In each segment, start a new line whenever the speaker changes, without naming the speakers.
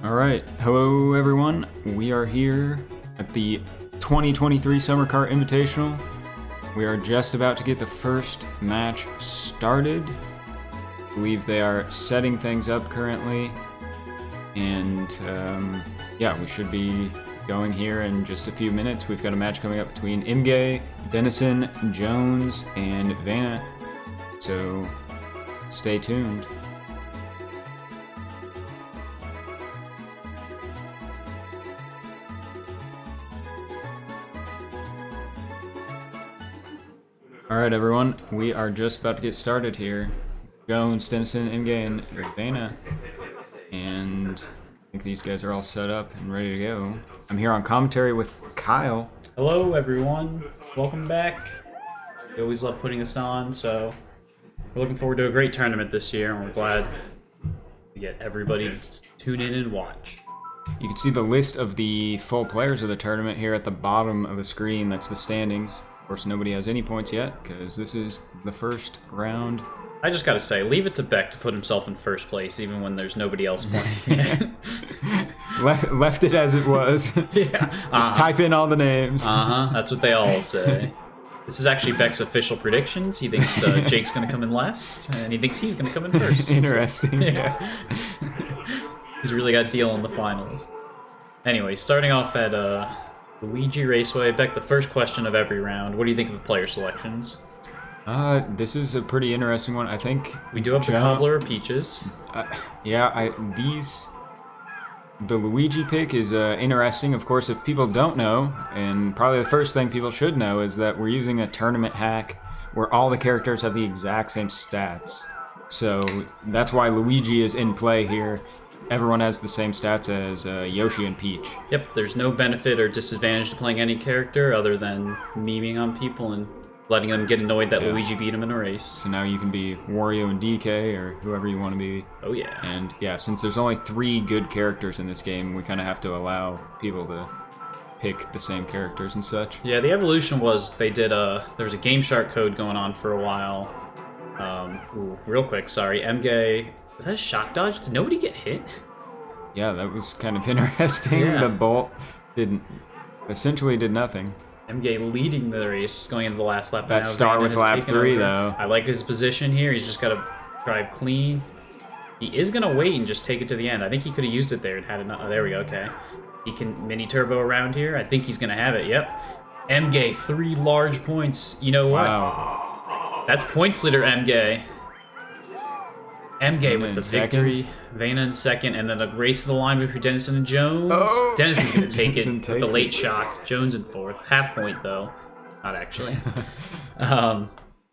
Alright, hello everyone. We are here at the 2023 Summer Kart Invitational. We are just about to get the first match started. I believe they are setting things up currently. And yeah, we should be going here in just a few minutes. We've got a match coming up between Mgay, Dennison, Jones, and Vena. So stay tuned. Alright everyone, we are just about to get started here. Jones, Stinson, Mgay, and Vena. And I think these guys are all set up and ready to go. I'm here on commentary with Kyle.
Hello everyone, welcome back. We always love putting this on, so we're looking forward to a great tournament this year, and we're glad to get everybody to tune in and watch.
You can see the list of the full players of the tournament here at the bottom of the screen. That's the standings. Of course, nobody has any points yet, because this is the first round.
I just gotta say, leave it to Beck to put himself in first place, even when there's nobody else playing.
left it as it was.
Yeah.
Just type in all the names.
That's what they all say. This is actually Beck's official predictions. He thinks Jake's gonna come in last, and he thinks he's gonna come in first.
Interesting.
Yeah. He's really got Deel in the finals. Anyway, starting off at Luigi Raceway. Beck, the first question of every round. What do you think of the player selections?
This is a pretty interesting one. I think
we do have the Cobbler of Peaches.
Yeah, the Luigi pick is interesting. Of course, if people don't know, and probably the first thing people should know is that we're using a tournament hack where all the characters have the exact same stats. So that's why Luigi is in play here. Everyone has the same stats as Yoshi and Peach.
Yep, there's no benefit or disadvantage to playing any character other than memeing on people and letting them get annoyed that Luigi beat him in a race.
So now you can be Wario and DK or whoever you want to be.
Oh yeah.
And yeah, since there's only 3 good characters in this game, we kind of have to allow people to pick the same characters and such.
Yeah, the evolution was they did there was a Game Shark code going on for a while. Real quick, sorry, Mgay. Was that a shock dodge? Did nobody get hit?
Yeah, that was kind of interesting.
Yeah.
The bolt essentially did nothing.
Mgay leading the race going into the last lap.
That star with lap 3 though.
I like his position here. He's just got to drive clean. He is going to wait and just take it to the end. I think he could have used it there and had it. Oh, there we go. Okay. He can mini turbo around here. I think he's going to have it. Yep. Mgay, 3 large points. You know what?
Wow.
That's points leader Mgay. Mgay with the victory, Vena in second, and then a race to the line between Dennison and Jones.
Oh.
Dennison's going to take it with the late shock. Jones in fourth. Half point, though. Not actually. But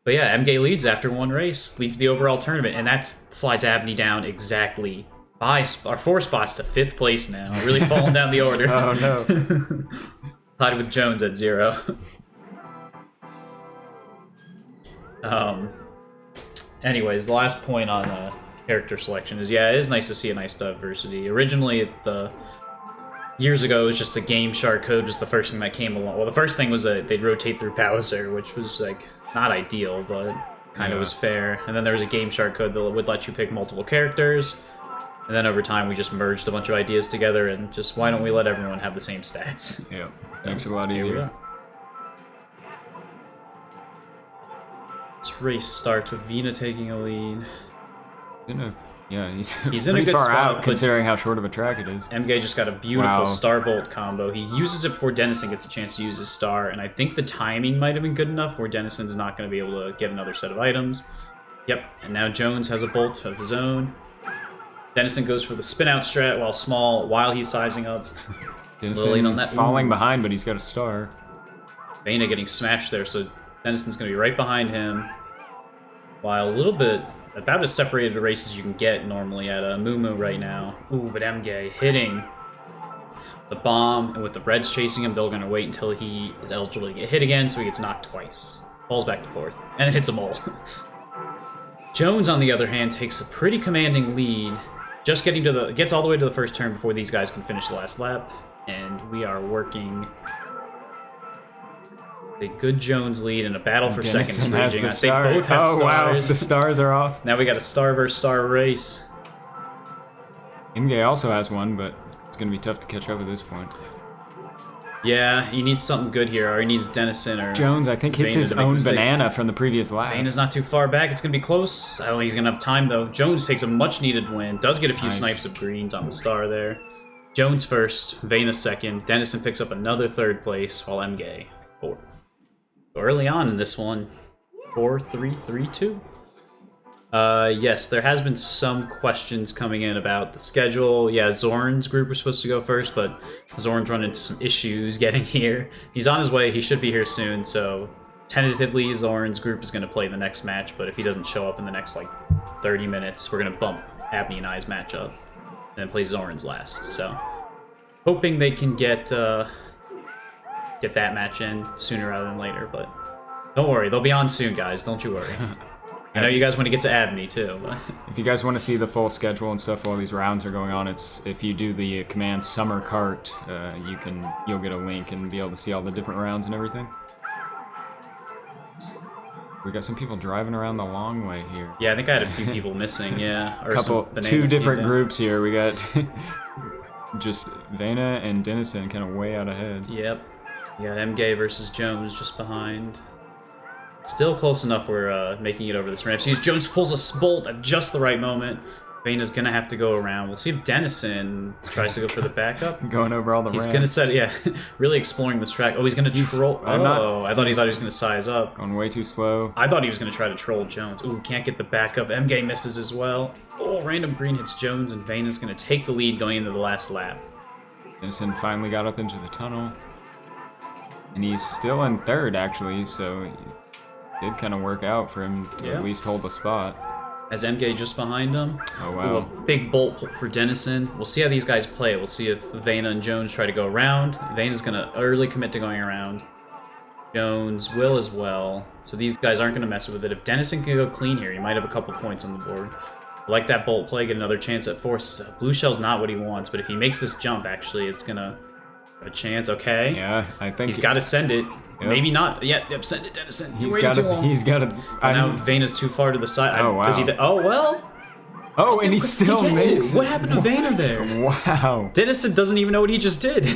yeah, Mgay leads after one race, leads the overall tournament, and that slides Abney down exactly by 4 spots to 5th place now. Really falling down the order.
Oh, no.
Tied with Jones at 0. Anyways, the last point on character selection is, yeah, it is nice to see a nice diversity. Originally, years ago, it was just a Game Shark code, was the first thing that came along. Well, the first thing was they'd rotate through Bowser, which was, like, not ideal, but kind of was fair. And then there was a Game Shark code that would let you pick multiple characters. And then over time, we just merged a bunch of ideas together, and just, why don't we let everyone have the same stats?
Yeah, makes it a lot easier. This
race starts with Vena taking a lead.
He's
in a good
far
spot,
out considering how short of a track it is.
Mgay just got a beautiful Starbolt combo. He uses it before Dennison gets a chance to use his star, and I think the timing might have been good enough where Dennison's not going to be able to get another set of items. Yep, and now Jones has a bolt of his own. Dennison goes for the spin-out strat while he's sizing up.
Dennison on that falling behind, but he's got a star.
Vena getting smashed there, so Dennison's going to be right behind him, while a little bit, about as separated a race as you can get normally at a Moo right now. Ooh, but Mgay hitting the bomb, and with the Reds chasing him, they're going to wait until he is eligible to get hit again, so he gets knocked twice. Falls back to 4th, and it hits a mole. Jones, on the other hand, takes a pretty commanding lead, just gets all the way to the first turn before these guys can finish the last lap, and we are working a good Jones lead and a battle for
Dennison
second
has
raging.
the star.
They both have stars.
Wow, the stars are off.
Now we got a star versus star race.
Mgay also has one, but It's going to be tough to catch up at this point.
Yeah, he needs something good here, or he needs Dennison or
Jones, I think, hits
Vena
his own banana from the previous lap.
Vena's not too far back. It's going to be close. I don't think he's going to have time, though. Jones takes a much-needed win. Does get a few snipes of greens on the star there. Jones first, Vena second. Dennison picks up another third place, while Mgay fourth. Early on in this one, 4-3-3-2. Yes, there has been some questions coming in about the schedule. Yeah, Zoran's group was supposed to go first, but Zoran's run into some issues getting here. He's on his way. He should be here soon, so tentatively Zoran's group is going to play the next match, but if he doesn't show up in the next, 30 minutes, we're going to bump Abney and I's matchup and then play Zoran's last. So, hoping they can get that match in sooner rather than later, but don't worry. They'll be on soon, guys. Don't you worry. I know you guys want to get to Abney too. But
if you guys want to see the full schedule and stuff while these rounds are going on, it's if you do the command Summer Kart, you'll get a link and be able to see all the different rounds and everything. We got some people driving around the long way here.
Yeah, I think I had a few people missing. Yeah, or
two different groups here. We got just Vena and Dennison kind of way out ahead.
Yep. We got Mgay versus Jones just behind. Still close enough we're making it over this ramp. So Jones pulls a bolt at just the right moment. Vena's going to have to go around. We'll see if Dennison tries to go for the backup.
Going over all the ramps.
He's going to set, yeah, really exploring this track. Oh, he's going to troll. Oh, I thought he was going to size up.
Going way too slow.
I thought he was going to try to troll Jones. Ooh, can't get the backup. Mgay misses as well. Oh, random green hits Jones, and Vena's going to take the lead going into the last lap.
Dennison finally got up into the tunnel. And he's still in third, actually, so it did kind of work out for him to at least hold the spot.
As Mgay just behind him.
Oh, wow.
Ooh, a big bolt for Dennison. We'll see how these guys play. We'll see if Vena and Jones try to go around. Vena's going to early commit to going around. Jones will as well. So these guys aren't going to mess with it. If Dennison can go clean here, he might have a couple points on the board. I like that bolt play, get another chance at force. Blue shell's not what he wants, but if he makes this jump, actually, it's going to have a chance. Okay.
Yeah, I think
he's got to send it. Yep. Maybe not. Yep, send it, Dennison.
He's got to.
Now Vena's too far to the side.
Oh, wow.
Does he oh, well.
Oh, and he still makes it.
What happened to Vena there?
Wow.
Dennison doesn't even know what he just did.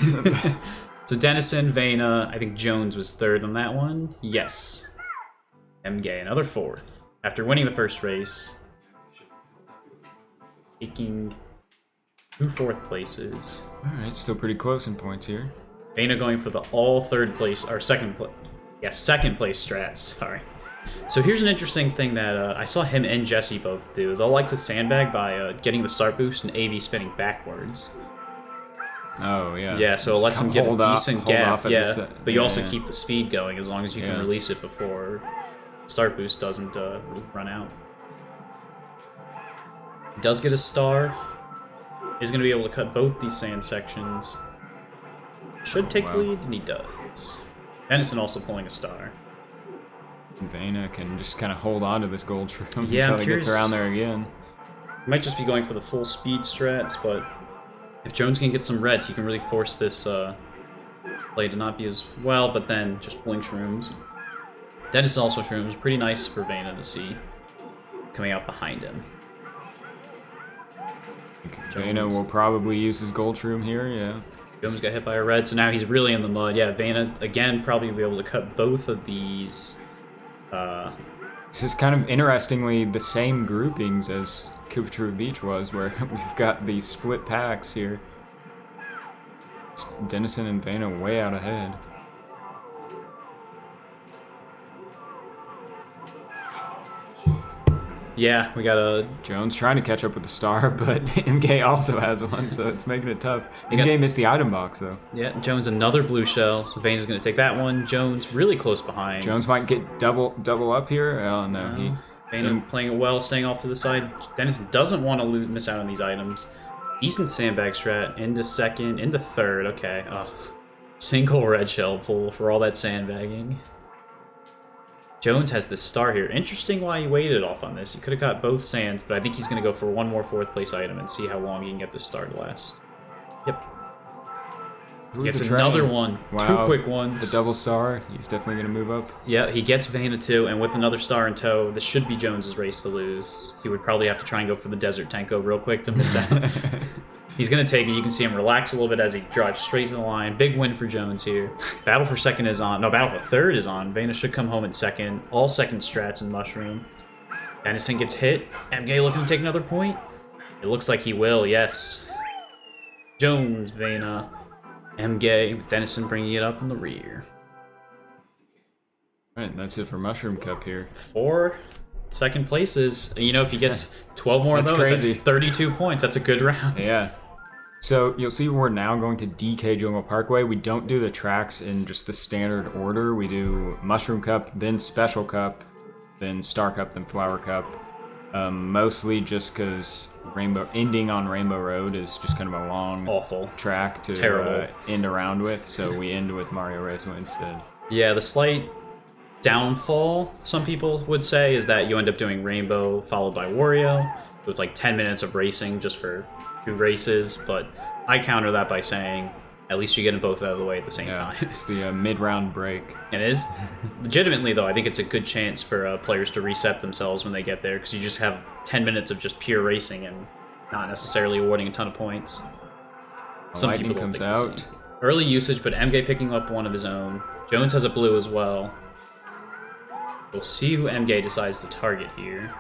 So Dennison, Vena, I think Jones was third on that one. Yes. Mgay, another fourth. After winning the first race. Taking 2 fourth places.
Alright, still pretty close in points here.
Vena going for the all third place, or second place. Yeah, second place strats, sorry. So here's an interesting thing that I saw him and Jesse both do. They'll like to sandbag by getting the start boost and AV spinning backwards.
Oh, yeah.
Yeah, so it lets him get a decent gap. Yeah, but you also
yeah.
keep the speed going as long as you can release it before start boost doesn't run out. He does get a star. He's going to be able to cut both these sand sections. Should take the lead, and he does. Dennison also pulling a star.
Vena can just kind of hold on to this gold shroom
until
he gets around there again.
He might just be going for the full speed strats, but if Jones can get some reds, he can really force this play to not be as well, but then just pulling shrooms. Dennison also shrooms. Pretty nice for Vena to see coming out behind him.
Vena will probably use his gold shroom here, yeah.
Jones got hit by a red, so now he's really in the mud. Yeah, Vena, again, probably will be able to cut both of these.
This is kind of interestingly the same groupings as Kupatrua Beach was, where we've got these split packs here. Dennison and Vena way out ahead.
Yeah, we got a...
Jones trying to catch up with the star, but Mgay also has one, so it's making it tough. Mgay missed the item box, though.
Yeah, Jones another blue shell, so Vena's going to take that one. Jones really close behind.
Jones might get double up here. Oh, no.
Vena playing it well, staying off to the side. Dennison doesn't want to miss out on these items. Decent sandbag strat, into second, into third. Okay. Oh, single red shell pull for all that sandbagging. Jones has this star here. Interesting why he waited off on this. He could have got both sands, but I think he's going to go for one more fourth place item and see how long he can get this star to last. Yep. Gets another one.
Wow.
2 quick ones.
The double star. He's definitely going to move up.
Yeah, he gets Vena too, and with another star in tow, this should be Jones's race to lose. He would probably have to try and go for the Desert Tenko real quick to miss out. He's going to take it. You can see him relax a little bit as he drives straight to the line. Big win for Jones here. Battle for second is on. No, battle for third is on. Vena should come home in second. All second strats in Mushroom. Dennison gets hit. Mgay looking to take another point. It looks like he will, yes. Jones, Vena, Mgay, with Dennison bringing it up in the rear.
All right, that's it for Mushroom Cup here.
4 second places. You know, if he gets 12 more of those,
crazy.
that's 32 points. That's a good round.
Yeah. So you'll see we're now going to DK Jungle Parkway. We don't do the tracks in just the standard order. We do Mushroom Cup, then Special Cup, then Star Cup, then Flower Cup. Mostly just because ending on Rainbow Road is just kind of a long
awful
track to end around with. So we end with Mario Raceway instead.
Yeah, the slight downfall, some people would say, is that you end up doing Rainbow followed by Wario. So it's like 10 minutes of racing just for 2 races, but I counter that by saying at least you get them both out of the way at the same time.
It's the mid-round break.
And it is, legitimately though, I think it's a good chance for players to reset themselves when they get there, because you just have 10 minutes of just pure racing and not necessarily awarding a ton of points. Some
Lightning
people
comes
think
out.
Early usage, but Mgay picking up one of his own. Jones has a blue as well. We'll see who Mgay decides to target here.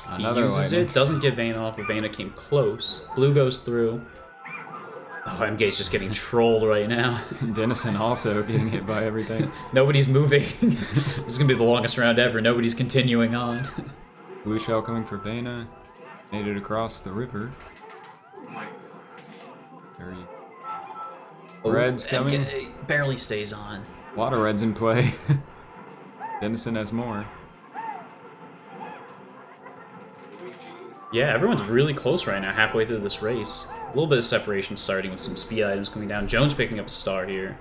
Another
he uses
lightning.
it, doesn't get Vena off, but Vena came close. Blue goes through. Oh, Mgay's just getting trolled right now.
Dennison also getting hit by everything.
Nobody's moving. This is going to be the longest round ever. Nobody's continuing on.
Blue shell coming for Vena. Made it across the river. Red's coming.
Mgay barely stays on.
A lot of reds in play. Dennison has more.
Yeah, everyone's really close right now, halfway through this race. A little bit of separation starting with some speed items coming down. Jones picking up a star here.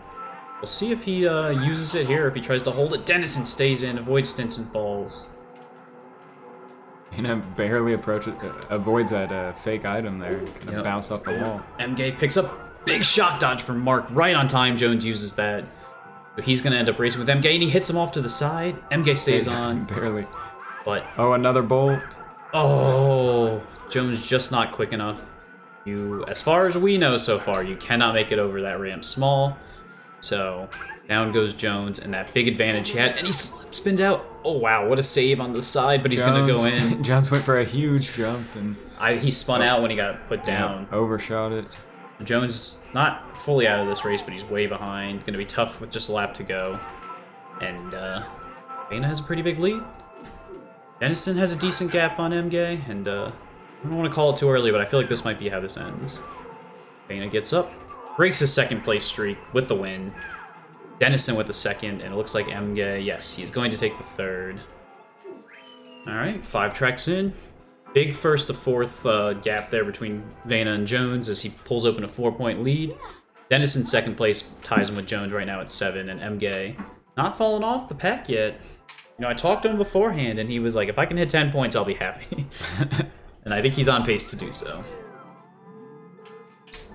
We'll see if he uses it here, if he tries to hold it. Dennison stays in, avoids Stinson falls.
Vena barely avoids that fake item there. Kind of bounce off the wall.
Mgay picks up big shock dodge from Mark right on time. Jones uses that. But he's going to end up racing with Mgay, and he hits him off to the side. Mgay stays on.
Barely.
But
oh, another bolt.
Oh, Jones just not quick enough. You, as far as we know so far, you cannot make it over that ramp small. So down goes Jones, and that big advantage he had, and he spins out. Oh wow, what a save on the side, but he's gonna go in.
Jones went for a huge jump, and
he spun out when he got put down.
Overshot it.
Jones is not fully out of this race, but he's way behind. Gonna be tough with just a lap to go. And Vena has a pretty big lead. Dennison has a decent gap on Mgay, and I don't want to call it too early, but I feel like this might be how this ends. Vena gets up, breaks his second place streak with the win. Dennison with the second, and it looks like Mgay, yes, he's going to take the third. Alright, 5 tracks in. Big first to fourth gap there between Vena and Jones as he pulls open a 4-point lead. Dennison second place ties him with Jones right now at 7, and Mgay not falling off the pack yet. You know, I talked to him beforehand, and he was like, if I can hit 10 points, I'll be happy. And I think he's on pace to do so.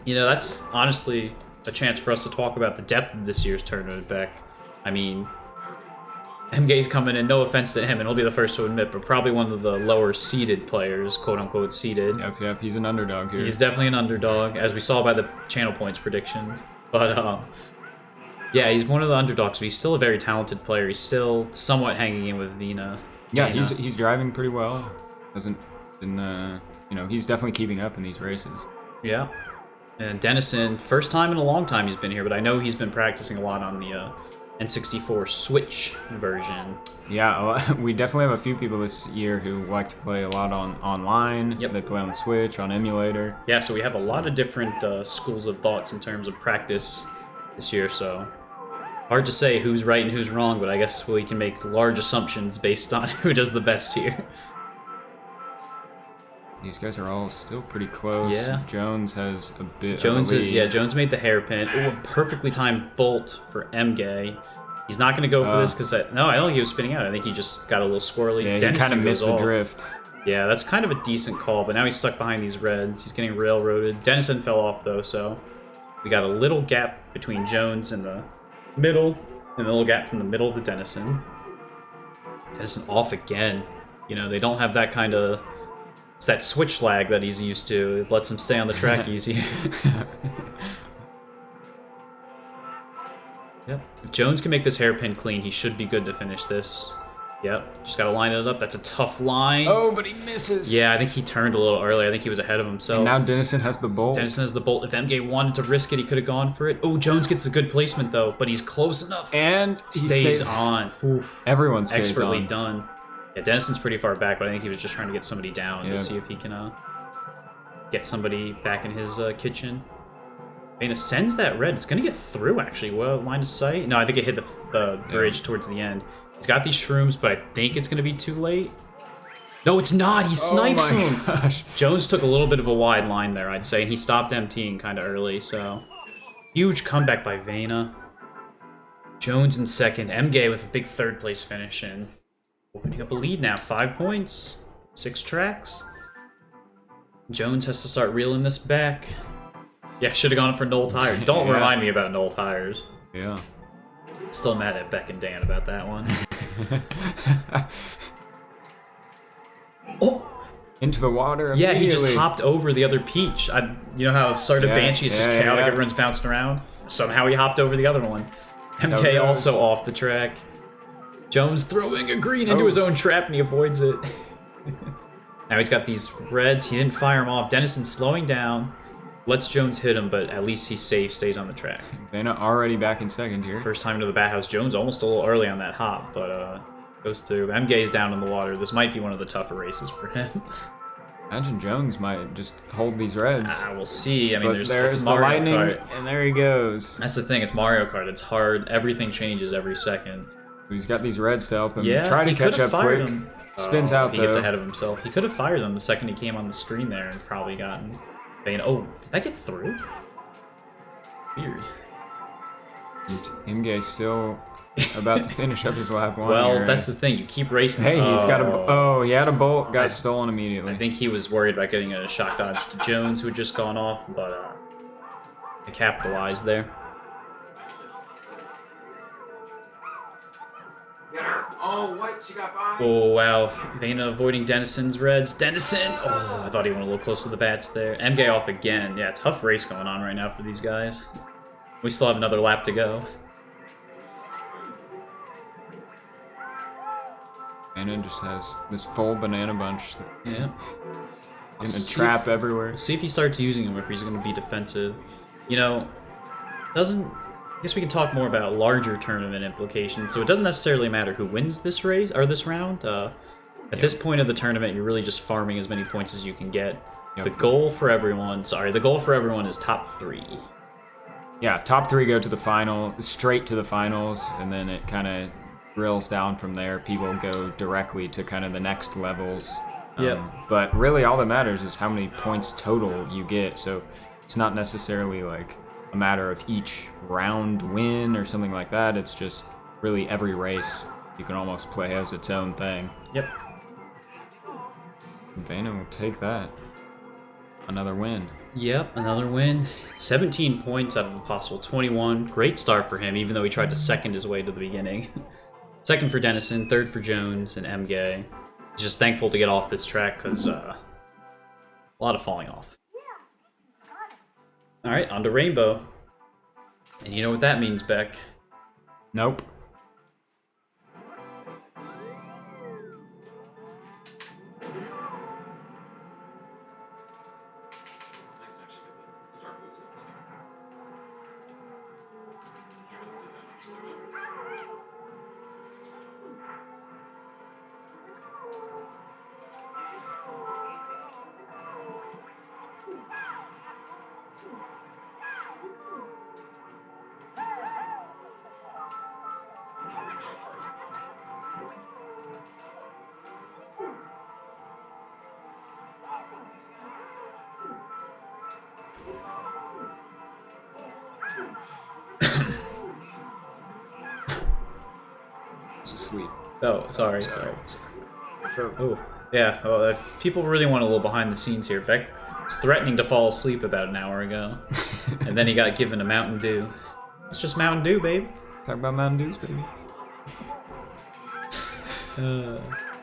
You know, that's honestly a chance for us to talk about the depth of this year's tournament, Beck. I mean, Mgay's coming in, no offense to him, and he'll be the first to admit, but probably one of the lower seeded players, quote-unquote seeded.
Yep, he's an underdog here.
He's definitely an underdog, as we saw by the channel points predictions. But, yeah, he's one of the underdogs, but he's still a very talented player. He's still somewhat hanging in with Vena.
Yeah, he's driving pretty well. Hasn't been, you know, he's definitely keeping up in these races.
Yeah. And Dennison, first time in a long time he's been here, but I know he's been practicing a lot on the N64 Switch version.
Yeah, we definitely have a few people this year who like to play a lot online.
Yep.
They play on the Switch, on emulator.
Yeah, so we have a lot of different schools of thoughts in terms of practice this year, so hard to say who's right and who's wrong, but I guess we can make large assumptions based on who does the best here.
These guys are all still pretty close.
Yeah.
Jones has a bit
Jones
of a lead.
Jones made the hairpin. Ooh, a perfectly timed bolt for Mgay. He's not going to go for this because no, I don't think he was spinning out. I think he just got a little squirrely.
Yeah,
Dennison
he kind of missed the
off.
drift.
Yeah, that's kind of a decent call, but now he's stuck behind these reds. He's getting railroaded. Dennison fell off, though, so we got a little gap between Jones and the middle, and a little gap from the middle to Dennison. Dennison off again. You know, they don't have that kind of It's that switch lag that he's used to. It lets him stay on the track easier. Yep. If Jones can make this hairpin clean, he should be good to finish this. Yep. Just gotta line it up. That's a tough line.
Oh, but he misses.
Yeah, I think he turned a little early. I think he was ahead of himself.
And now Dennison has the bolt.
Dennison has the bolt. If Mgay wanted to risk it, he could have gone for it. Oh, Jones gets a good placement, though, but he's close enough.
And he
stays on. Oof.
Everyone stays
Expertly
on.
done. Yeah, Dennison's pretty far back, but I think he was just trying to get somebody down to see if he can get somebody back in his kitchen. Vena sends that red. It's going to get through, actually. Well, line of sight. No, I think it hit the bridge towards the end. He's got these shrooms, but I think it's going to be too late. No, it's not. He snipes him.
Gosh.
Jones took a little bit of a wide line there, I'd say, and he stopped emptying kind of early, so... Huge comeback by Vena. Jones in second. Mgay with a big third-place finish, and opening up a lead now. 5 points. 6 tracks. Jones has to start reeling this back. Yeah, should have gone for Knoll tires. Don't remind me about Knoll tires.
Yeah.
Still mad at Beck and Dan about that one. Oh!
Into the water.
Yeah, he just hopped over the other peach. You know how started Banshee, it's just chaotic, everyone's bouncing around? Somehow he hopped over the other one. Mgay also off the track. Jones throwing a green into his own trap and he avoids it. Now he's got these reds. He didn't fire them off. Dennison slowing down. Lets Jones hit him, but at least he's safe, stays on the track.
Vena already back in second here.
First time into the bat house. Jones almost a little early on that hop, but goes through. Mgay's down in the water. This might be one of the tougher races for him.
Imagine Jones might just hold these reds.
We'll see. I mean,
there's
it's
the
Mario
lightning,
Kart.
and there he goes.
That's the thing. It's Mario Kart. It's hard. Everything changes every second.
He's got these reds to help him
try
to catch up quick.
Them.
Spins out,
he
though.
He gets ahead of himself. He could have fired them the second he came on the screen there and probably gotten... Oh, did that get through? Weird.
Mgay still about to finish up his lap one.
Well,
here.
that's the thing. You keep racing.
Hey, he's got a... he had a bolt. Got stolen immediately.
I think he was worried about getting a shock dodge to Jones, who had just gone off, but they capitalized there.
Oh, what? She got by?
Oh, wow. Vena avoiding Dennison's reds. Dennison! Oh, I thought he went a little close to the bats there. Mgay off again. Yeah, tough race going on right now for these guys. We still have another lap to go.
Vena just has this full banana bunch.
Yeah.
In a trap everywhere.
We'll see if he starts using them, if he's going to be defensive. You know, I guess we can talk more about larger tournament implications. So it doesn't necessarily matter who wins this race or this round. At this point of the tournament, you're really just farming as many points as you can get. The goal for everyone is top 3.
Yeah, top 3 go to the final, straight to the finals, and then it kind of drills down from there. People go directly to kind of the next levels. But really, all that matters is how many points total you get. So it's not necessarily like a matter of each round win or something like that. It's just really every race you can almost play as its own thing.
Yep.
Vena will take that. Another win.
Yep, another win. 17 points out of a possible 21. Great start for him, even though he tried to second his way to the beginning. Second for Dennison, third for Jones and Mgay. He's just thankful to get off this track because a lot of falling off. All right, on to Rainbow. And you know what that means, Beck.
Nope. Asleep.
Oh, sorry. Oh, yeah. Well, if people really want a little behind the scenes here, Beck was threatening to fall asleep about an hour ago, and then he got given a Mountain Dew. It's just Mountain Dew, baby.
Talk about Mountain Dews, baby.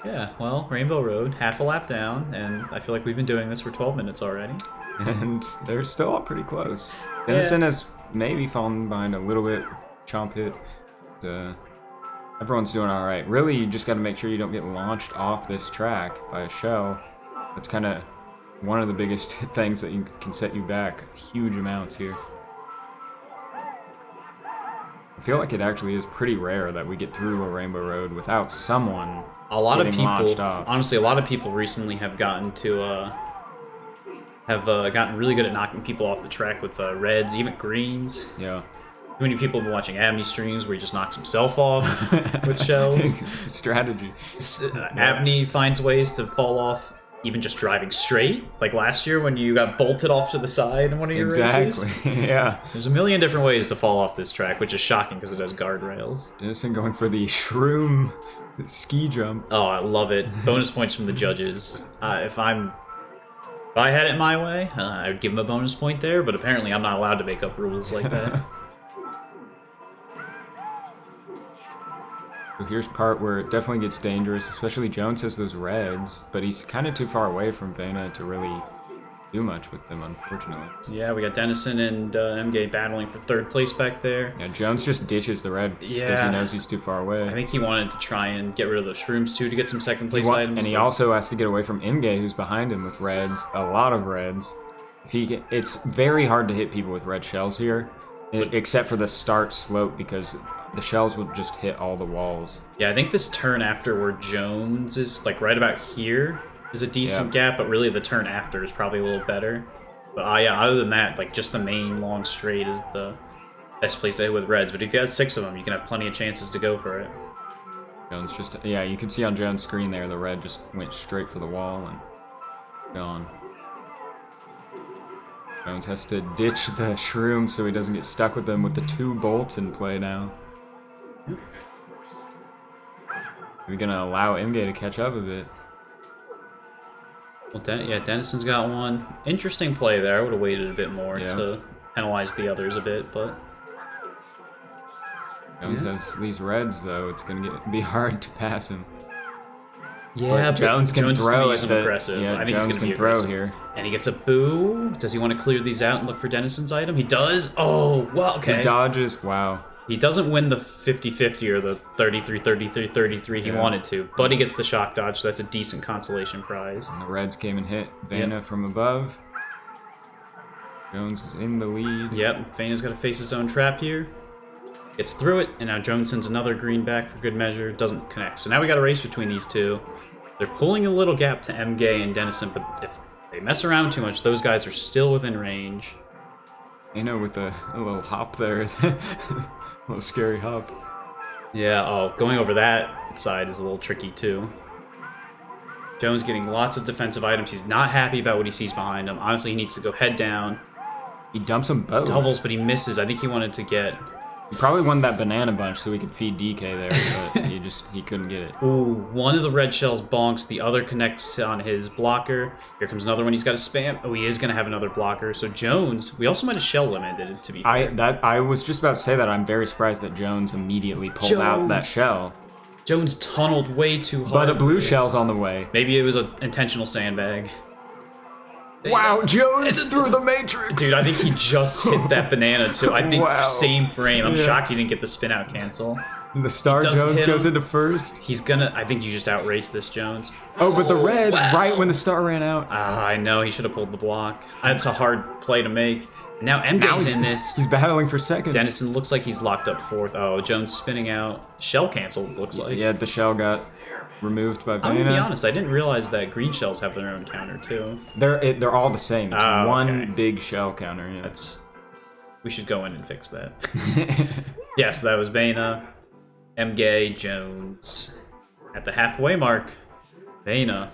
Yeah, well, Rainbow Road, half a lap down, and I feel like we've been doing this for 12 minutes already.
And they're still all pretty close. Dennison has maybe fallen behind a little bit. Chomp hit. Everyone's doing all right. Really, you just got to make sure you don't get launched off this track by a shell. That's kind of one of the biggest things that can set you back huge amounts here. I feel like it actually is pretty rare that we get through a Rainbow Road without someone getting launched off.
Honestly, a lot of people recently have gotten to gotten really good at knocking people off the track with reds, even greens.
Yeah.
Too many people have been watching Abney streams where he just knocks himself off with shells.
Strategy.
Abney finds ways to fall off even just driving straight. Like last year when you got bolted off to the side in one of your races.
Exactly, yeah.
There's a million different ways to fall off this track, which is shocking because it has guardrails.
Dennison going for the shroom ski jump.
Oh, I love it. Bonus points from the judges. If I had it my way, I would give him a bonus point there, but apparently I'm not allowed to make up rules like that.
So here's part where it definitely gets dangerous, especially Jones has those reds, but he's kind of too far away from Vena to really do much with them, unfortunately.
Yeah, we got Dennison and Mgay battling for third place back there.
Yeah, Jones just ditches the red because he knows he's too far away.
I think he wanted to try and get rid of those shrooms too to get some second place items.
And he also has to get away from Mgay, who's behind him with reds, a lot of reds. It's very hard to hit people with red shells here, except for the start slope because the shells will just hit all the walls. Yeah,
I think this turn after where Jones is, like right about here, is a decent gap, but really the turn after is probably a little better. But yeah, other than that, like just the main long straight is the best place to hit with reds. But if you have 6 of them, you can have plenty of chances to go for it.
Jones just, yeah, you can see on Jones' screen there, the red just went straight for the wall and gone. Jones has to ditch the shroom so he doesn't get stuck with them with the 2 bolts in play now. We're gonna allow Mgay to catch up a bit.
Well, Dennison's got one. Interesting play there. I would have waited a bit more to penalize the others a bit, but
Jones has these reds though. It's gonna be hard to pass him.
Yeah,
but Jones can throw at the
aggressive.
Yeah,
I think
Jones
he's gonna
can
be
throw
aggressive
here.
And he gets a boo. Does he want to clear these out and look for Dennison's item? He does. Oh, well, okay.
He dodges. Wow.
He doesn't win the 50-50 or the 33-33-33 he wanted to, but he gets the shock dodge, so that's a decent consolation prize.
And the reds came and hit Vena from above. Jones is in the lead.
Yep, Vena's got to face his own trap here. Gets through it, and now Jones sends another green back for good measure. Doesn't connect. So now we got a race between these two. They're pulling a little gap to Mgay and Dennison, but if they mess around too much, those guys are still within range.
With a little hop there. A little scary hop.
Yeah, going over that side is a little tricky too. Jones getting lots of defensive items. He's not happy about what he sees behind him. Honestly, he needs to go head down.
He dumps them both.
Doubles, but he misses. I think he wanted to get...
He probably wanted that banana bunch so he could feed DK there, but he couldn't get it.
Ooh, one of the red shells bonks, the other connects on his blocker. Here comes another one he's got to spam. Oh, he is going to have another blocker. So Jones, we also might have shell limited, to be fair.
I was just about to say that. I'm very surprised that Jones immediately pulled out that shell.
Jones tunneled way too hard.
But a blue shell's on the way.
Maybe it was an intentional sandbag.
Wow, Jones through the matrix!
Dude, I think he just hit that banana too. I think same frame. I'm shocked he didn't get the spin out cancel.
And the star Jones goes into first.
He's gonna... I think you just outraced this, Jones.
Oh, but the red, right when the star ran out.
I know, he should have pulled the block. That's a hard play to make. Now Mgay's in this.
He's battling for second.
Dennison looks like he's locked up 4th. Oh, Jones spinning out. Shell canceled, looks like.
Yeah, the shell got removed by Vena.
I'm gonna be honest, I didn't realize that green shells have their own counter too.
They're all the same. It's one
okay.
big shell counter. Yeah.
We should go in and fix that. Yes, that was Vena, Mgay, Jones. At the halfway mark, Vena.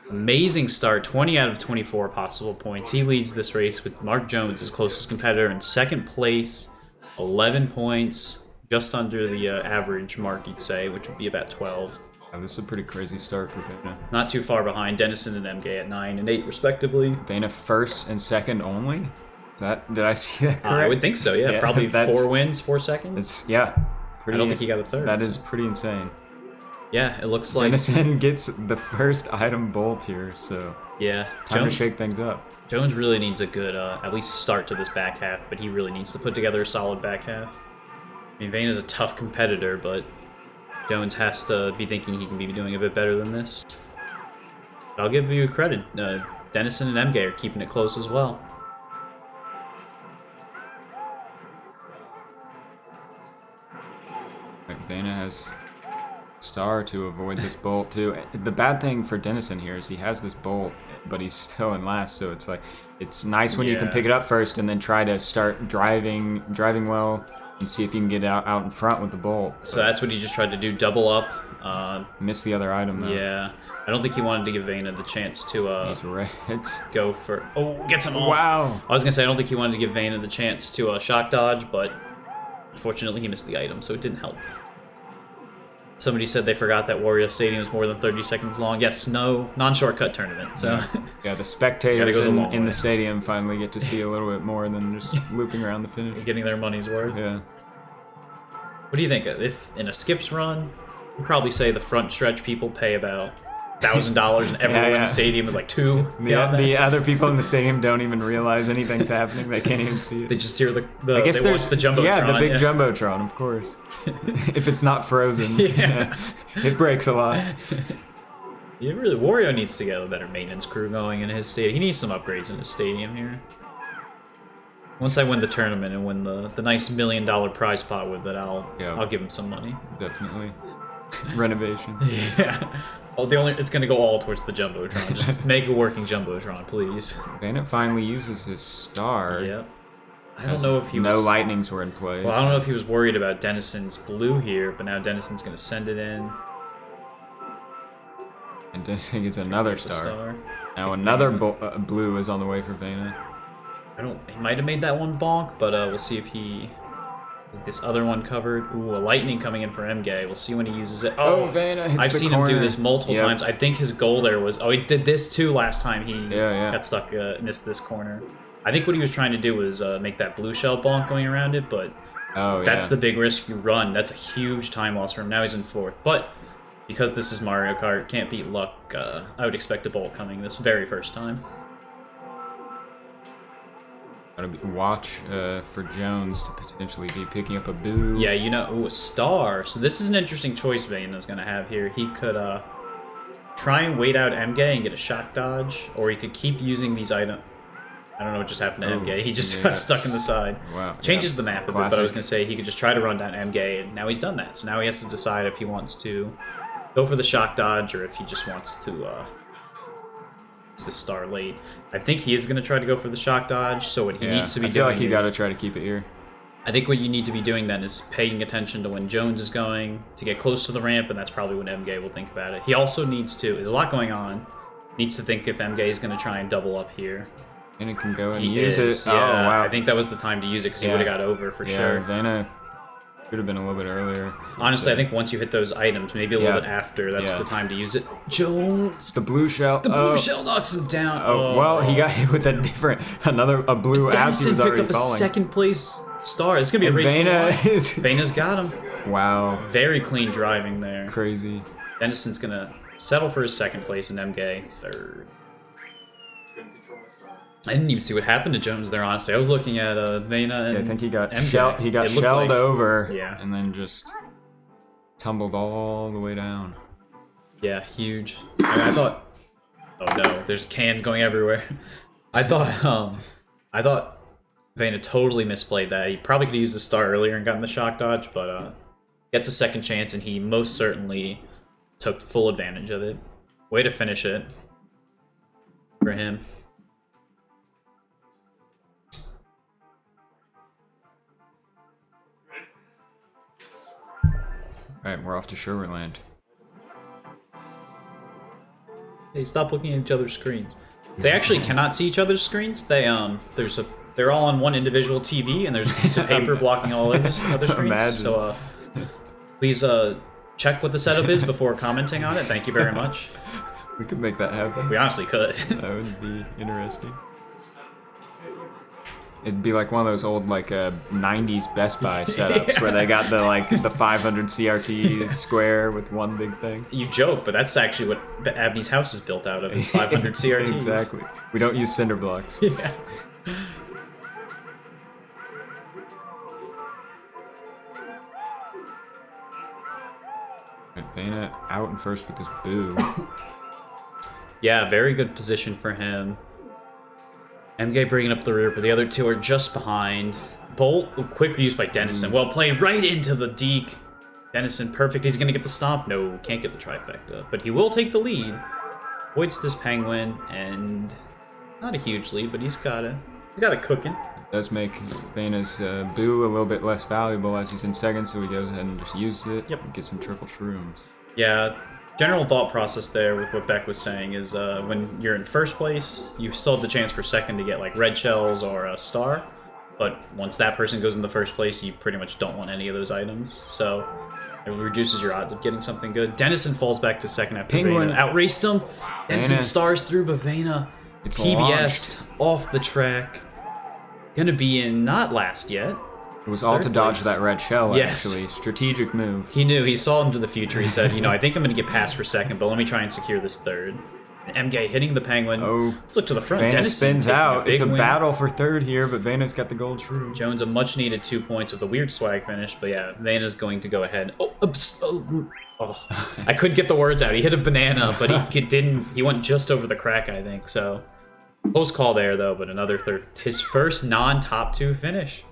Amazing start, 20 out of 24 possible points. He leads this race with Mark Jones, his closest competitor, in 2nd place, 11 points, just under the average mark, you'd say, which would be about 12.
This is a pretty crazy start for Vena.
Not too far behind Dennison and Mgay at 9 and 8 respectively.
Vena 1st and 2nd only? Did I see that correct?
I would think so, yeah. Probably 4 wins, 4 seconds.
Pretty,
I don't think he got a 3rd.
That is pretty insane.
Yeah, it looks like
Dennison gets the first item bolt here, so
yeah.
time to shake things up.
Jones really needs a good, at least start to this back half, but he really needs to put together a solid back half. I mean, Vena's a tough competitor, but Jones has to be thinking he can be doing a bit better than this. But I'll give you credit. Dennison and Mgay are keeping it close as well.
Vena has star to avoid this bolt too. The bad thing for Dennison here is he has this bolt, but he's still in last, so it's like it's nice when you can pick it up first and then try to start driving well and see if you can get out in front with the bolt.
So that's what he just tried to do, double up.
Missed the other item though.
Yeah, I don't think he wanted to give Vena the chance to
He's red.
go for. Oh, gets him off.
Wow.
I was gonna say I don't think he wanted to give Vena the chance to shock dodge, but unfortunately he missed the item, so it didn't help. Somebody said they forgot that Wario Stadium is more than 30 seconds long. Yes, no, non-shortcut tournament. So
yeah, the spectators
go
in the stadium finally get to see a little bit more than just looping around the finish.
Getting their money's worth.
Yeah.
What do you think? If in a skips run, you'd probably say the front stretch people pay about $1,000 and everyone in the stadium is like $2,000.
The other people in the stadium don't even realize anything's happening. They can't even see it.
They just hear
I guess
they watch the Jumbotron.
Yeah, the big Jumbotron, of course. If it's not frozen.
Yeah.
It breaks a lot.
Wario needs to get a better maintenance crew going in his stadium. He needs some upgrades in his stadium here. Once I win the tournament and win the nice $1 million prize pot with it, I'll give him some money.
Definitely. Renovations.
Yeah. Well, it's going to go all towards the Jumbotron. Just make a working Jumbotron, please.
Bennett finally uses his star.
Yep. I don't know if he was...
No lightnings were in place.
Well, I don't know if he was worried about Dennison's blue here, but now Dennison's going to send it in.
And Dennison gets another star. Now another blue is on the way for Vena.
He might have made that one bonk, but we'll see if he... Is this other one covered? Ooh, a lightning coming in for Mgay. We'll see when he uses it.
Oh, Vena hits
I've seen him do this multiple times. I think his goal there was... Oh, he did this too last time he got stuck, missed this corner. I think what he was trying to do was make that blue shell bonk going around it, but that's the big risk you run. That's a huge time loss for him. Now he's in fourth. But because this is Mario Kart, can't beat luck, I would expect a bolt coming this very first time.
Watch for Jones to potentially be picking up a boo.
Yeah, a star. So this is an interesting choice Vena's going to have here. He could try and wait out Mgay and get a shock dodge, or he could keep using these items. I don't know what just happened to Mgay. He just got stuck in the side.
Wow.
Changes the math a bit, but I was going to say he could just try to run down Mgay, and now he's done that. So now he has to decide if he wants to go for the shock dodge or if he just wants to the star late. I think he is going to try to go for the shock dodge, so what he needs to be doing
I feel like you got to try to keep it here.
I think what you need to be doing then is paying attention to when Jones is going to get close to the ramp, and that's probably when Mgay will think about it. He also needs to, there's a lot going on, needs to think if Mgay is going to try and double up here.
And it can go and use it.
Yeah,
oh, wow.
I think that was the time to use it because he would have got over for sure.
Vena could have been a little bit earlier.
Honestly, I think once you hit those items, maybe a little bit after, that's the time to use it. Jones!
The blue shell.
The blue shell knocks him down.
Oh, well, he got hit with a blue as he was already falling.
Picked up a second place star. It's going to be a race. Vena's got him.
Wow.
Very clean driving there.
Crazy.
Dennison's going to settle for his second place and Mgay third. I didn't even see what happened to Jones there, honestly. I was looking at Vena and
I think he got
Mgay.
shelled over and then just tumbled all the way down.
Yeah, huge. I thought... Oh no, there's cans going everywhere. I thought Vena totally misplayed that. He probably could have used the star earlier and gotten the shock dodge, but gets a second chance and he most certainly took full advantage of it. Way to finish it for him.
Alright, we're off to Sugarland.
Hey, stop looking at each other's screens. They actually cannot see each other's screens. They're all on one individual TV, and there's a piece of paper blocking all other screens.
Imagine.
So please check what the setup is before commenting on it. Thank you very much.
We could make that happen.
We honestly could.
That would be interesting. It'd be like one of those old like 90s Best Buy setups where they got the 500 CRT square with one big thing.
You joke, but that's actually what Abney's house is built out of, is 500 CRTs.
Exactly. We don't use cinder blocks.
Yeah.
Vena out in first with this boo.
Yeah, very good position for him. Mgay bringing up the rear, but the other two are just behind. Bolt, quick use by Dennison. Well played, right into the deke. Dennison, perfect. He's going to get the stomp. No, can't get the trifecta, but he will take the lead. Avoids this penguin, and not a huge lead, but he's got it cooking.
It does make Vena's boo a little bit less valuable as he's in second, so he goes ahead and just uses it.
Yep.
And get some triple shrooms.
Yeah, general thought process there with what Beck was saying is when you're in first place, you still have the chance for second to get like red shells or a star, but once that person goes in the first place, you pretty much don't want any of those items, so it reduces your odds of getting something good. Dennison falls back to second after
Penguin
Vena outraced him. Dennison
Vena.
stars through, but Vena
It's
PBS'd off the track. Gonna be in not last yet.
It was all
Third
to dodge
place.
that red shell,
Yes.
actually. Strategic move.
He knew, he saw into the future. He said, I think I'm going to get past for second, but let me try and secure this third. And Mgay hitting the penguin.
Oh,
Let's look to the front.
Vena
Dennison
spins
taking
out. It's a
big win.
battle for third here, but Vena's got the gold shroom.
Jones, a much-needed 2 points with a weird swag finish, but yeah, Vena's going to go ahead. I couldn't get the words out. He hit a banana, but he didn't. He went just over the crack, I think, so... Close call there, though, but another third. His first non-top 2 finish.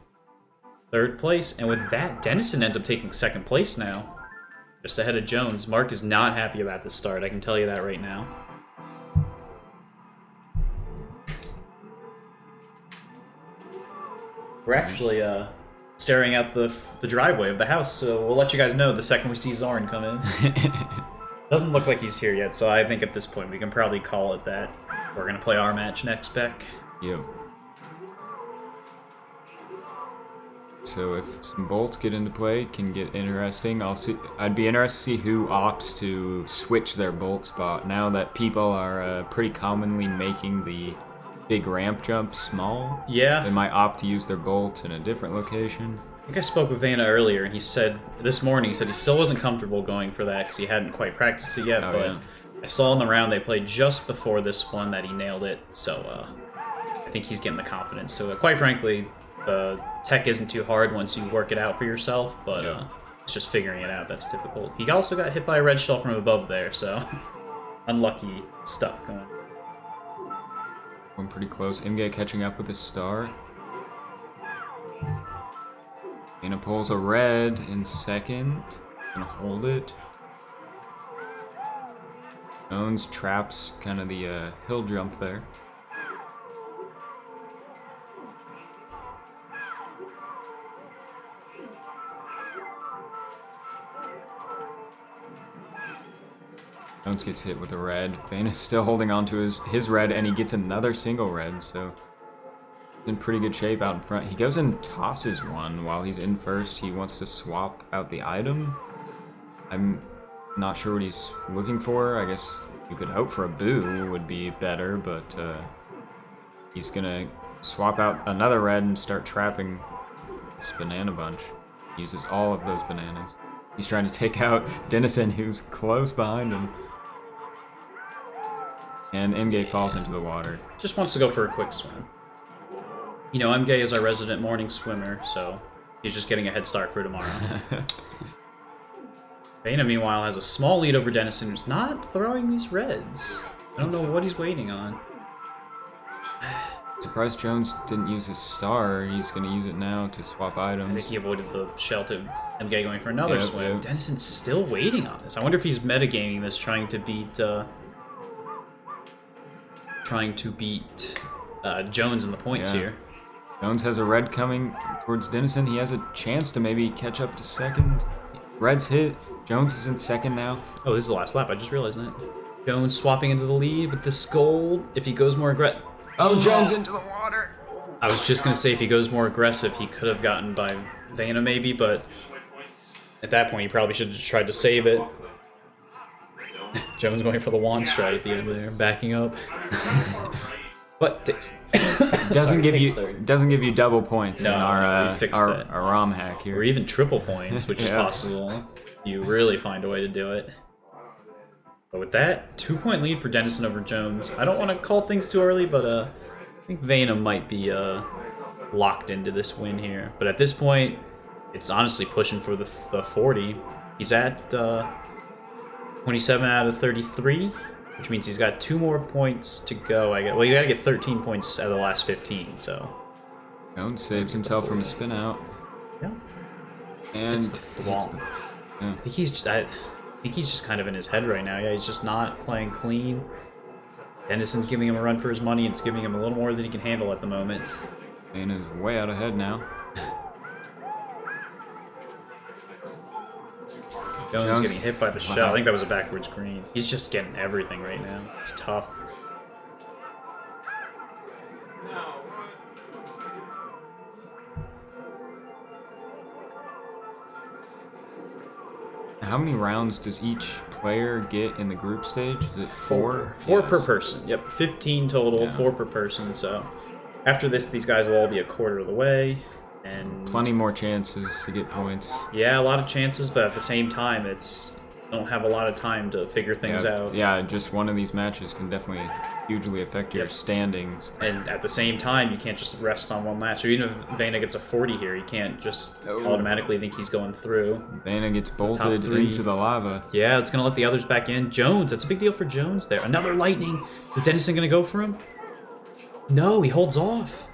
Third place, and with that, Dennison ends up taking second place now. Just ahead of Jones. Mark is not happy about this start, I can tell you that right now. We're actually staring out the driveway of the house, so we'll let you guys know the second we see Zoran come in. Doesn't look like he's here yet, so I think at this point we can probably call it that. We're going to play our match next, Beck.
Yep. So if some bolts get into play, it can get interesting. I'd be interested to see who opts to switch their bolt spot now that people are pretty commonly making the big ramp jump small.
Yeah.
They might opt to use their bolt in a different location.
I think I spoke with Vena earlier, and he said, this morning, he said he still wasn't comfortable going for that because he hadn't quite practiced it yet,
Oh,
but
yeah.
I saw in the round they played just before this one that he nailed it, so I think he's getting the confidence to it. Quite frankly, the tech isn't too hard once you work it out for yourself, but
Yeah.
it's just figuring it out that's difficult. He also got hit by a red shell from above there, so unlucky stuff going on.
Going pretty close. Mgay catching up with his star. Vena pulls a red in second. Gonna hold it. Jones traps kind of the hill jump there. Jones gets hit with a red. Vena's still holding on to his red, and he gets another single red, so in pretty good shape out in front. He goes and tosses one while he's in first. He wants to swap out the item. I'm not sure what he's looking for. I guess you could hope for a boo would be better, but he's gonna swap out another red and start trapping this banana bunch. He uses all of those bananas. He's trying to take out Dennison, who's close behind him. And Mgay falls into the water.
Just wants to go for a quick swim. Mgay is our resident morning swimmer, so he's just getting a head start for tomorrow. Vena, meanwhile, has a small lead over Dennison, who's not throwing these reds. I don't know what he's waiting on.
Surprised Jones didn't use his star. He's going to use it now to swap
I
items.
think he avoided the shell to Mgay going for another
Yep,
swim.
yep.
Dennison's still waiting on this. I wonder if he's metagaming this, trying to beat Jones in the points
Yeah.
here.
Jones has a red coming towards Dennison. He has a chance to maybe catch up to second. Red's hit. Jones is in second now.
Oh, this is the last lap. I just realized that. Jones swapping into the lead with this gold. If he goes more aggressive...
Oh, Jones into the water.
I was just going to say if he goes more aggressive, he could have gotten by Vena maybe, but at that point, he probably should have just tried to save it. Jones going for the wand stride at the end there, backing up. But
Doesn't give you
third.
doesn't give you double points in
No,
our
we fixed
our,
that.
our ROM hack
Or
here.
even triple points, which is
Yeah.
possible. You really find a way to do it. But with that, 2-point lead for Dennison over Jones. I don't want to call things too early, but I think Vena might be locked into this win here. But at this point, it's honestly pushing for the 40. He's at 27 out of 33, which means he's got 2 more points to go. I guess. Well, you got to get 13 points out of the last 15. So
Jones saves himself from a spin out.
yeah,
And
it's the flaw.
yeah.
I think he's just kind of in his head right now. Yeah, he's just not playing clean. Dennison's giving him a run for his money. It's giving him a little more than he can handle at the moment.
Vena's way out ahead now.
Jones getting hit by the shell. I think that was a backwards green. He's just getting everything right now. It's tough.
How many rounds does each player get in the group stage? Is it 4?
4 per
Yes.
person. Yep, 15 total,
Yeah.
4 per person. So after this, these guys will all be a quarter of the way. And
Plenty more chances to get points.
yeah, a lot of chances, but at the same time, don't have a lot of time to figure things out.
Yeah, just one of these matches can definitely hugely affect your standings.
And at the same time, you can't just rest on one match. Or even if Vena gets a 40 here, you can't just automatically think he's going through.
Vena gets bolted
3.
into the lava.
Yeah, it's going to let the others back in. Jones, that's a big deal for Jones there. Another lightning. Is Dennison going to go for him? No, he holds off.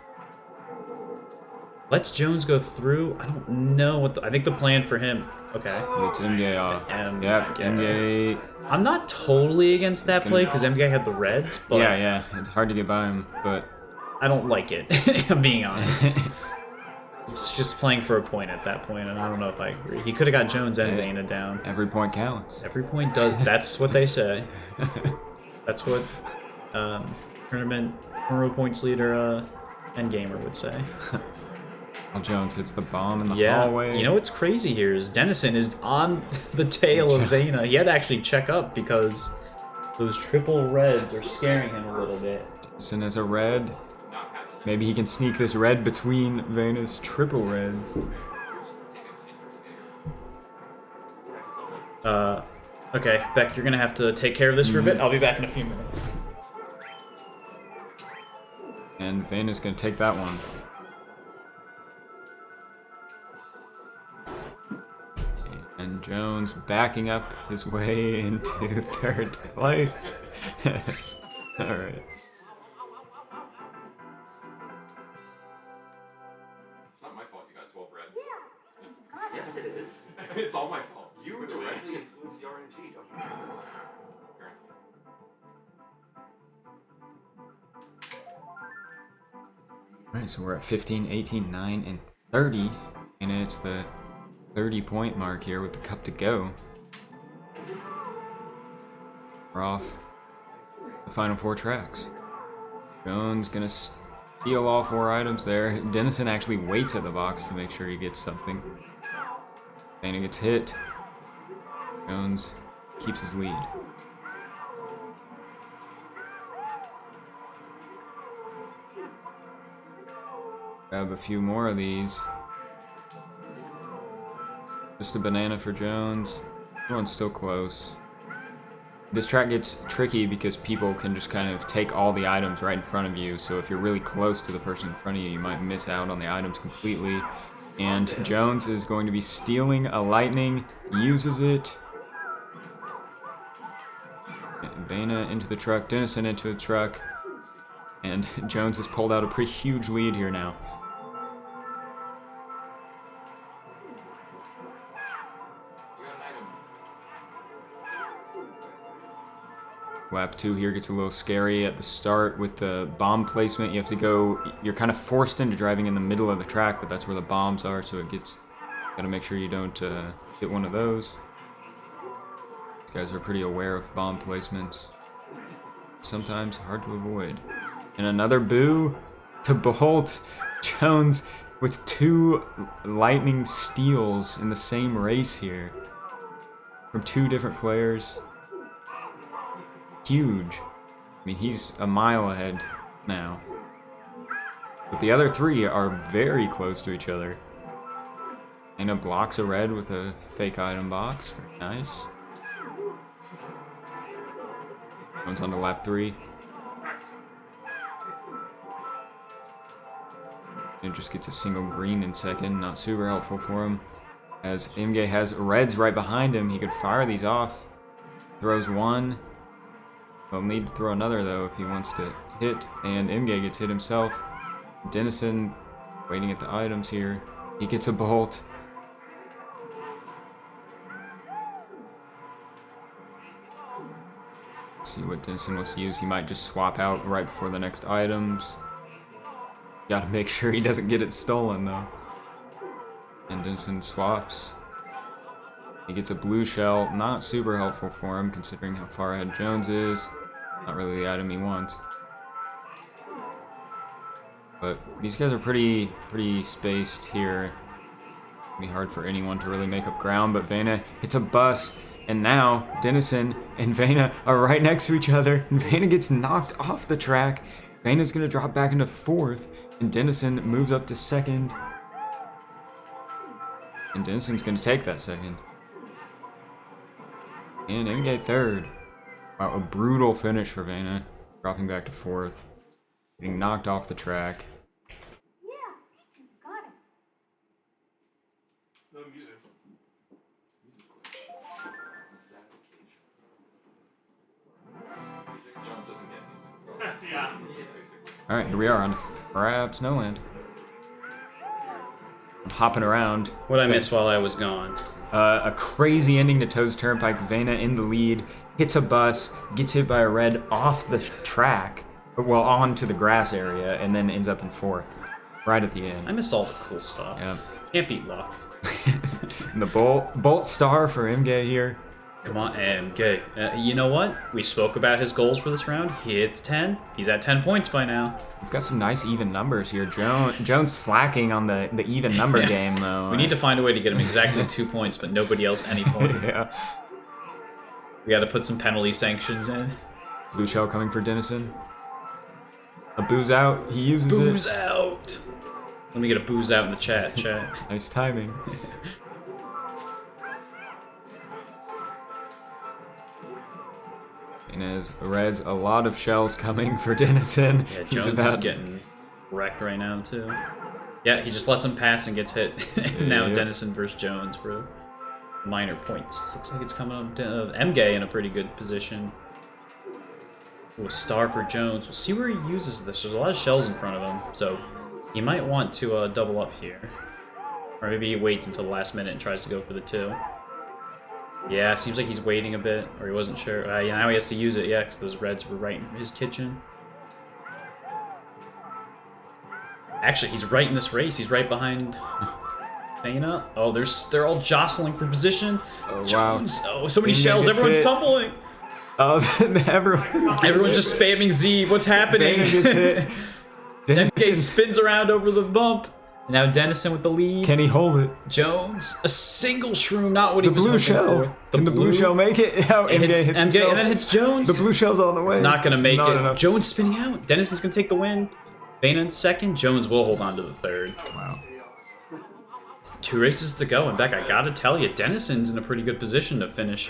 Lets Jones go through. I don't know what I think the plan for him. Okay.
It's Mgay off.
Mgay.
Yep, Mgay.
I'm not totally against that play because Mgay had the reds, but
Yeah, it's hard to get by him, but
I don't like it. I'm being honest. It's just playing for a point at that point, and I don't know if I agree. He could have got Jones and Vena down.
every point counts.
Every point does. That's what they say. That's what tournament points leader Endgamer would say.
Well, Jones hits the bomb in the
Yeah,
hallway.
you know what's crazy here is Dennison is on the tail of Vena. He had to actually check up because those triple reds are scaring him a little bit.
Dennison has a red. Maybe he can sneak this red between Vena's triple reds.
Okay, Beck, you're gonna have to take care of this for a bit. I'll be back in a few minutes.
And Vena's gonna take that one. And Jones backing up his way into third place. Alright.
It's not my fault you got 12 reds. Yeah. Yes, it is. It's all my fault. You directly influenced the RNG, don't you know this? Apparently.
Alright, so we're at 15, 18, 9, and 30. And it's the 30-point mark here with the cup to go. We're off the final 4 tracks. Jones gonna steal all 4 items there. Dennison actually waits at the box to make sure he gets something. Vena gets hit. Jones keeps his lead. Grab a few more of these. Just a banana for Jones. Everyone's still close. This track gets tricky because people can just kind of take all the items right in front of you. So if you're really close to the person in front of you, you might miss out on the items completely. And Jones is going to be stealing a lightning, uses it. Vena into the truck, Dennison into the truck. And Jones has pulled out a pretty huge lead here now. Lap 2 here gets a little scary at the start with the bomb placement. You have to go, you're kind of forced into driving in the middle of the track, but that's where the bombs are, so it gets, gotta make sure you don't hit one of those. These guys are pretty aware of bomb placements. Sometimes hard to avoid. And another boo to Bolt. Jones with 2 lightning steals in the same race here. From 2 different players. Huge. I mean, he's a mile ahead now. But the other three are very close to each other. Vena blocks a red with a fake item box. Very nice. Jones on to lap 3. And just gets a single green in second. Not super helpful for him. As Mgay has reds right behind him, he could fire these off. Throws one. He'll need to throw another though if he wants to hit. And Mgay gets hit himself. Dennison waiting at the items here. He gets a bolt. Let's see what Dennison wants to use. He might just swap out right before the next items. Gotta make sure he doesn't get it stolen though. And Dennison swaps. He gets a blue shell. Not super helpful for him considering how far ahead Jones is. Not really the item he wants. But these guys are pretty spaced here. It'll be hard for anyone to really make up ground, but Vena hits a bus, and now Dennison and Vena are right next to each other, and Vena gets knocked off the track. Vena's gonna drop back into 4th, and Dennison moves up to 2nd. And Dennison's gonna take that 2nd. And Mgay 3rd. Wow, a brutal finish for Vena, dropping back to 4th. Getting knocked off the track.
No music. Jones doesn't get music. Yeah.
Alright, here we are on Frap Snowland. I'm hopping around.
What I missed while I was gone?
A crazy ending to Toad's Turnpike. Vena in the lead, hits a bus, gets hit by a red off the track, well, onto the grass area, and then ends up in 4th, right at the end.
I miss all the cool stuff.
Yeah.
Can't beat luck.
And the bolt star for Mgay here.
Come on, Mgay. You know what? We spoke about his goals for this round. He hits 10. He's at 10 points by now.
We've got some nice even numbers here. Jones slacking on the even number game, though.
We need to find a way to get him exactly 2 points, but nobody else any point.
Yeah.
We got to put some penalty sanctions in.
Blue shell coming for Dennison. A booze out. He uses it.
Booze out. Let me get a booze out in the chat.
Nice timing. And as reds, a lot of shells coming for Dennison.
Yeah, Jones is getting wrecked right now, too. Yeah, he just lets him pass and gets hit. Now
Yeah.
Dennison versus Jones for minor points. Looks like it's coming up. Mgay in a pretty good position. Ooh, a star for Jones. We'll see where he uses this. There's a lot of shells in front of him, so he might want to double up here. Or maybe he waits until the last minute and tries to go for the 2. Yeah, seems like he's waiting a bit, or he wasn't sure. Yeah, now he has to use it, yeah, because those reds were right in his kitchen. Actually, he's right in this race. He's right behind Vena. Oh, they're all jostling for position.
Oh,
Jones.
wow.
Oh, so many
Vena
shells.
gets
Everyone's
hit.
tumbling. Everyone's just spamming Z. What's happening?
Vena gets hit.
MK
Dennison.
spins around over the bump. Now Dennison with the lead.
Can he hold it?
Jones, a single shroom, not what he
The
was
blue
hoping
shell.
for.
Can the blue shell make it? Oh,
It
Mgay
hits
hits
MK
himself.
and then hits Jones.
The blue shell's on the way.
It's not going to make
not
it.
enough.
Jones spinning out. Dennison's going to take the win. Vena in 2nd. Jones will hold on to the 3rd.
Wow.
2 races to go. And Beck, I got to tell you, Dennison's in a pretty good position to finish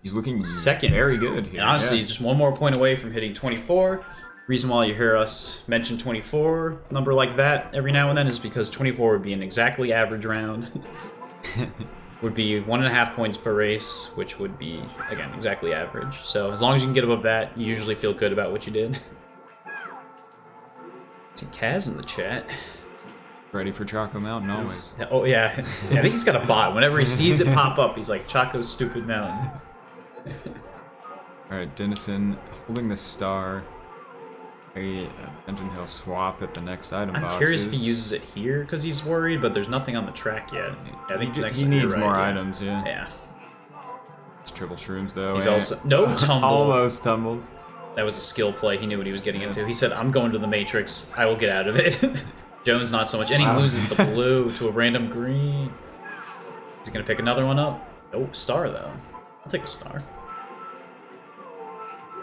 He's looking
2nd.
very good here.
And honestly,
yeah.
just one more point away from hitting 24. Reason why you hear us mention 24, number like that every now and then, is because 24 would be an exactly average round. Would be 1.5 points per race, which would be, again, exactly average. So as long as you can get above that, you usually feel good about what you did. See Kaz in the chat.
Ready for Choco Mountain always.
Oh yeah, I think he's got a bot. Whenever he sees it pop up, he's like, Choco's stupid mountain.
Alright, Dennison holding the star. I imagine he'll swap at the next item
I'm
boxes.
curious if he uses it here because he's worried, but there's nothing on the track yet. I think
he needs more items, yeah.
Yeah.
It's triple shrooms though.
He's
and
also no tumble.
almost tumbles.
That was a skill play. He knew what he was getting into. He said, "I'm going to the Matrix. I will get out of it." Jones not so much, and he loses the blue to a random green. Is he gonna pick another one up? Oh, star though. I'll take a star.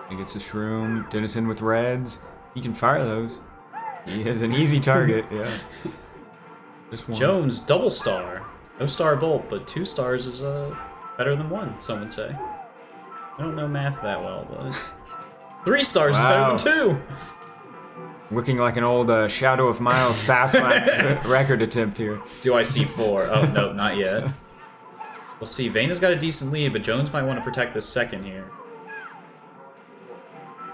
He gets a shroom. Dennison with reds. He can fire those. He is an easy target, yeah. Just one.
Jones, double star. No star bolt, but 2 stars is better than 1, some would say. I don't know math that well, but 3 stars is better than 2.
Looking like an old Shadow of Miles fast lap record attempt here.
Do I see 4? Oh, no, not yet. We'll see. Vena's got a decent lead, but Jones might want to protect this second here.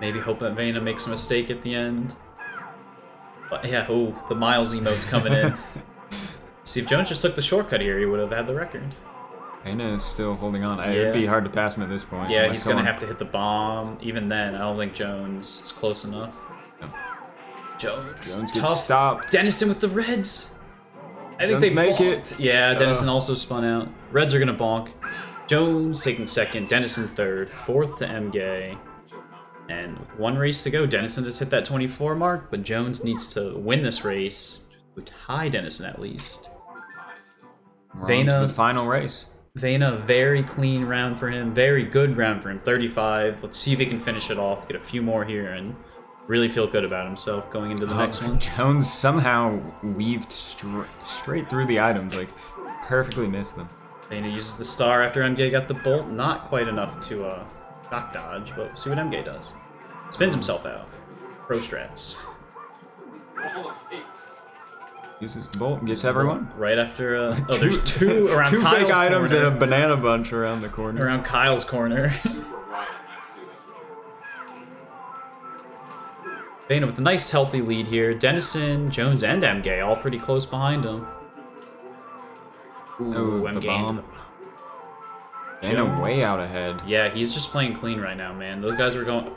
Maybe hope that Vena makes a mistake at the end. But yeah, oh, the Miles emote's coming in. See, if Jones just took the shortcut here, he would have had the record.
Vena is still holding on. It'd be hard to pass him at this point.
Yeah, he's going to have to hit the bomb. Even then, I don't think Jones is close enough. No. Jones
gets stopped.
Dennison with the Reds. I think
Jones
they
make
bonked.
it.
Yeah, Dennison also spun out. Reds are going to bonk. Jones taking second, Dennison third, fourth to Mgay. And with 1 race to go, Dennison just hit that 24 mark, but Jones needs to win this race to tie Dennison at least.
Vena, the final race.
Vena, very clean round for him, very good round for him, 35. Let's see if he can finish it off, get a few more here, and really feel good about himself going into the next one.
Jones somehow weaved straight through the items, like perfectly missed them.
Vena uses the star after Mgay got the bolt, not quite enough to shock dodge, but we'll see what Mgay does. Spins himself out. Pro strats.
Uses the bolt and gets everyone.
Right after, oh, there's 2 around
two
Kyle's
fake items
corner.
and a banana bunch around the corner.
Around Kyle's corner. Vena with a nice healthy lead here. Dennison, Jones, and Mgay all pretty close behind him. Ooh,
the
Mgay
bomb. Vena way out ahead.
Yeah, he's just playing clean right now, man. Those guys were going...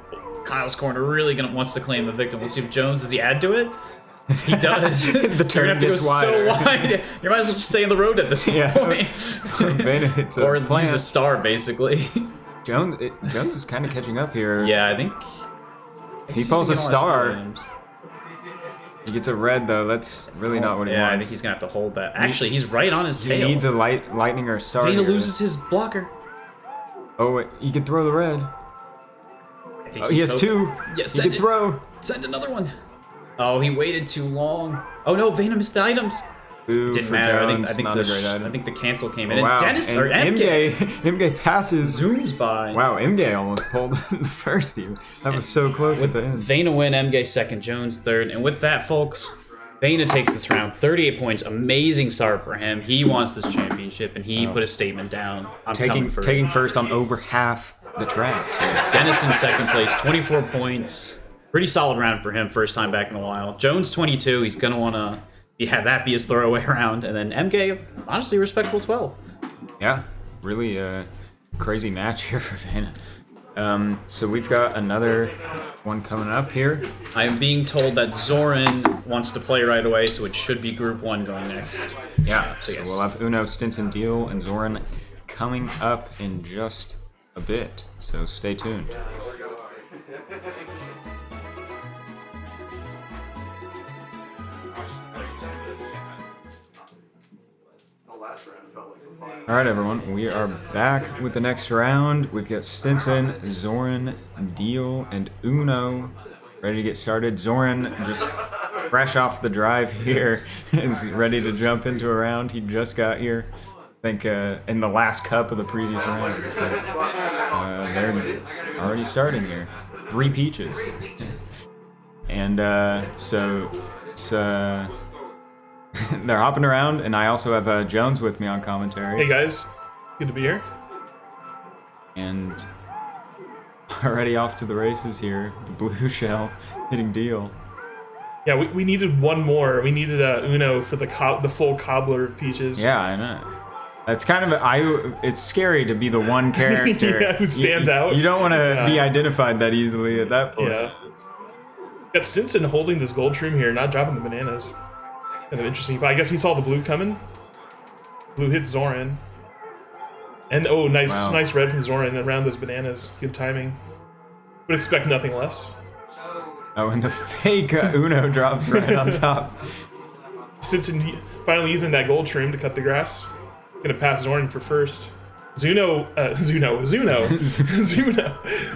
Kyle's corner really wants to claim the victim. We'll see if Jones, does he add to it? He does.
The turn gets wider.
So wide. You might as well just stay on the road at this point.
Vena hits
or lose a star, basically.
Jones is kind of catching up here.
Yeah, I think
if he pulls a star, he gets a red, though. That's really not what he wants.
Yeah, I think he's going to have to hold that. Actually, he's right on his tail.
He needs a lightning or a star.
Vena loses his blocker.
Oh, wait. He can throw the red.
I think
he has 2.
Yes,
he can throw.
Send another one. Oh, he waited too long. Oh no, Vena missed the items.
Ooh,
didn't matter.
Jones,
I think the cancel came in.
Oh, wow.
And
Mgay passes.
Zooms by.
Wow, Mgay almost pulled the first team. That was so close at the end.
Vena win, Mgay second, Jones third. And with that, folks, Vena takes this round. 38 points. Amazing start for him. He wants this championship, and he put a statement down.
Taking first on over half the track. So.
Dennison second place, 24 points. Pretty solid round for him, first time back in a while. Jones 22, he's going to want to have that be his throwaway round. And then Mgay, honestly, respectable 12.
Yeah, really crazy match here for Vena. So we've got another one coming up here.
I'm being told that Zoran wants to play right away, so it should be Group 1 going next.
Yeah, so yes. We'll have Uno, Stinson, Deel, and Zoran coming up in just a bit. So stay tuned. Alright everyone, we are back with the next round. We've got Stinson, Zoran, Deel, and Uno ready to get started. Zoran, just fresh off the drive here, is ready to jump into a round. He just got here, I think, in the last cup of the previous round. So, they're already starting here. 3 peaches. And so it's... they're hopping around, and I also have Jones with me on commentary.
Hey guys, good to be here.
And already off to the races here. The blue shell hitting Deel.
Yeah, we needed one more. We needed Uno for the full cobbler of peaches.
Yeah, I know. It's kind of it's scary to be the one character
yeah, who stands out.
You don't want to be identified that easily at that point.
Yeah. Got Stinson holding this gold trim here, not dropping the bananas. Kind of interesting, but I guess he saw the blue coming. Blue hit Zoran. And oh, nice red from Zoran around those bananas. Good timing. Would expect nothing less.
Oh, and the fake Uno drops right on top.
Stinson finally using that gold trim to cut the grass. Gonna pass Zoran for first. Zuno.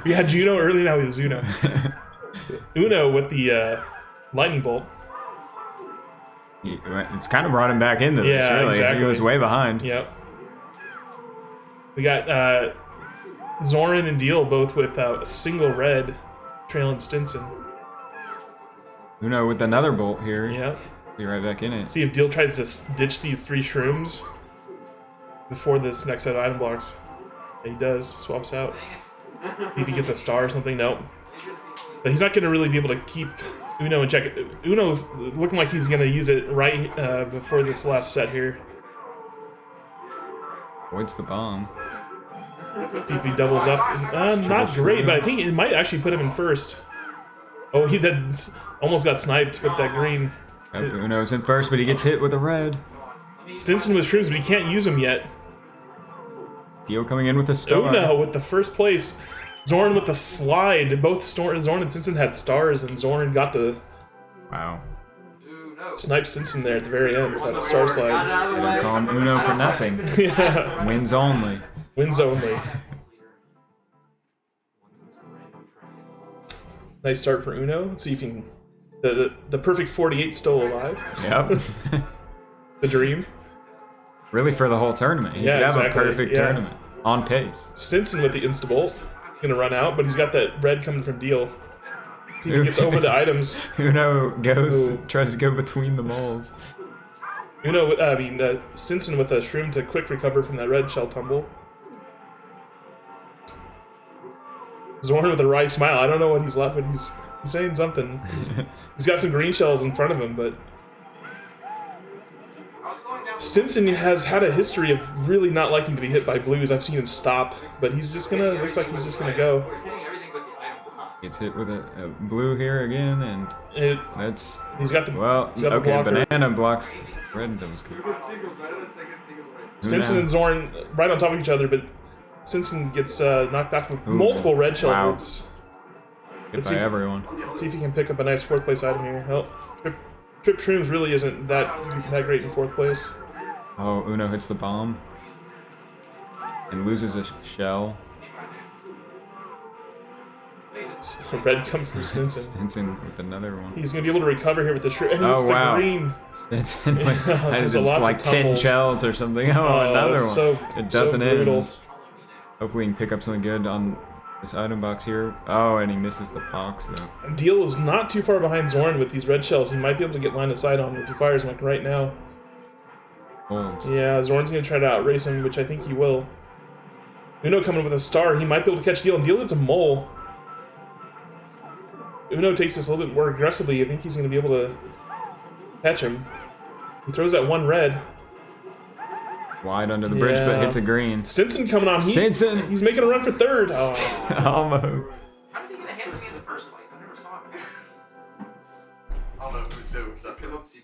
We had Juno early, now we have Zuno. Uno with the lightning bolt.
It's kind of brought him back into this,
Yeah,
really.
exactly.
He was way behind.
Yep. We got Zoran and Deel both with a single red, trailing Stinson.
Uno with another bolt here.
Yep.
Be right back in it.
See if Deel tries to ditch these 3 shrooms before this next set of item blocks. Yeah, he does. Swaps out. See if he gets a star or something. Nope. But he's not going to really be able to keep Uno in check. Uno's looking like he's going to use it right before this last set here.
Avoids the bomb.
See if he doubles up. Not great, but I think it might actually put him in first. Oh, he did, almost got sniped with that green.
Yep, Uno's in first, but he gets hit with a red.
Stinson with shrooms, but he can't use them yet.
Deel coming in with a star.
Uno with the first place. Zoran with the slide. Both Zoran and Stinson had stars, and Zoran got the
Wow.
snipe Stinson there at the very end with that star slide.
They don't call him Uno for nothing.
Yeah.
Wins only.
Wins only. Nice start for Uno. Let's see if he can... The perfect 48 still alive.
Yep.
The dream.
Really for the whole tournament. He could have a perfect tournament. On pace.
Stinson with the insta-bolt. Gonna run out, but he's got that red coming from Deel. See if he gets over the items.
Uno goes,
Ooh.
tries to go between the moles.
Stinson with a shroom to quick recover from that red shell tumble. Zoran with a wry smile. I don't know what he's left, but he's saying something. He's got some green shells in front of him, but Stinson has had a history of really not liking to be hit by blues. I've seen him stop, but he's just gonna. Looks like he's just gonna go.
Gets hit with a blue here again, and that's.
He's got the.
Well,
he's got the
okay,
blocker.
banana blocks the red. That was good.
Stinson and Zoran right on top of each other, but Stinson gets knocked back with multiple red shell
wow.
hits.
Good by everyone.
Let's see if he can pick up a nice 4th place item here. Oh, Trip Shrooms really isn't that great in 4th place.
Oh, Uno hits the bomb and loses a shell.
A red comes from Stinson.
Stinson with another one.
He's gonna be able to recover here with the shroom. And
Oh,
it's the
wow.
green.
Stinson has
There's lots
like
of
10
tumbles.
shells or something. Oh, another one.
So,
It doesn't
so brutal.
end. Hopefully we can pick up something good on this item box here. Oh, and he misses the box though.
Deel is not too far behind Zoran with these red shells. He might be able to get line of sight on him if he fires one right now.
Holds.
Yeah, Zoran's gonna try to outrace him, which I think he will. Uno coming with a star. He might be able to catch Deel, and Deel hits a mole. Uno takes this a little bit more aggressively. I think he's gonna be able to catch him. He throws that one red.
Wide under the bridge, but hits a green.
Stinson coming on.
Stinson!
He's making a run for 3rd. Oh.
Almost.
How did he get a hand on me in the first place? I never saw him pass. I don't know who's who, except for let's see.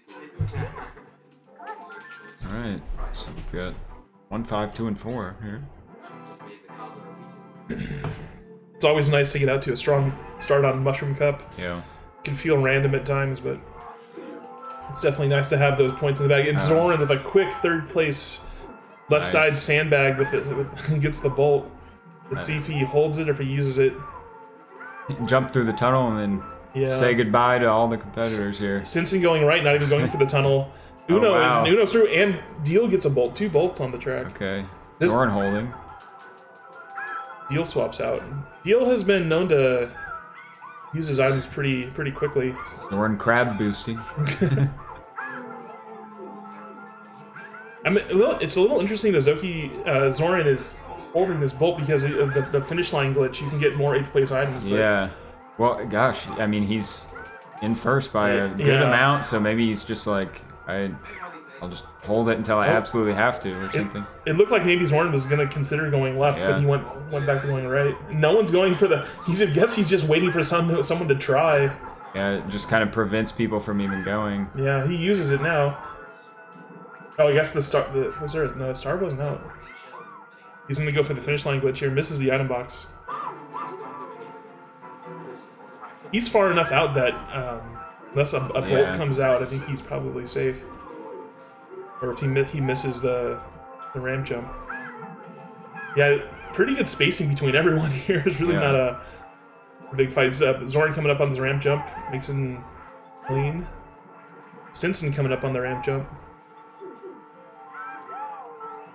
Alright, so we've got 1, 5, 2, and 4 here.
It's always nice to get out to a strong start on Mushroom Cup.
Yeah.
Can feel random at times, but it's definitely nice to have those points in the bag. And Zoran with a quick 3rd place left side sandbag with it gets the bolt. Let's see if he holds it or if he uses it.
Jump through the tunnel and then say goodbye to all the competitors here.
Stinson going right, not even going for the tunnel. Uno
wow.
Uno's through, and Deel gets a bolt. 2 bolts on the track.
Okay. Zoran holding.
Deel swaps out. Deel has been known to use his items pretty quickly.
Zoran crab boosting.
I mean, it's a little interesting that Zoran is holding this bolt because of the finish line glitch. You can get more 8th place items. But
Yeah. Well, gosh, I mean, he's in first by a good amount, so maybe he's just like, I'll just hold it until I absolutely have to or something.
It looked like maybe Zoran was going to consider going left, but he went back to going right. No one's going for the... I guess he's just waiting for someone to try.
Yeah, it just kind of prevents people from even going.
Yeah, he uses it now. Oh, I guess the star... Was there... No, the star wasn't out. He's going to go for the finish line glitch here. Misses the item box. He's far enough out that unless a bolt comes out, I think he's probably safe. Or if he misses the ramp jump. Yeah, pretty good spacing between everyone here. It's really not a big fight. Zoran coming up on this ramp jump. Makes him clean. Stinson coming up on the ramp jump.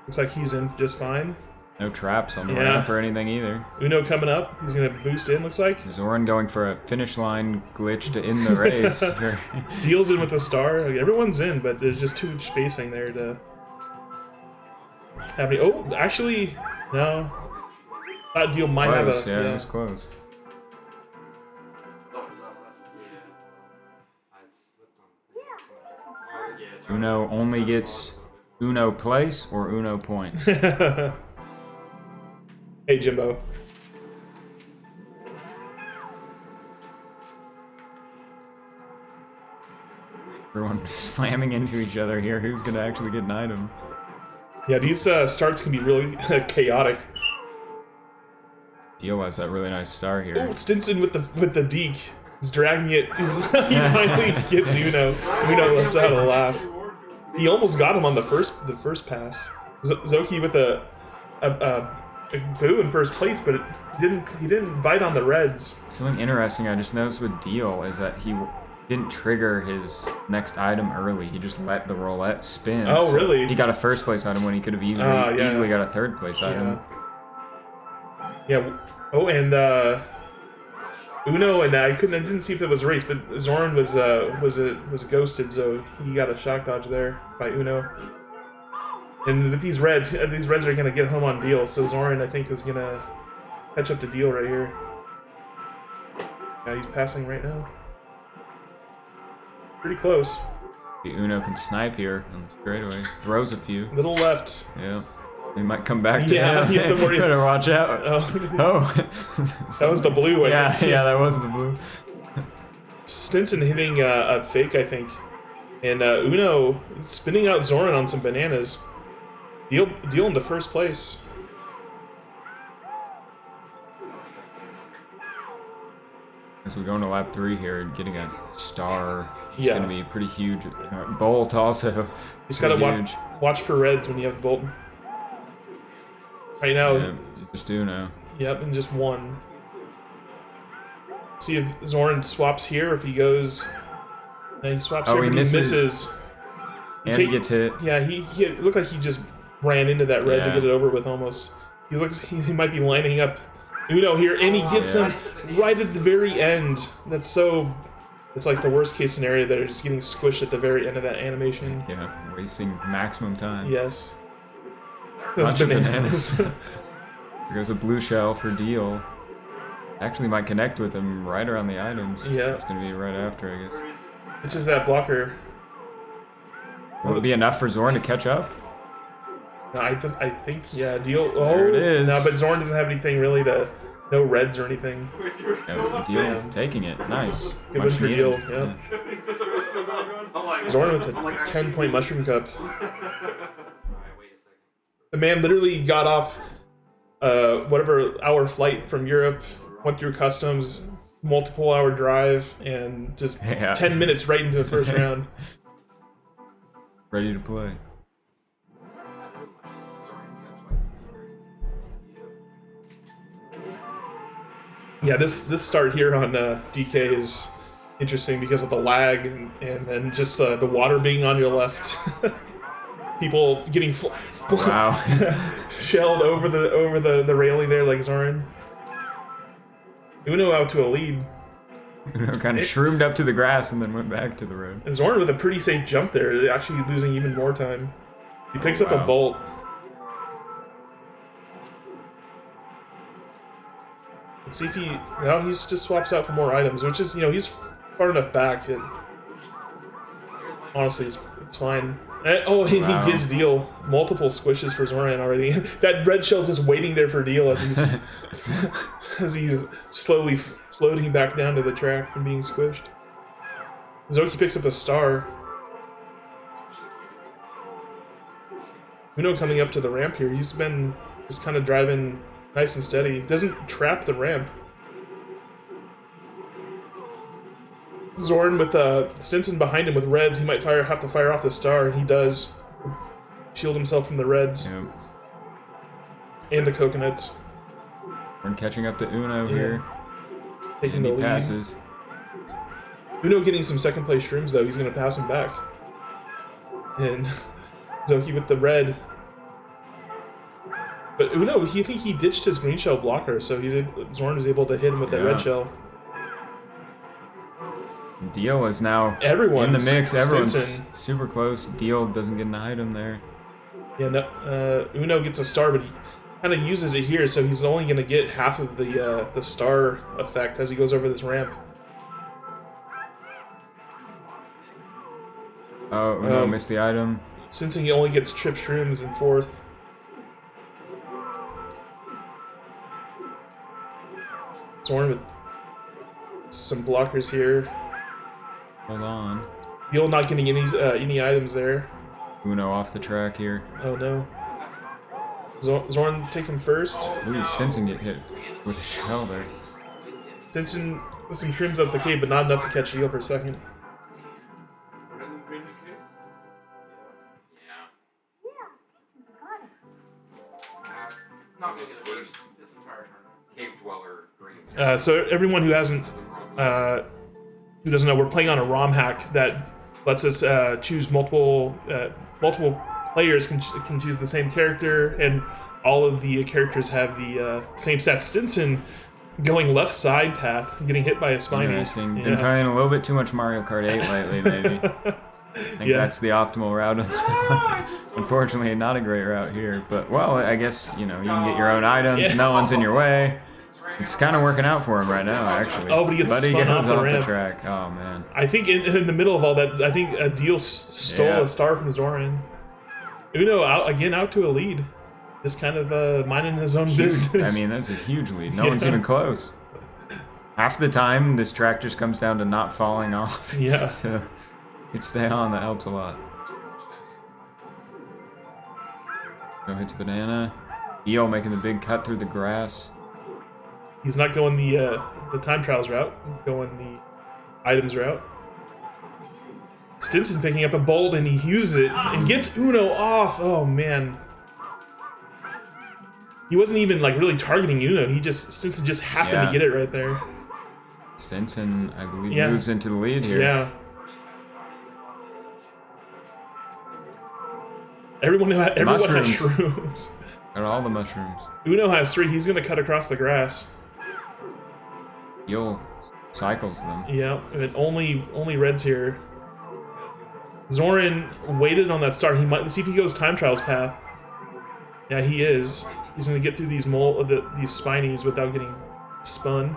Looks like he's in just fine.
No traps on the ramp or anything either.
Uno coming up. He's going to boost in, looks like.
Zoran going for a finish line glitch to end the race.
Deel's in with a star. Everyone's in, but there's just too much spacing there to have any. Oh, actually, no. That Deel might
close,
have a.
Yeah,
Yeah,
it was close. Uno only gets Uno place or Uno points.
Hey, Jimbo.
Everyone slamming into each other here. Who's gonna actually get an item?
Yeah, these starts can be really chaotic.
Deel has that really nice star here.
Oh, Stinson with the deke. He's dragging it. He finally gets Uno. Uno lets out a laugh. He almost got him on the first pass. Zoki with a boo in first place, but he didn't bite on the reds.
Something interesting I just noticed with Deel is that he didn't trigger his next item early. He just let the roulette spin.
Oh, really?
He got a first place item when he could have easily got a third place item.
Yeah. Oh, and Uno and I didn't see if it was a race, but Zoran was ghosted, so he got a shock dodge there by Uno. And with these reds are gonna get home on Deel, so Zoran I think is gonna catch up to Deel right here. Yeah, he's passing right now. Pretty close.
The Uno can snipe here on the straightaway. Throws a few.
Little left.
Yeah. He might come back to
him. You have to worry.
Better watch out.
Oh. That was the blue one.
Yeah, that was the blue.
Stinson hitting a fake, I think. And Uno spinning out Zoran on some bananas. Deel into first place.
As we go into lap 3 here, getting a star is going to be pretty huge. Bolt also.
Just got to watch for reds when you have Bolt. Right now.
Yeah, just Uno.
Yep, and just one. See if Zoran swaps here, if he goes. No, he swaps here,
he
but
misses. And he gets hit.
Yeah, he looked like he just ran into that red to get it over with almost. He might be lining up Uno here, and he gets him right at the very end. It's like the worst case scenario. They're just getting squished at the very end of that animation.
Yeah, wasting maximum time.
Yes.
Bunch of bananas. There goes a blue shell for Deel. Actually might connect with him right around the items.
Yeah.
It's going to be right after, I guess.
Which is that blocker.
Will it be enough for Zoran to catch up?
No, I think, yeah, Deel. Oh,
there it is.
No, but Zoran doesn't have anything really no reds or anything.
Yeah, Deel taking it. Nice.
Good one for Deel, yeah. Zoran with a 10-point mushroom cup. The man literally got off whatever hour flight from Europe, went through customs, multiple hour drive, and just 10 minutes right into the first round.
Ready to play.
Yeah, this start here on DK is interesting because of the lag and just the water being on your left. People getting shelled over the railing there like Zoran. Uno out to a lead.
Uno kind of shroomed up to the grass and then went back to the road.
And Zoran with a pretty safe jump there, actually losing even more time. He picks up a bolt. Let's see if he just swaps out for more items, which is, he's far enough back. Honestly, it's fine. And, he gets Deel. Multiple squishes for Zoran already. That red shell just waiting there for Deel as he's slowly floating back down to the track from being squished. Zoki picks up a star. Uno coming up to the ramp here. He's been just kind of driving nice and steady. Doesn't trap the ramp. Zoran with Stinson behind him with reds. He might have to fire off the star, and he does. Shield himself from the reds.
Yep.
And the coconuts.
We're catching up to Uno here.
Taking the lead.
Passes.
Uno getting some second place shrooms though. He's going to pass him back. And Zoki with the red. But Uno, he think he ditched his green shell blocker, so Zoran was able to hit him with that red shell.
Deel is now
Everyone's
in the mix. Everyone's
Stinson.
super close. Deel doesn't get an item there.
Yeah, no, Uno gets a star, but he kind of uses it here, so he's only going to get half of the star effect as he goes over this ramp.
Oh, Uno missed the item.
Stinson only gets trip shrooms in fourth. Zoran with some blockers here.
Hold on.
Deel not getting any items there.
Uno off the track here.
Oh no. Zoran take him first.
Ooh, Stinson get hit with a shell there.
Stinson with some shrooms up the cave, but not enough to catch Deel for a second.
Not this entire tournament. Cave dweller green.
So everyone who hasn't, who doesn't know, we're playing on a ROM hack that lets us choose multiple players can choose the same character, and all of the characters have the same stats. Stinson going left side path, getting hit by a spiny.
Interesting.
Yeah.
Been playing a little bit too much Mario Kart 8 lately, maybe. I think that's the optimal route. Unfortunately, not a great route here. But, well, I guess, you know, you can get your own items.
Yeah.
No one's in your way. It's kind of working out for him right now, actually.
Oh, but he gets spun off the ramp.
track. Oh, man.
I think in the middle of all that, I think Deel stole a star from Zoran. Uno out to a lead. Just kind of minding his own business.
I mean, that's a huge lead. No one's even close. Half the time, this track just comes down to not falling off.
Yeah.
So, you stay on. That helps a lot. Go hits banana. Deel making the big cut through the grass.
He's not going the time trials route, going the items route. Stinson picking up a bolt, and he uses it and gets Uno off. Oh man, he wasn't even like really targeting Uno. Stinson just happened to get it right there.
Stinson, I believe, moves into the lead here.
Yeah. Everyone has shrooms.
Got all the mushrooms.
Uno has 3. He's gonna cut across the grass.
Deel cycles them.
Yeah, and only reds here. Zoran waited on that star. He might see if he goes time trials path. Yeah, he is. He's gonna get through these these spinies without getting spun.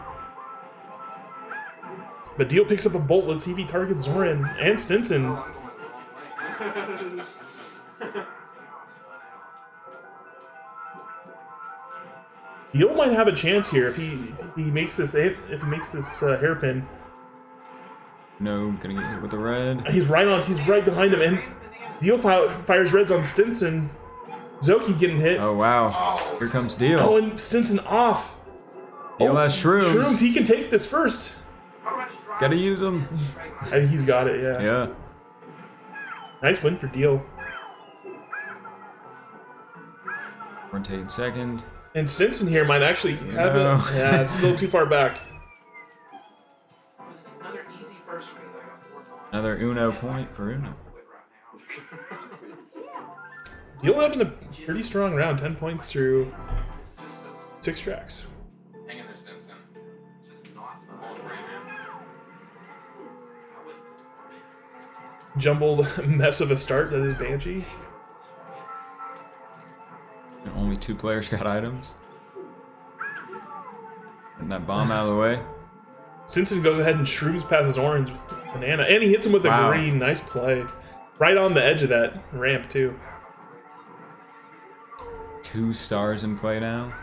But Deel picks up a bolt. Let's see if he targets Zoran and Stinson. Deel might have a chance here if he makes this hairpin.
No, gonna get hit with the red.
He's right behind him, and Deel fires reds on Stinson. Zoki getting hit.
Oh wow! Here comes Deel.
Oh, and Stinson off.
Deel has shrooms.
Shrooms. He can take this first.
Gotta use them.
He's got it. Yeah.
Yeah.
Nice win for Deel.
We're taking second.
And Stinson here might actually have it. Yeah, it's a little too far back.
Another easy first race. I got 4 points.
Another Uno point for Uno.
Deel having a pretty strong round. 10 points through 6 tracks.
Hang in there, Stinson. It's just not all for you, man.
Jumbled mess of a start that is Banshee.
And only 2 players got items. And that bomb out of the way.
Stinson goes ahead and shrooms past his orange banana, and he hits him with a green. Nice play. Right on the edge of that ramp, too.
2 stars in play now.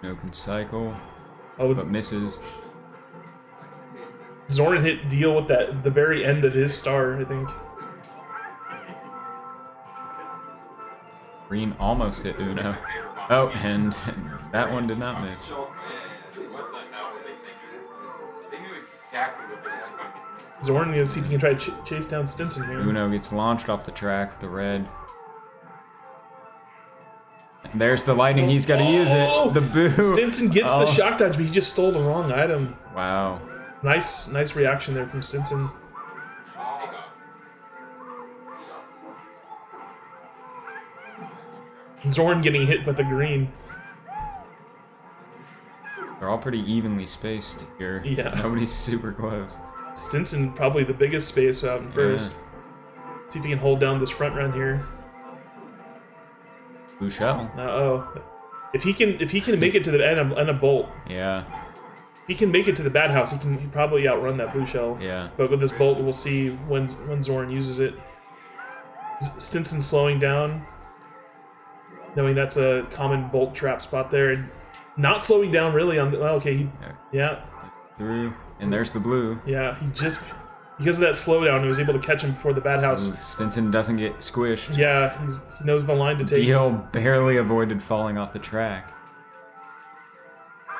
No can cycle, but misses.
Zoran hit Deel with the very end of his star, I think.
Green almost hit Uno. Oh, and that one did not miss.
What the hell were they thinking? They knew exactly what they were doing.
Zoran, you see if he can try to chase down Stinson here.
Uno gets launched off the track, the red. And there's the lightning, he's got to use it. The boo.
Stinson gets the shock dodge, but he just stole the wrong item.
Wow.
Nice reaction there from Stinson. Zoran getting hit with a green.
They're all pretty evenly spaced here.
Yeah.
Nobody's super close.
Stinson probably the biggest space out in first. See if he can hold down this front run here.
Blue shell.
Uh-oh. If he can make it to the end and a bolt.
Yeah.
If he can make it to the bad house, he can probably outrun that blue shell.
Yeah.
But with this bolt, we'll see when Zoran uses it. Stinson slowing down, knowing that's a common bolt trap spot there, and not slowing down really on. Well, okay, yeah.
Through, and there's the blue.
Yeah, he just because of that slowdown, he was able to catch him before the bad house.
Ooh, Stinson doesn't get squished.
Yeah, he knows the line to take.
Deel barely avoided falling off the track.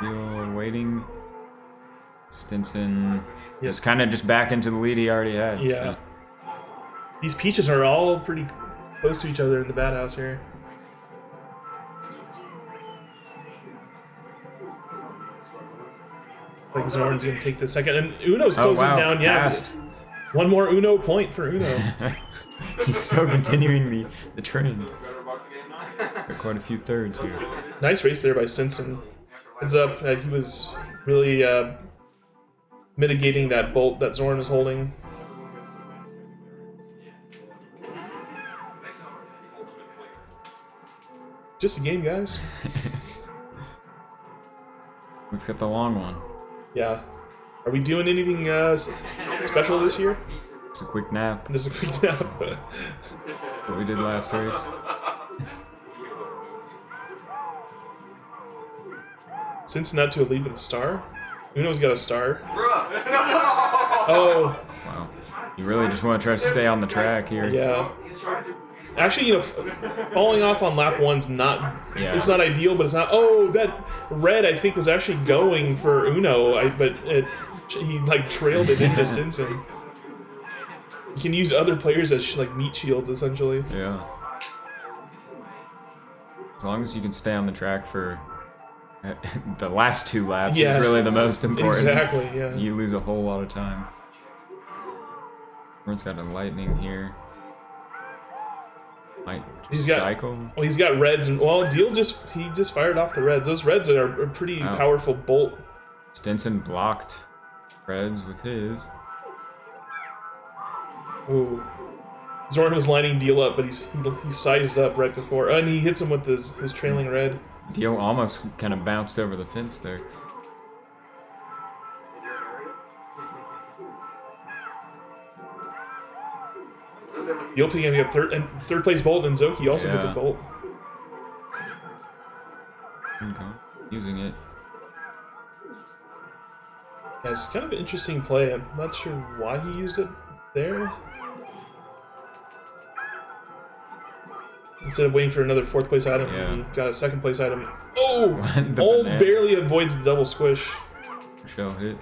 Deel waiting. Stinson is kind of just back into the lead he already had.
Yeah.
So.
These peaches are all pretty close to each other in the bad house here. Like Zoran's gonna take the second, and Uno's closing down. Yeah,
passed.
One more Uno point for Uno.
He's still continuing the trend. Got quite a few thirds here.
Nice race there by Stinson. Heads up, he was really mitigating that bolt that Zoran was holding. Just a game, guys.
We've got the long one.
Yeah. Are we doing anything special this year?
Just a quick nap.
This is a quick nap.
What we did last race.
Stinson out to a lead with a star. Uno's got a star. Oh.
Wow. You really just want to try to stay on the track here.
Yeah. Actually, you know, falling off on lap one's not.
Yeah.
It's not ideal, but it's not. Oh, that red I think was actually going for Uno, but he like trailed it into Stinson. You can use other players as like meat shields, essentially.
Yeah. As long as you can stay on the track for the last 2 laps is really the most important.
Exactly. Yeah.
You lose a whole lot of time. Everyone's got a lightning here. Might just cycle.
Oh, he's got reds, and well, Deel just fired off the reds. Those reds are a pretty powerful bolt.
Stinson blocked reds with his.
Ooh. Zoran was lining Deel up, but he sized up right before, and he hits him with his trailing red.
Deel almost kind of bounced over the fence there.
Deel picking up third place bolt, and Zoki also gets a bolt.
Okay. Using it.
Yeah, it's kind of an interesting play. I'm not sure why he used it there. Instead of waiting for another 4th place item, he got a 2nd place item. Oh! Barely avoids the double squish.
Shell hit.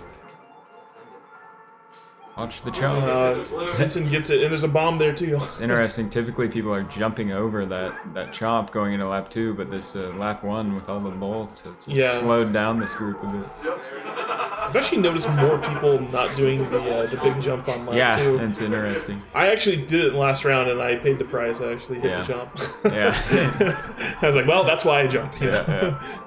Watch the challenge.
Stinson gets it, and there's a bomb there too.
It's interesting. Typically, people are jumping over that chomp going into lap 2, but this lap 1 with all the bolts has slowed down this group a bit.
I've actually noticed more people not doing the big jump on lap 2.
Yeah, it's interesting.
I actually did it in the last round, and I paid the price. I actually hit the jump.
Yeah.
I was like, well, that's why I jump. You know?
Yeah.